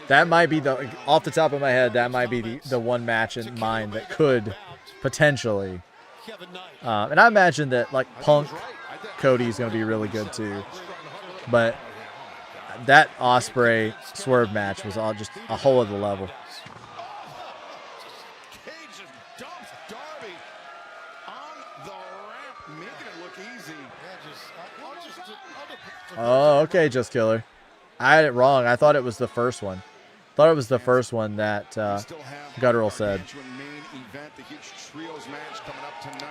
That might be the, off the top of my head, that might be the one match in mind that could potentially. And I imagine that like Punk, Cody is going to be really good too. But that Ospreay Swerve match was all just a whole other level. Oh, okay, Just Killer. I had it wrong. I thought it was the first one. Thought it was the first one that Guttural said.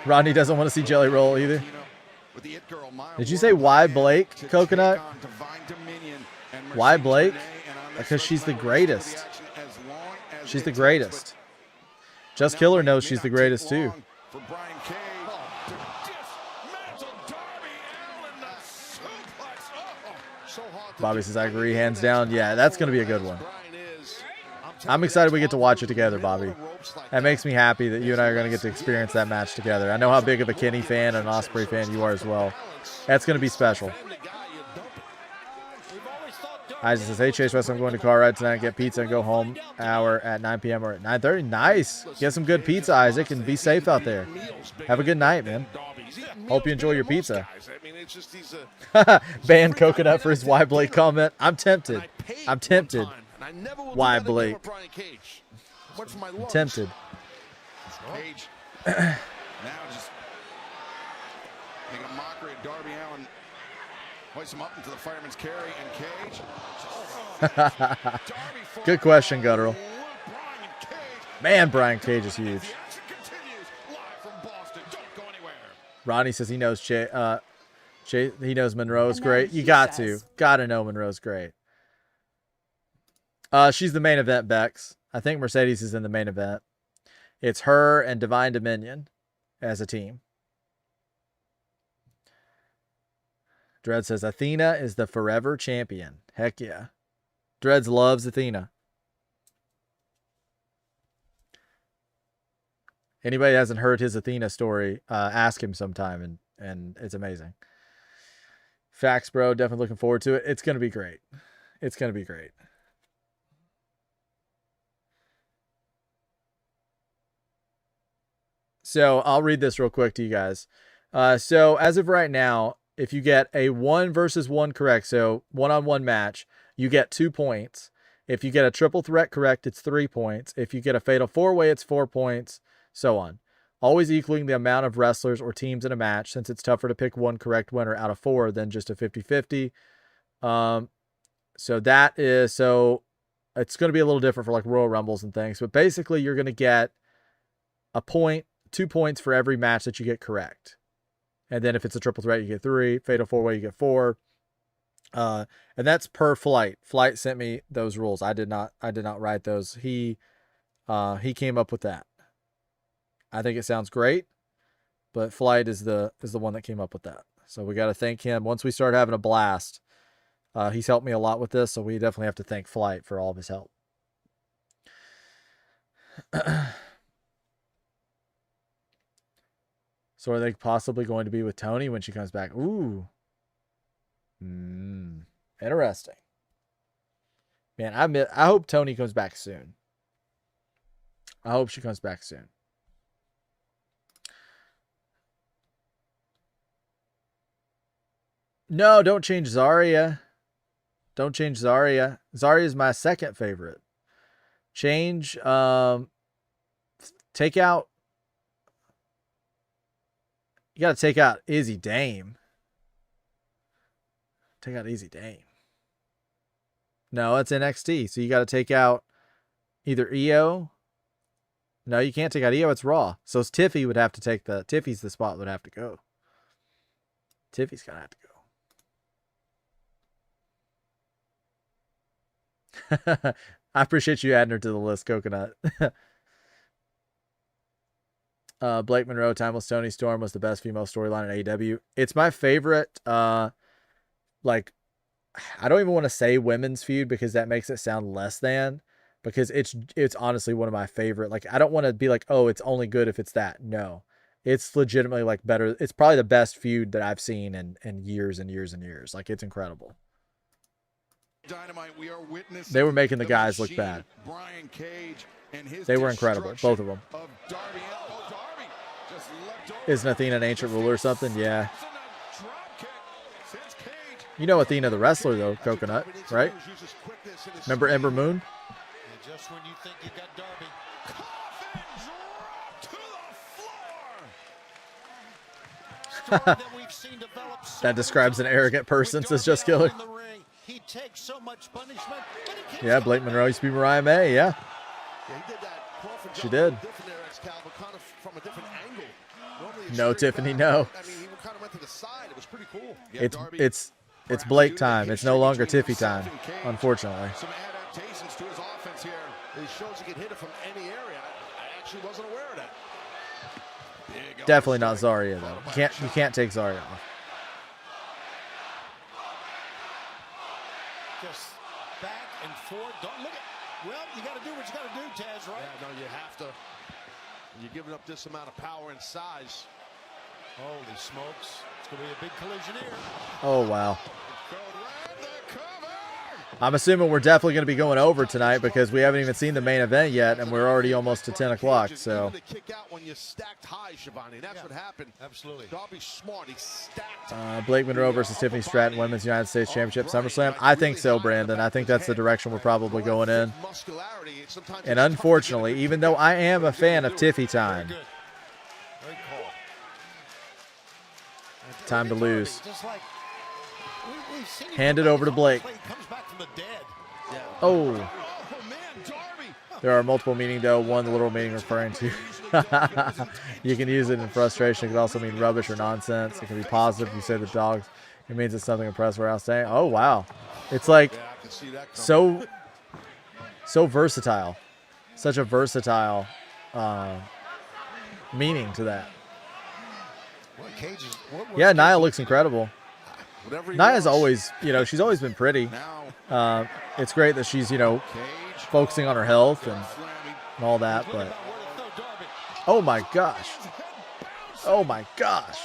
Rodney doesn't want to see Jelly Roll either. Did you say why Blake, Coconut? Why Blake? Because she's the greatest. She's the greatest. Just Killer knows she's the greatest too. for Brian Cage to dismantle Darby Allin, the suplex. So hard to Bobby says, I agree, hands down. Yeah, that's going to be a good one. I'm excited we get to watch it together, Bobby. That makes me happy that you and I are going to get to experience that match together. I know how big of a Kenny fan and an Ospreay fan you are as well. That's going to be special. Isaac says, hey, Chase Wrestling, I'm going to car ride tonight, get pizza, and go home hour at 9 p.m. or at 9:30. Nice. Get some good pizza, Isaac, and be safe out there. Have a good night, man. Hope you enjoy your pizza. Ban Coconut for his Y Blake comment. I'm tempted. I'm tempted. Y Blake. I'm tempted. Cage now just making a mockery of Darby Allin. Hoists him up into the fireman's carry, and Cage. Good question, Guttural. Man, Brian Cage is huge. Ronnie says he knows he knows Monroe's great. You gotta know Monroe's great. She's the main event, Bex. I think Mercedes is in the main event. It's her and Divine Dominion as a team. Dredd says Athena is the forever champion. Heck yeah. Dreads loves Athena. Anybody that hasn't heard his Athena story, ask him sometime, and it's amazing. Facts, bro. Definitely looking forward to it. It's going to be great. It's going to be great. So I'll read this real quick to you guys. So as of right now, if you get a 1 versus 1 correct, so one-on-one match, you get 2 points. If you get a triple threat correct, it's 3 points. If you get a fatal 4-way, it's 4 points, so on. Always equaling the amount of wrestlers or teams in a match, since it's tougher to pick one correct winner out of 4 than just a 50-50. So it's going to be a little different for like Royal Rumbles and things, but basically you're going to get a point, 2 points for every match that you get correct. And then if it's a triple threat, you get 3. Fatal 4-way, you get 4. And that's per Flight. Flight sent me those rules. I did not write those. He came up with that. I think it sounds great, but Flight is the one that came up with that. So we got to thank him. Once we start having a blast, he's helped me a lot with this, so we definitely have to thank Flight for all of his help. So are they possibly going to be with Tony when she comes back? Ooh. Interesting. Man, I hope Tony comes back soon. I hope she comes back soon. No, don't change Zarya. Don't change Zarya. Zarya is my second favorite. Change, take out. You got to take out Izzy Dame. Take out Izzy Dame. No, it's NXT. So you got to take out either Aew. No, you can't take out Aew. It's Raw. So Tiffy would have to take Tiffy's the spot would have to go. Tiffy's going to have to go. I appreciate you adding her to the list, Coconut. Blake Monroe, Timeless Tony Storm was the best female storyline in AEW. It's my favorite. Like, I don't even want to say women's feud because that makes it sound less than. Because it's honestly one of my favorite. Like, I don't want to be like, oh, it's only good if it's that. No, it's legitimately like better. It's probably the best feud that I've seen in years and years and years. Like, it's incredible. Dynamite, we are witnessing they were making the guys look bad. Brian Cage and his they were incredible, both of them. Isn't Athena an ancient ruler or something? Yeah. You know Athena the wrestler though, Coconut, right? Remember Ember Moon? And just when you think you got Darby, coffin drop to the floor. That describes an arrogant person, says Just Killer. He takes so much punishment. Yeah, Blake Monroe used to be Mariah May, yeah. He did that. She did. From a different angle. No, Tiffany, no. I mean, he kind of went to the side. It was pretty cool. It's Blake time. It's no longer Tiffy time, unfortunately. Some adaptations to his offense here. He shows he can hit it from any area. I actually wasn't aware of that. go. Definitely not Zarya though. You can't take Zarya off. Just back and forth. Don't look at. Well, you got to do what you got to do, Taz, right? Yeah, no, you have to. You're giving up this amount of power and size. Holy smokes. It's going to be a big collision here. Oh wow. Code red, the cover. I'm assuming we're definitely going to be going over tonight because we haven't even seen the main event yet, and we're already almost to 10 o'clock. So. The kick out when you stacked high, Shivani. That's what happened. Absolutely. Darby's smart. He stacked. Blake Monroe versus Tiffany Stratton, Women's United States Championship SummerSlam. I think so, Brandon. I think that's the direction we're probably going in. And unfortunately, even though I am a fan of Tiffy time, time to lose. Hand it over to Blake. Oh. There are multiple meaning though. One, the literal meaning referring to. You can use it in frustration. It can also mean rubbish or nonsense. It can be positive if you say the dogs. It means it's something impressive or outstanding. Oh, wow. It's like so versatile. Such a versatile meaning to that. Yeah, Nia looks incredible. Nia's always, she's always been pretty. It's great that she's, focusing on her health and all that, but oh my gosh. Oh my gosh.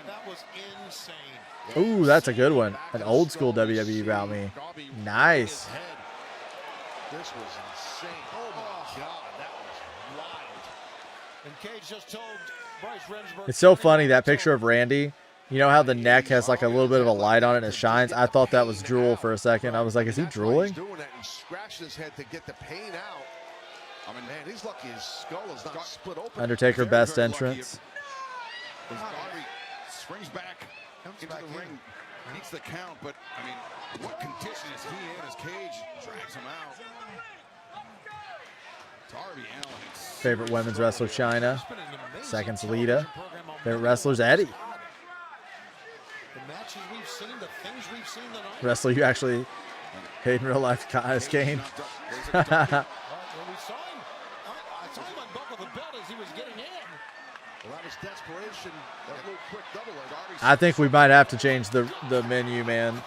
That was insane. Ooh, that's a good one. An old school WWE about me. Nice. This was insane. Oh my God, that was wild. And Cage just told Bryce Remsburg. It's so funny, that picture of Randy. You know how the neck has like a little bit of a light on it and it shines? I thought that was drool for a second. I was like, is he drooling? He's doing that and scratched his head to get the pain out. I mean, man, he's lucky his skull is not split open. Undertaker best entrance. As Darby springs back into the ring, beats the count, but I mean, what condition is he in as Cage drags him out? Darby Allin. Favorite women's wrestler, Chyna. Second's Lita. Favorite wrestlers, Eddie. Wrestler you actually hate in real life, Kaz Kane. I think we might have to change the menu, man,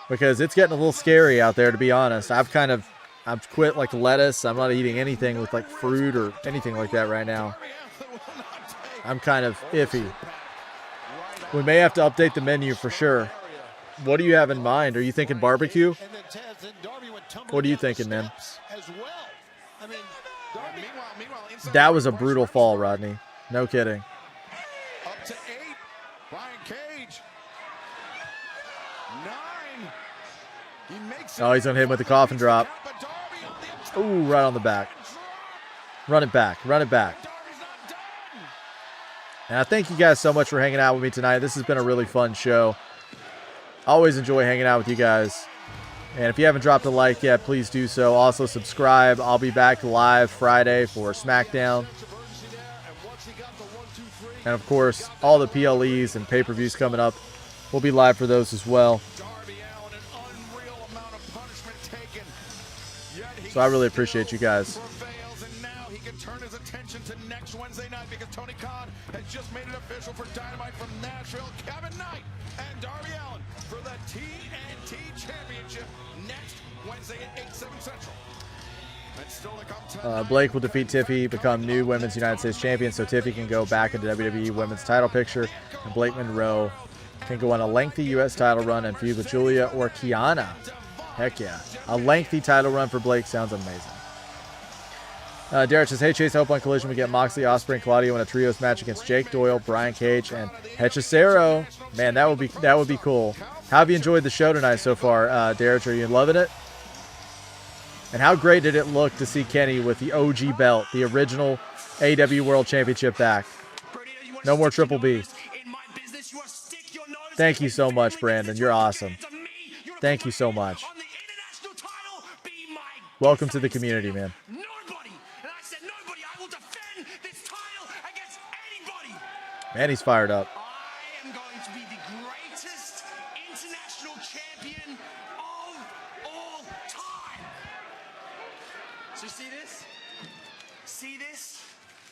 because it's getting a little scary out there, to be honest. I've quit like lettuce. I'm not eating anything with like fruit or anything like that right now. I'm kind of iffy. We may have to update the menu for sure. What do you have in mind? Are you thinking barbecue? What are you thinking, man? That was a brutal fall, Rodney. No kidding. Up to 8. Brian Cage. 9. He makes Oh, he's going to hit him with the coffin drop. Ooh, right on the back. Run it back. Run it back. And I thank you guys so much for hanging out with me tonight. This has been a really fun show. Always enjoy hanging out with you guys. And if you haven't dropped a like yet, please do so. Also subscribe. I'll be back live Friday for SmackDown. And of course, all the PLEs and pay-per-views coming up will be live for those as well. So I really appreciate you guys. Wednesday night because Tony Khan has just made it official for Dynamite from Nashville. Kevin Knight and Darby Allin for the TNT Championship next Wednesday at 8/7 Central. And still to come Blake will defeat Tiffy, become new Women's United States Champion, so Tiffy can go back into WWE Women's title picture, and Blake Monroe can go on a lengthy U.S. title run and feud with Julia or Kiana. Heck yeah. A lengthy title run for Blake sounds amazing. Derek says, hey Chase, I hope on Collision we get Moxley, Ospreay, and Claudio in a trios match against Jake Doyle, Brian Cage, and Hechicero. Man, that would be cool. How have you enjoyed the show tonight so far, Derek? Are you loving it? And how great did it look to see Kenny with the OG belt, the original AEW World Championship back? No more Triple B. Thank you so much, Brandon. You're awesome. Thank you so much. Welcome to the community, man. Man, he's fired up. I am going to be the greatest international champion of all time. So you see this? See this?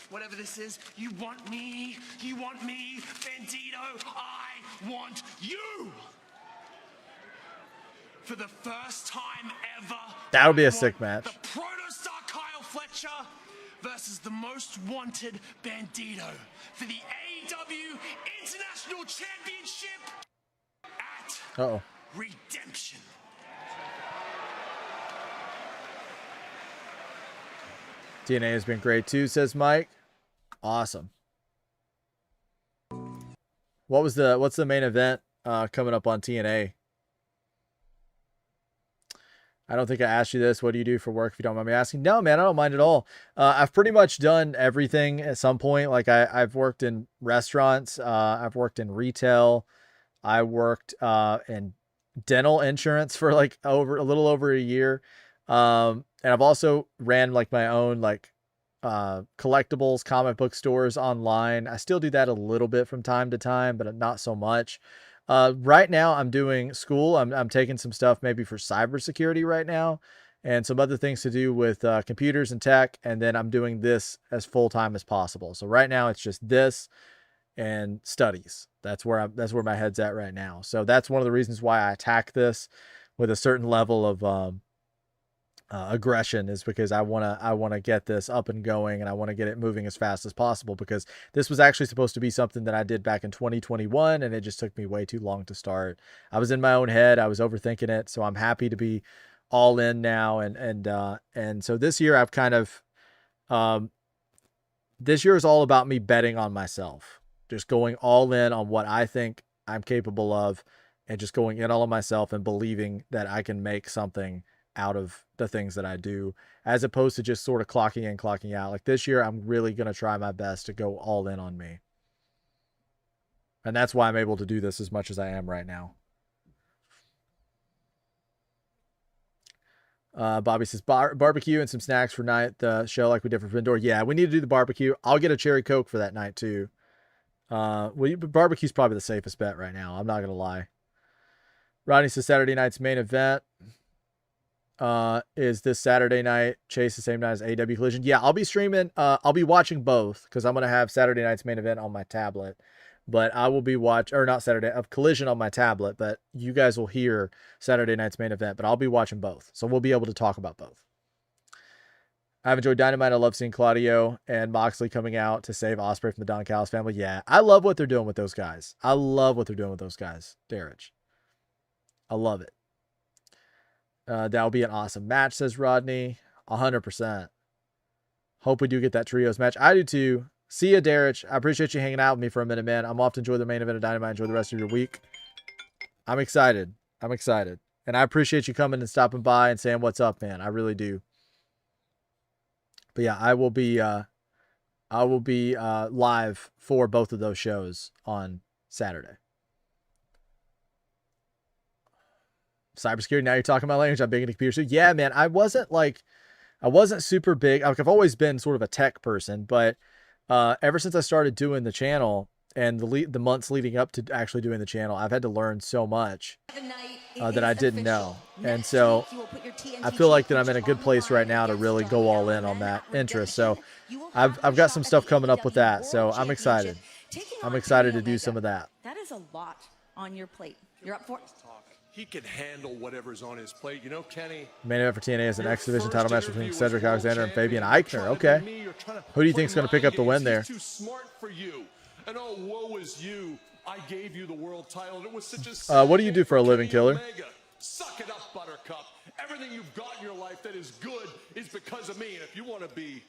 Whatever this is, you want me, Bandito, I want you! For the first time ever, That'll be I a sick want match. The Protostar Kyle Fletcher versus the most wanted Bandito for the AEW International Championship at Uh-oh. Redemption. TNA has been great too, says Mike. Awesome. What's the main event coming up on TNA? I don't think I asked you this. What do you do for work, if you don't mind me asking? No, man, I don't mind at all. I've pretty much done everything at some point. Like I've worked in restaurants. I've worked in retail. I worked in dental insurance for like a little over a year. And I've also ran like my own like collectibles, comic book stores online. I still do that a little bit from time to time, but not so much. Right now I'm doing school. I'm taking some stuff maybe for cybersecurity right now and some other things to do with computers and tech. And then I'm doing this as full-time as possible. So right now it's just this and studies. That's where my head's at right now. So that's one of the reasons why I attack this with a certain level of aggression, is because I want to get this up and going, and I want to get it moving as fast as possible, because this was actually supposed to be something that I did back in 2021 and it just took me way too long to start. I was in my own head. I was overthinking it. So I'm happy to be all in now. And so this year I've kind of, this year is all about me betting on myself, just going all in on what I think I'm capable of and just going in all on myself and believing that I can make something out of the things that I do, as opposed to just sort of clocking in, clocking out. Like this year, I'm really going to try my best to go all in on me. And that's why I'm able to do this as much as I am right now. Bobby says barbecue and some snacks for night the show like we did for Vendor. Yeah, we need to do the barbecue. I'll get a cherry Coke for that night too. Barbecue's probably the safest bet right now. I'm not going to lie. Rodney says Saturday night's main event is this Saturday night. Chase the same night as AEW Collision. Yeah, I'll be streaming. I'll be watching both because I'm going to have Saturday night's main event on my tablet. But I will be not Saturday, of Collision on my tablet. But you guys will hear Saturday night's main event. But I'll be watching both. So we'll be able to talk about both. I've enjoyed Dynamite. I love seeing Claudio and Moxley coming out to save Ospreay from the Don Callis family. Yeah, I love what they're doing with those guys. Darich. I love it. That'll be an awesome match, says Rodney. 100%. Hope we do get that trios match. I do too. See ya, Darich. I appreciate you hanging out with me for a minute, man. I'm off to enjoy the main event of Dynamite. Enjoy the rest of your week. I'm excited. And I appreciate you coming and stopping by and saying what's up, man. I really do. But yeah, I will be live for both of those shows on Saturday. Cybersecurity. Now you're talking about language. I'm big into computers too. Yeah, man. I wasn't super big. Like, I've always been sort of a tech person, but ever since I started doing the channel and the months leading up to actually doing the channel, I've had to learn so much that I didn't know. And so I feel like that I'm in a good place right now to really go all in on that interest. So I've got some stuff coming up with that. So I'm excited. I'm excited to do some of that. That is a lot on your plate. You're up for it. He can handle whatever's on his plate. You know, Kenny. Main event for TNA is an X Division title match between Cedric Alexander and Fabian Eichner. Okay. Who do you think is going to pick up the win there? Too smart for you. And oh, woe is you. I gave you the world title. And it was such a what do you do for a living, Killer? Suck it up, Buttercup. Everything you've got in your life that is good is because of me. And if you want to be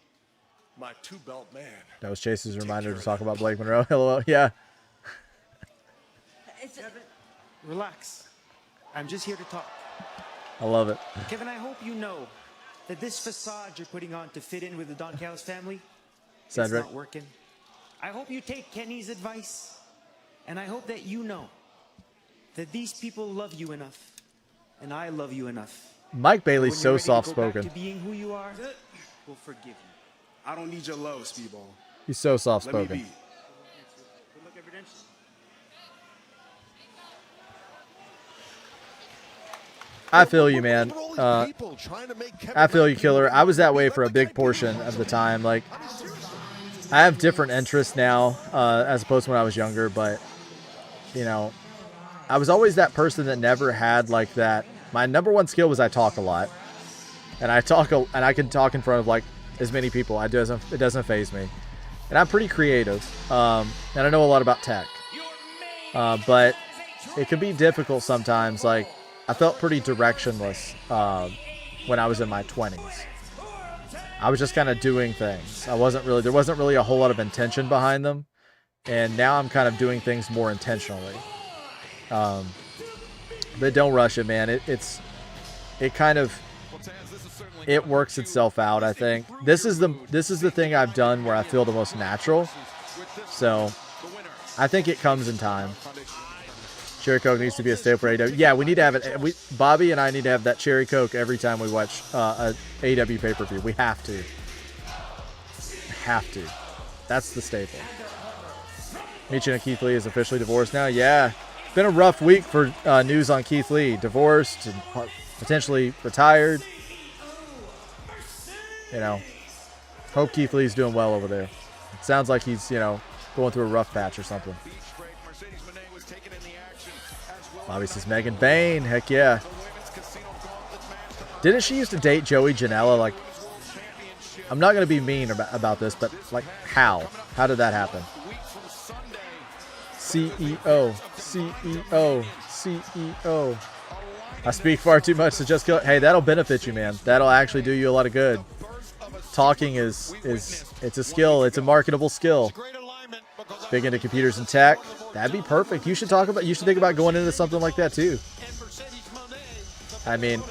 my two-belt man. That was Chase's reminder to talk about Blake Monroe. Hello. Yeah. Relax. I'm just here to talk. I love it. Kevin, I hope you know that this facade you're putting on to fit in with the Don Callis family, Cedric, it's not working. I hope you take Kenny's advice, and I hope that you know that these people love you enough, and I love you enough. Mike Bailey's so soft-spoken. To being who you are, we'll forgive you. I don't need your love, Speedball. He's so soft-spoken. Let me be. Good luck at redemption. I feel you, man. I feel you, Killer. I was that way for a big portion of the time. Like, I have different interests now as opposed to when I was younger, but, you know, I was always that person that never had, like, that. My number one skill was I talk a lot. And I can talk in front of, like, as many people. It doesn't faze me. And I'm pretty creative. And I know a lot about tech. But it can be difficult sometimes. Like, I felt pretty directionless when I was in my 20s. I was just kind of doing things. There wasn't really a whole lot of intention behind them. And now I'm kind of doing things more intentionally. But don't rush it, man. It works itself out, I think. This is the thing I've done where I feel the most natural. So I think it comes in time. Cherry Coke needs to be a staple for AEW. Yeah, we need to have it. Bobby and I need to have that Cherry Coke every time we watch a AEW pay-per-view. We have to. That's the staple. Michin and Keith Lee is officially divorced now. Yeah. It's been a rough week for news on Keith Lee. Divorced and potentially retired. You know, hope Keith Lee's doing well over there. It sounds like he's, you know, going through a rough patch or something. Bobby says Megan Bain. Heck yeah. Didn't she used to date Joey Janela? Like, I'm not going to be mean about this, but, like, how? How did that happen? CEO. I speak far too much to just kill. Hey, that'll benefit you, man. That'll actually do you a lot of good. Talking it's a skill. It's a marketable skill. Big into computers and tech. That'd be perfect. You should think about going into something like that too. I mean,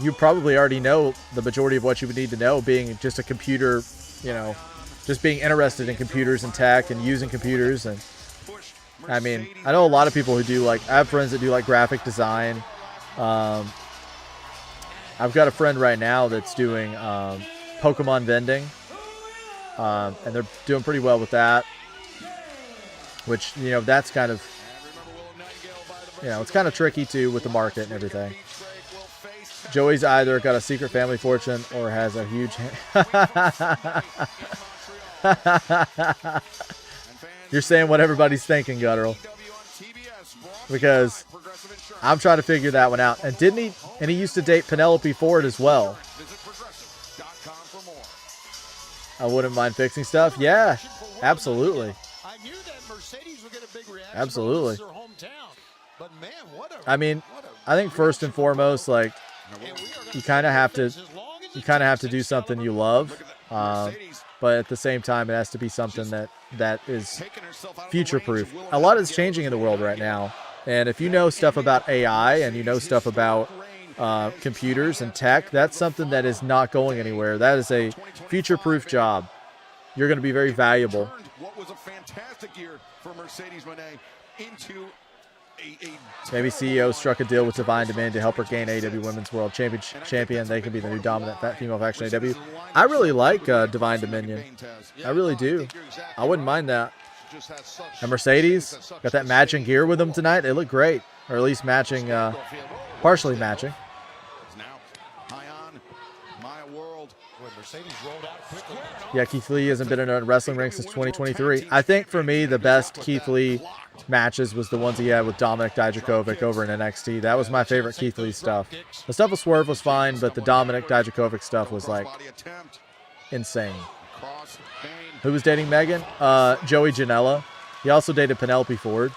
you probably already know the majority of what you would need to know, being just a computer, you know, just being interested in computers and tech and using computers. And I mean, I know a lot of people who do, like, I have friends that do, like, graphic design. I've got a friend right now that's doing Pokemon vending. And they're doing pretty well with that. Which, you know, that's kind of, you know, it's kind of tricky too with the market and everything. Joey's either got a secret family fortune or has a huge... You're saying what everybody's thinking, Guttural. Because I'm trying to figure that one out. And didn't he? And he used to date Penelope Ford as well. I wouldn't mind fixing stuff. Yeah, absolutely. Absolutely. I mean, I think first and foremost, like, you kind of have to do something you love. But at the same time, it has to be something that is future-proof. A lot is changing in the world right now. And if you know stuff about AI and you know stuff about computers and tech, that's something that is not going anywhere. That is a future-proof job. You're going to be very valuable. What was a fantastic year for Mercedes Moné into Maybe CEO struck a deal with Divine Dominion to help her gain AEW Women's World Champion. They can be the new dominant female faction AEW. I really like Divine Dominion. I really do. I wouldn't mind that. And Mercedes got that matching gear with them tonight. They look great, or at least matching, partially matching. Yeah, Keith Lee hasn't been in a wrestling ring since 2023. I think for me, the best Keith Lee matches was the ones he had with Dominic Dijakovic over in NXT. That was my favorite Keith Lee stuff. The stuff with Swerve was fine, but the Dominic Dijakovic stuff was, like, insane. Who was dating Megan? Joey Janela. He also dated Penelope Ford.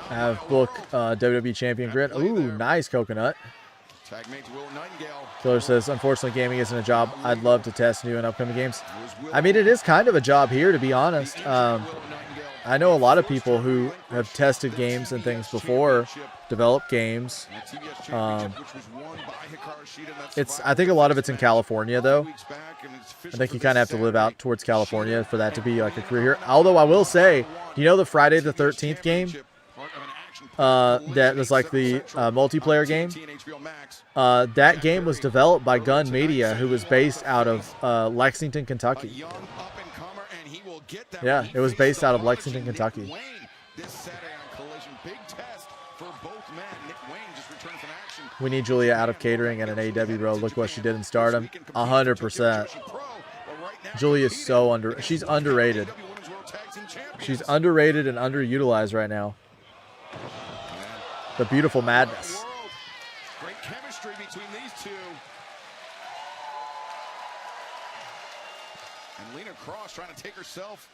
I have book WWE Champion Grid. Ooh, nice coconut. Killer says, unfortunately, gaming isn't a job I'd love to test new and upcoming games. I mean, it is kind of a job here, to be honest. I know a lot of people who have tested games and things before, developed games. I think a lot of it's in California, though. I think you kind of have to live out towards California for that to be like a career here. Although I will say, do you know the Friday the 13th game? That was like the multiplayer game. That game was developed by Gun Media, who was based out of Lexington, Kentucky. get that. Yeah, it was based out of Lexington, Kentucky. Wayne this Saturday on Collision. Big test for both men. Nick Wayne just returned from action. We need Julia out of catering and an AEW, bro. Look what she did in Stardom. 100%. Julia's so she's underrated. She's underrated and underutilized right now. The beautiful madness. Great chemistry between these two. And Lena Cross trying to take herself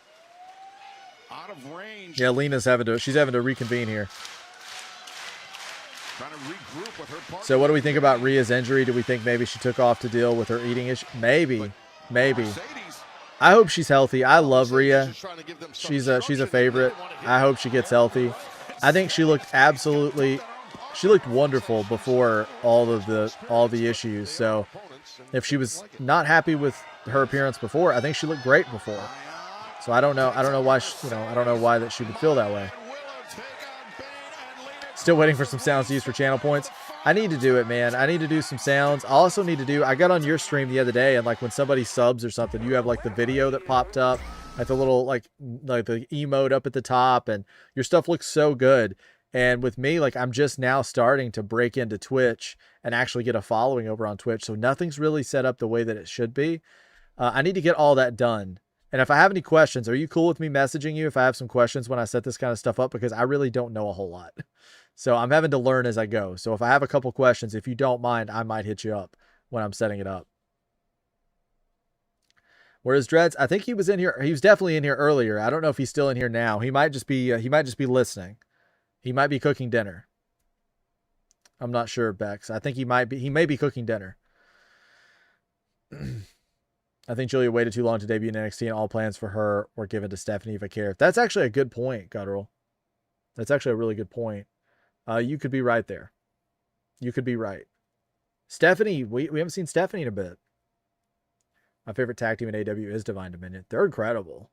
out of range. Yeah, Lena's she's having to reconvene here. Trying to regroup with her partner. So what do we think about Rhea's injury? Do we think maybe she took off to deal with her eating issue? Maybe. I hope she's healthy. I love Rhea. She's a favorite. I hope she gets healthy. I think she looked wonderful before all the issues. So if she was not happy with her appearance before, I think she looked great before. So I don't know why I don't know why that she would feel that way. Still waiting for some sounds to use for channel points. I need to do it, man. I need to do some sounds. I also need to do, I got on your stream the other day, and like when somebody subs or something, you have like the video that popped up, like the little like the emote up at the top, and your stuff looks so good. And with me, like I'm just now starting to break into Twitch and actually get a following over on Twitch. So nothing's really set up the way that it should be. I need to get all that done. And if I have any questions, are you cool with me messaging you if I have some questions when I set this kind of stuff up? Because I really don't know a whole lot. So I'm having to learn as I go. So if I have a couple questions, if you don't mind, I might hit you up when I'm setting it up. Whereas Dreads, I think he was in here. He was definitely in here earlier. I don't know if he's still in here now. He might just be listening. He might be cooking dinner. I'm not sure, Bex. I think he may be cooking dinner. I think Julia waited too long to debut in NXT, and all plans for her were given to Stephanie Vaquer. That's actually a good point, Guttural. That's actually a really good point. You could be right there. You could be right. Stephanie, we haven't seen Stephanie in a bit. My favorite tag team in AEW is Divine Dominion. They're incredible.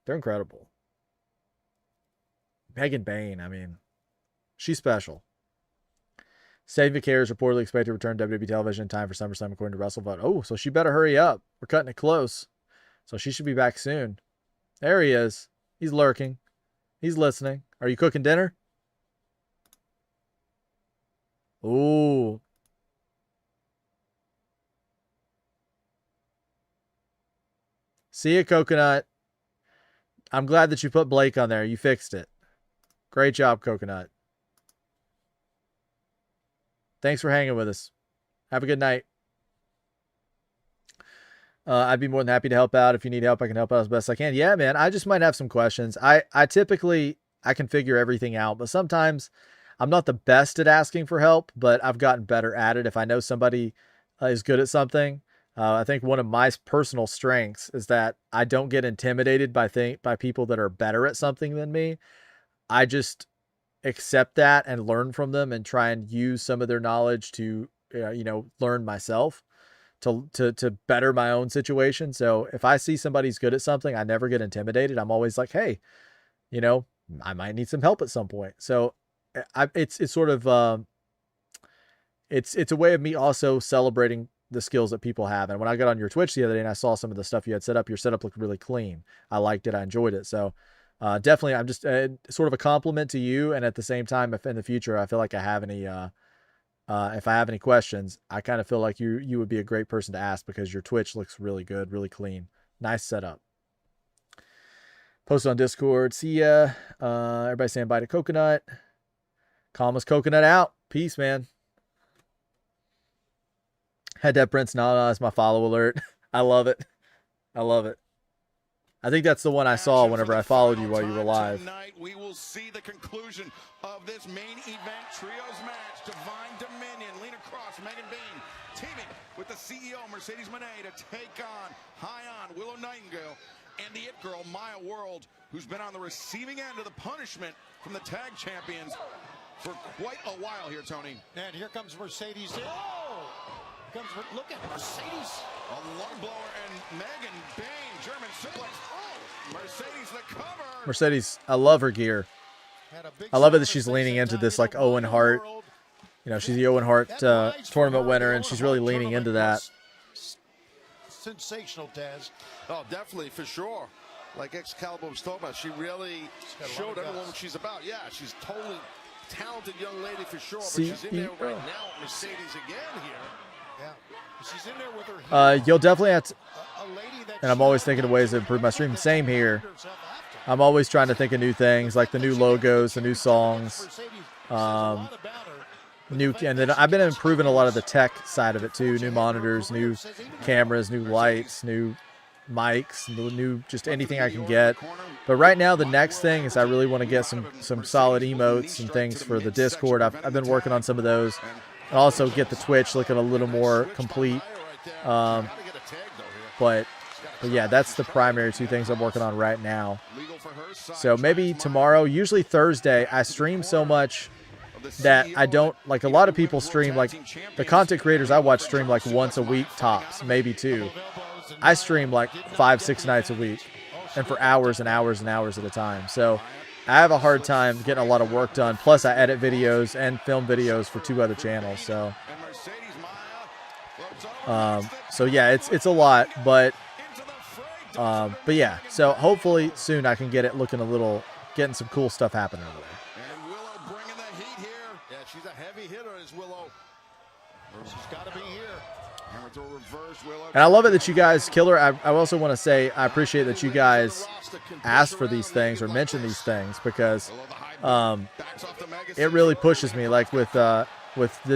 They're incredible. Megan Bayne, I mean, she's special. Stephanie Vaquer is reportedly expected to return to WWE television in time for SummerSlam, according to WrestleVote. Oh, so she better hurry up. We're cutting it close. So she should be back soon. There he is. He's lurking. He's listening. Are you cooking dinner? Ooh. See ya, Coconut. I'm glad that you put Blake on there. You fixed it. Great job, Coconut. Thanks for hanging with us. Have a good night. I'd be more than happy to help out. If you need help, I can help out as best I can. Yeah, man, I just might have some questions. I typically can figure everything out, but sometimes I'm not the best at asking for help, but I've gotten better at it. If I know somebody is good at something, I think one of my personal strengths is that I don't get intimidated by people that are better at something than me. I just accept that and learn from them and try and use some of their knowledge to, learn myself to better my own situation. So if I see somebody's good at something, I never get intimidated. I'm always like, hey, I might need some help at some point. So it's sort of, it's a way of me also celebrating the skills that people have. And when I got on your Twitch the other day and I saw some of the stuff you had set up, your setup looked really clean. I liked it. I enjoyed it. So definitely, I'm just sort of a compliment to you. And at the same time, if in the future, I feel like I have any, if I have any questions, I kind of feel like you would be a great person to ask because your Twitch looks really good, really clean. Nice setup. Post on Discord. See ya. Everybody saying bye to Coconut. Calm as Coconut out. Peace, man. Had that Prince Nana as my follow alert. I love it. I love it. I think that's the one I saw whenever I followed you while you were live. Tonight, we will see the conclusion of this main event trios match. Divine Dominion, Lena Cross, Megan Bayne, teaming with the CEO, Mercedes Moné, to take on Willow Nightingale and the It Girl, Maya World, who's been on the receiving end of the punishment from the tag champions for quite a while here, Tony. And here comes Mercedes. Oh! Look at Mercedes. A lung blower and Megan Bayne, German suplex. Oh, Mercedes the cover. Mercedes, I love her gear. I love it that she's leaning into this like Owen Hart. She's the Owen Hart tournament winner, and she's really leaning into that. Sensational, Taz. Oh, definitely, for sure. like Excalibur was talking about, she really showed everyone what she's about. Yeah, she's totally talented young lady for sure, but she's in there right now. Mercedes again here. Yeah, she's in there with her. You'll definitely have to, and I'm always thinking of ways to improve my stream. Same here. I'm always trying to think of new things, like the new logos, the new songs, and then I've been improving a lot of the tech side of it too. New monitors, new cameras, new lights, new mics, new just anything I can get. But right now, the next thing is I really want to get some solid emotes and things for the Discord. I've been working on some of those, and also get the Twitch looking a little more complete. But yeah, that's the primary two things I'm working on right now. So maybe tomorrow, usually Thursday, I stream so much that I don't, like a lot of people stream, like the content creators I watch stream like once a week tops, maybe two. I stream like 5-6 nights a week and for hours and hours and hours at a time. So I have a hard time getting a lot of work done. Plus I edit videos and film videos for 2 other channels. So yeah, it's a lot, but yeah, so hopefully soon I can get it looking getting some cool stuff happening over there. And Willow bringing the heat here. Yeah, she's a heavy hitter, is Willow. She's got to be here. Hammer throw reverse, Willow. And I love it that you guys, Killer, I also want to say I appreciate that you guys ask for these things or mention these things, because it really pushes me. Like with the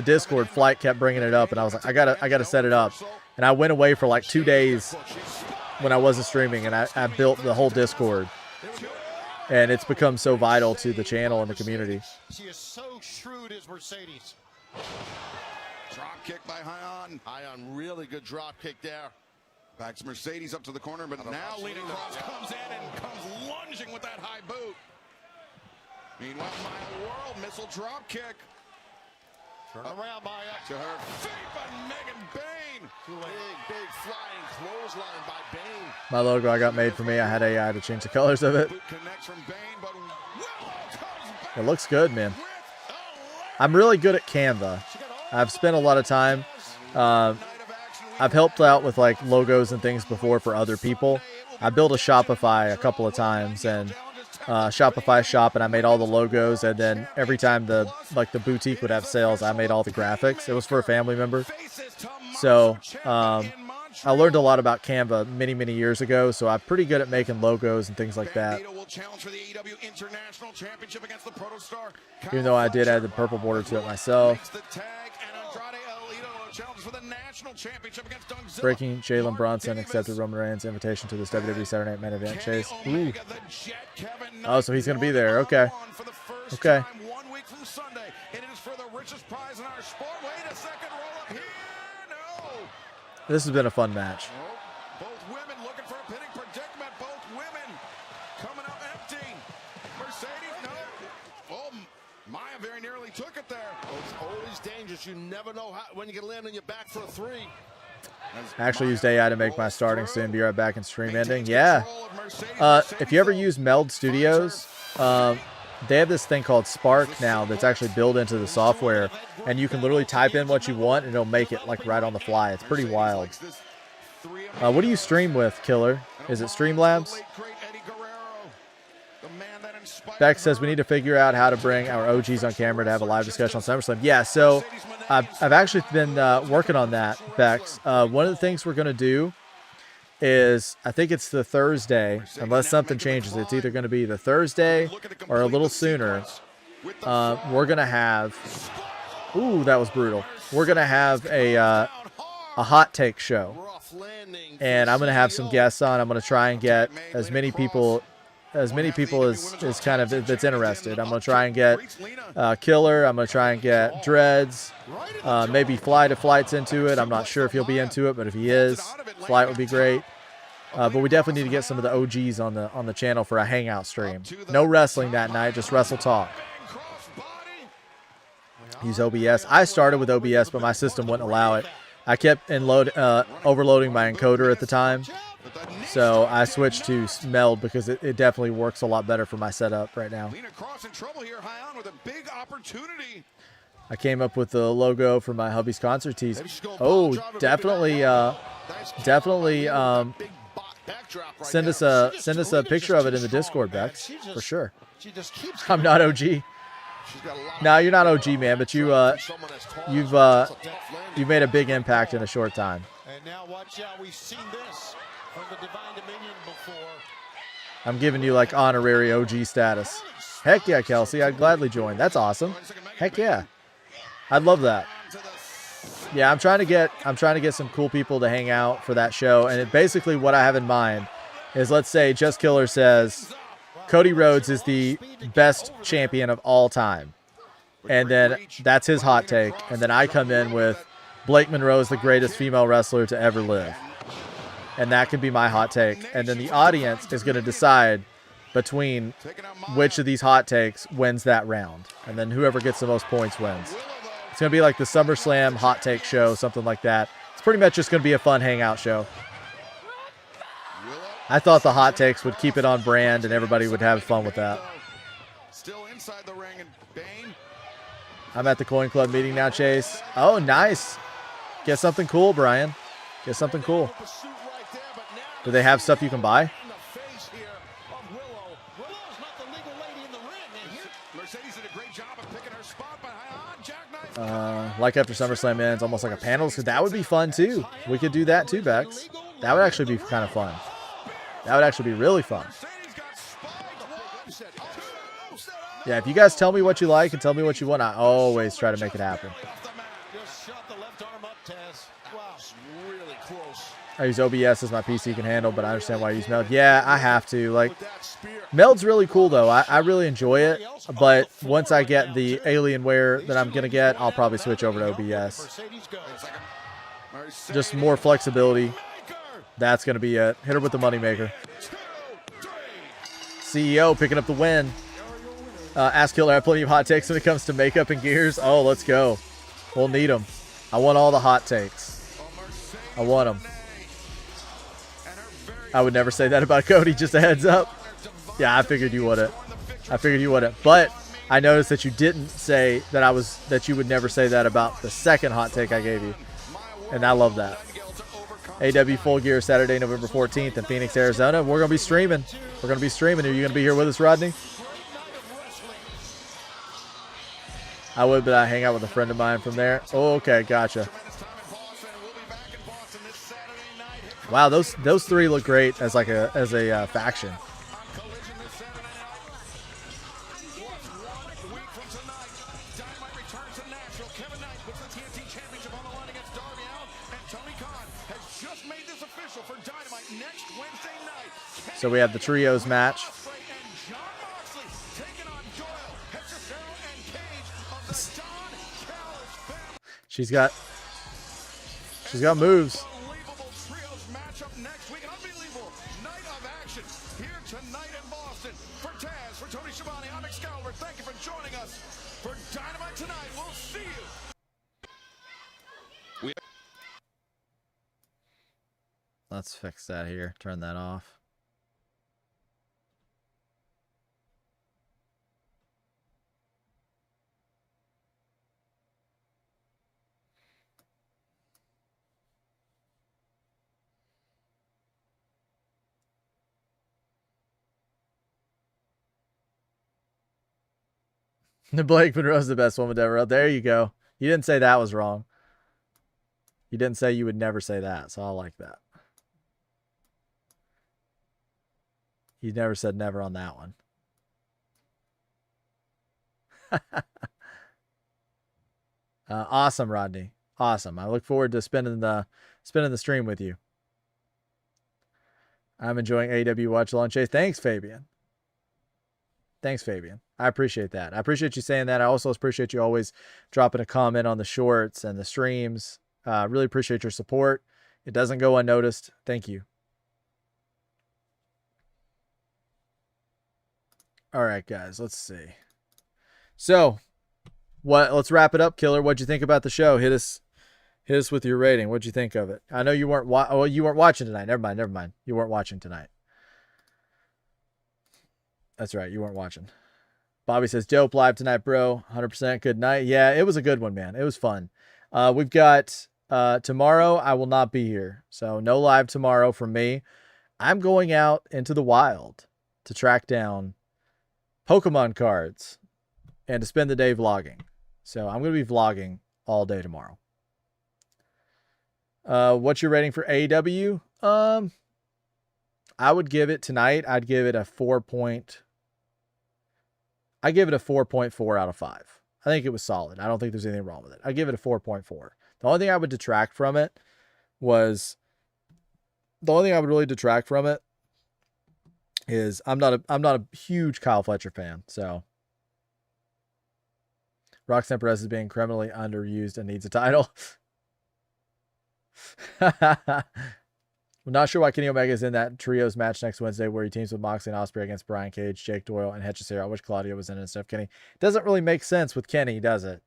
Discord, Flight kept bringing it up, and I was like, I gotta set it up. And I went away for like 2 days when I wasn't streaming, and I built the whole Discord, and it's become so vital to the channel and the community. She is so shrewd as Mercedes. Drop kick by Hyon. Hyon, really good drop kick there. Backs Mercedes up to the corner, but now leading cross comes in and comes lunging with that high boot. Meanwhile, Maya World missile drop kick. Turn around, Maya. To her feet by Megan Bain. Big flying clothesline by Bain. My logo I got made for me. I had AI to change the colors of it. Connects from Bain, but It looks good, man. I'm really good at Canva. I've spent a lot of time. I've helped out with like logos and things before for other people. I built a Shopify a couple of times, and Shopify shop, and I made all the logos, and then every time the boutique would have sales, I made all the graphics. It was for a family member. So I learned a lot about Canva many years ago, so I'm pretty good at making logos and things like that. Even though I did add the purple border to it myself. Breaking Jalen Brunson accepted Roman Reigns' invitation to this WWE Saturday Night Main Event. Chase. Ooh. Oh, so he's going to be there. Okay. Okay. This has been a fun match. Both women looking for a pinning predicament. Both women coming up empty. Mercedes, no. Oh, Maya very nearly took it there. Oh, it's always dangerous. You never know when you can land on your back for a 3. I actually used AI to make my starting soon. Be right back in stream ending. Yeah. If you ever use Meld Studios, they have this thing called Spark now that's actually built into the software, and you can literally type in what you want and it'll make it like right on the fly. It's pretty wild. What do you stream with, Killer? Is it Streamlabs? Beck says we need to figure out how to bring our OGs on camera to have a live discussion on SummerSlam. Yeah, so I've actually been working on that, Bex. One of the things we're going to do is, I think it's the Thursday, unless something changes. It's either going to be the Thursday or a little sooner. We're going to have, ooh, that was brutal. We're going to have a hot take show. And I'm going to have some guests on. I'm going to try and get as many people as kind of that's interested. I'm going to try and get Killer. I'm going to try and get Dreads. Maybe Flight's into it. I'm not sure if he'll be into it, but if he is, Flight would be great. But we definitely need to get some of the OGs on the channel for a hangout stream. No wrestling that night, just wrestle talk. Use OBS. I started with OBS, but my system wouldn't allow it. I kept overloading my encoder at the time. So I switched to Meld because it definitely works a lot better for my setup right now. I came up with the logo for my hubby's concert tees. Oh, definitely backdrop right Send there. us a picture of it in the Discord, man. Bex, for sure. She just keeps I'm not OG. She's got a lot No, you're not OG, man, but you've you've made a big impact in a short time. And now watch out. We've seen this from the Divine Dominion before. I'm giving you like honorary OG status. Heck yeah, Kelsey, I'd gladly join. That's awesome. Heck yeah, I'd love that. Yeah, I'm trying to get some cool people to hang out for that show, and basically what I have in mind is, let's say Just Killer says Cody Rhodes is the best champion of all time, and then that's his hot take, and then I come in with Blake Monroe is the greatest female wrestler to ever live, and that can be my hot take, and then the audience is going to decide between which of these hot takes wins that round, and then whoever gets the most points wins. It's going to be like the SummerSlam hot take show, something like that. It's pretty much just going to be a fun hangout show. I thought the hot takes would keep it on brand and everybody would have fun with that. Still inside the ring, and Bane. I'm at the Coin Club meeting now, Chase. Oh, nice. Get something cool, Brian. Get something cool. Do they have stuff you can buy? Like after SummerSlam ends, almost like a panel, because that would be fun too. We could do that too, Bex. That would actually be kind of fun. That would actually be really fun. Yeah, if you guys tell me what you like and tell me what you want, I always try to make it happen. I use OBS as my PC can handle, but I understand why I use Meld. Yeah, I have to. Like, Meld's really cool, though. I really enjoy it. But once I get the Alienware that I'm going to get, I'll probably switch over to OBS. Just more flexibility. That's going to be it. Hit her with the moneymaker. CEO picking up the win. Ask Killer, I have plenty of hot takes when it comes to makeup and gears. Oh, let's go. We'll need them. I want all the hot takes. I want them. I would never say that about Cody, just a heads up. Yeah, I figured you wouldn't. I figured you wouldn't. But I noticed that you didn't say that you would never say that about the second hot take I gave you. And I love that. AW Full Gear Saturday, November 14th in Phoenix, Arizona. We're going to be streaming. We're going to be streaming. Are you going to be here with us, Rodney? I would, but I hang out with a friend of mine from there. Oh, okay, gotcha. Wow, those three look great as like a faction. So we have the trios match. She's got moves. Let's fix that here. Turn that off. The Blake Monroe's the best woman ever. There you go. You didn't say that was wrong. You didn't say you would never say that, so I like that. You never said never on that one. Awesome, Rodney. Awesome. I look forward to spending the stream with you. I'm enjoying AEW Watch Along Chase. Thanks, Fabian. Thanks, Fabian. I appreciate that. I appreciate you saying that. I also appreciate you always dropping a comment on the shorts and the streams. Really appreciate your support. It doesn't go unnoticed. Thank you. All right, guys, let's see. So, let's wrap it up, Killer. What'd you think about the show? Hit us with your rating. What'd you think of it? I know you weren't you weren't watching tonight. Never mind. You weren't watching tonight. That's right, you weren't watching. Bobby says, dope live tonight, bro. 100% good night. Yeah, it was a good one, man. It was fun. We've got tomorrow, I will not be here. So no live tomorrow from me. I'm going out into the wild to track down Pokemon cards and to spend the day vlogging. So I'm going to be vlogging all day tomorrow. What's your rating for AEW? I would give it tonight. I'd give it a 4.4 out of 5. I think it was solid. I don't think there's anything wrong with it. I'd give it a 4.4. The only thing I would detract from it is I'm not a huge Kyle Fletcher fan. So Roxanne Perez is being criminally underused and needs a title. I'm not sure why Kenny Omega is in that trios match next Wednesday where he teams with Moxley and Ospreay against Brian Cage, Jake Doyle, and Hechicero. I wish Claudio was in it instead of Kenny. It doesn't really make sense with Kenny, does it?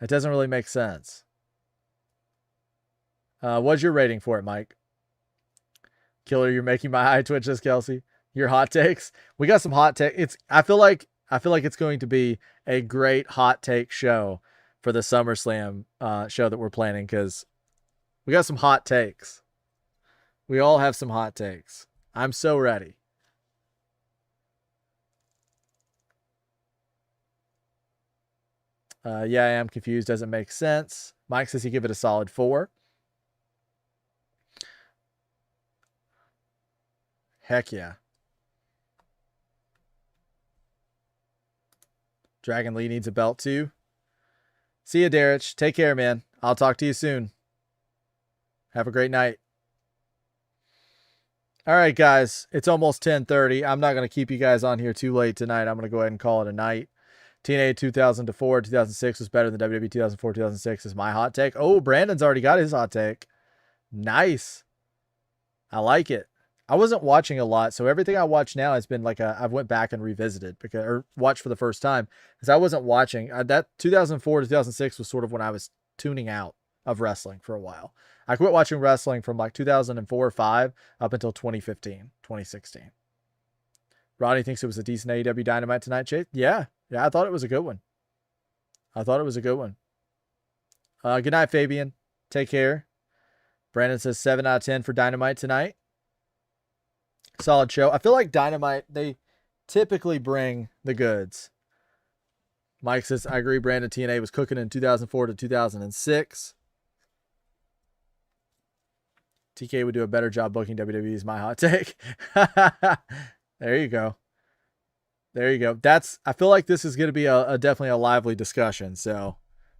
It doesn't really make sense. What's your rating for it, Mike? Killer, you're making my eye twitch this, Kelsey. Your hot takes. We got some hot takes. I feel like it's going to be a great hot take show for the SummerSlam show that we're planning, because we got some hot takes. We all have some hot takes. I'm so ready. Yeah, I am confused. Doesn't make sense. Mike says he give it a solid 4. Heck yeah. Dragon Lee needs a belt too. See ya, Darich. Take care, man. I'll talk to you soon. Have a great night. All right, guys. It's almost 10:30. I'm not going to keep you guys on here too late tonight. I'm going to go ahead and call it a night. TNA 2004, 2006 was better than WWE 2004, 2006 is my hot take. Oh, Brandon's already got his hot take. Nice. I like it. I wasn't watching a lot, so everything I watch now has been like I've went back and revisited or watched for the first time, because I wasn't watching. That 2004 to 2006 was sort of when I was tuning out of wrestling for a while. I quit watching wrestling from like 2004 or 5 up until 2015, 2016. Ronnie thinks it was a decent AEW Dynamite tonight, Chase. Yeah, I thought it was a good one. Good night, Fabian. Take care. Brandon says 7 out of 10 for Dynamite tonight. Solid show. I feel like Dynamite, they typically bring the goods. Mike says, I agree, Brandon. TNA was cooking in 2004 to 2006. TK would do a better job booking WWE is my hot take. There you go. I feel like this is going to be a definitely a lively discussion, so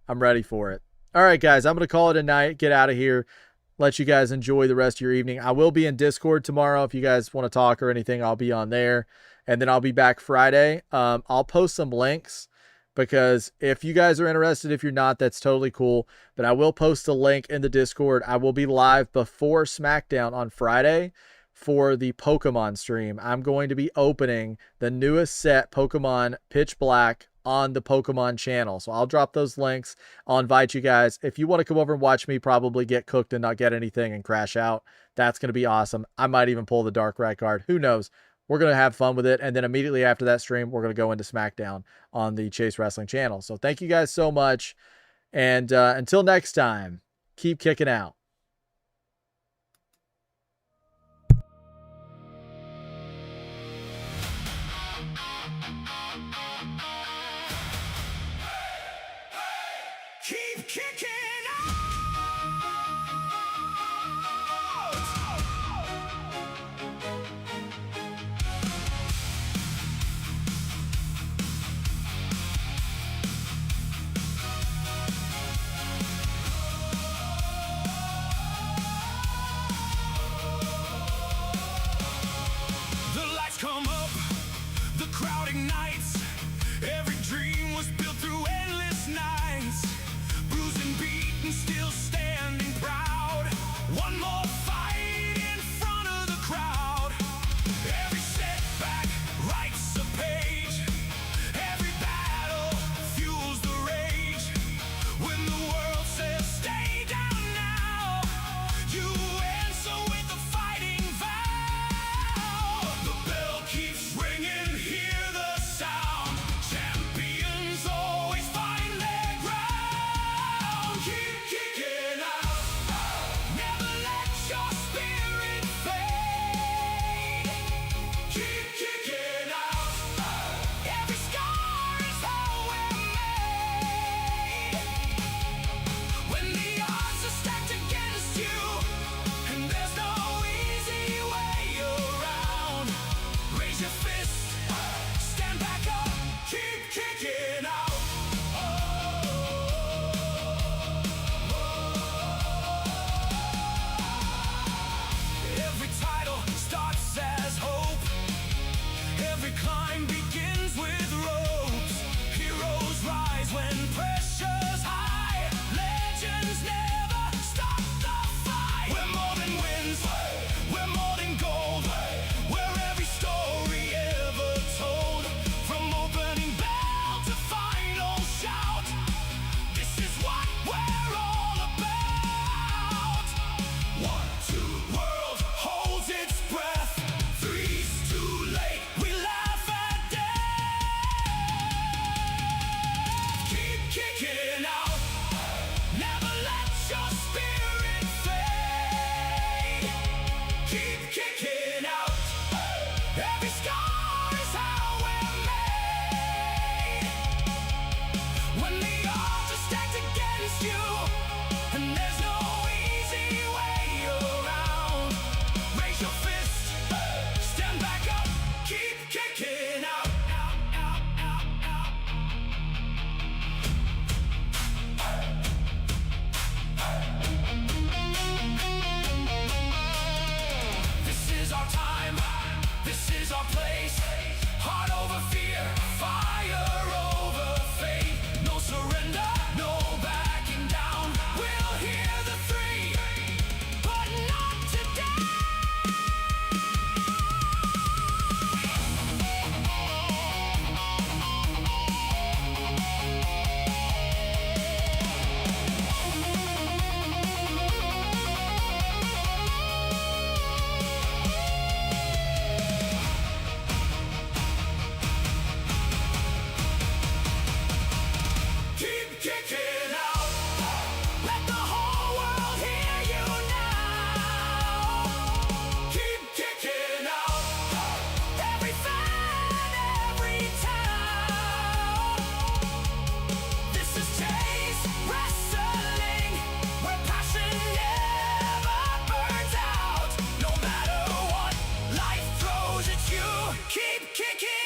I'm ready for it. All right, guys, I'm going to call it a night. Get out of here. Let you guys enjoy the rest of your evening. I will be in Discord tomorrow. If you guys want to talk or anything, I'll be on there. And then I'll be back Friday. I'll post some links, because if you guys are interested, if you're not, that's totally cool. But I will post a link in the Discord. I will be live before SmackDown on Friday for the Pokemon stream. I'm going to be opening the newest set, Pokemon Pitch Black, on the Pokemon channel. So I'll drop those links. I'll invite you guys. If you want to come over and watch me probably get cooked and not get anything and crash out, that's going to be awesome. I might even pull the Dark Rat card. Who knows? We're going to have fun with it. And then immediately after that stream, we're going to go into SmackDown on the Chase Wrestling channel. So thank you guys so much. And until next time, keep kicking out. Keep kicking The lights come up, the crowd ignites. Every dream was built through endless nights. Bruising beats. Keep kicking.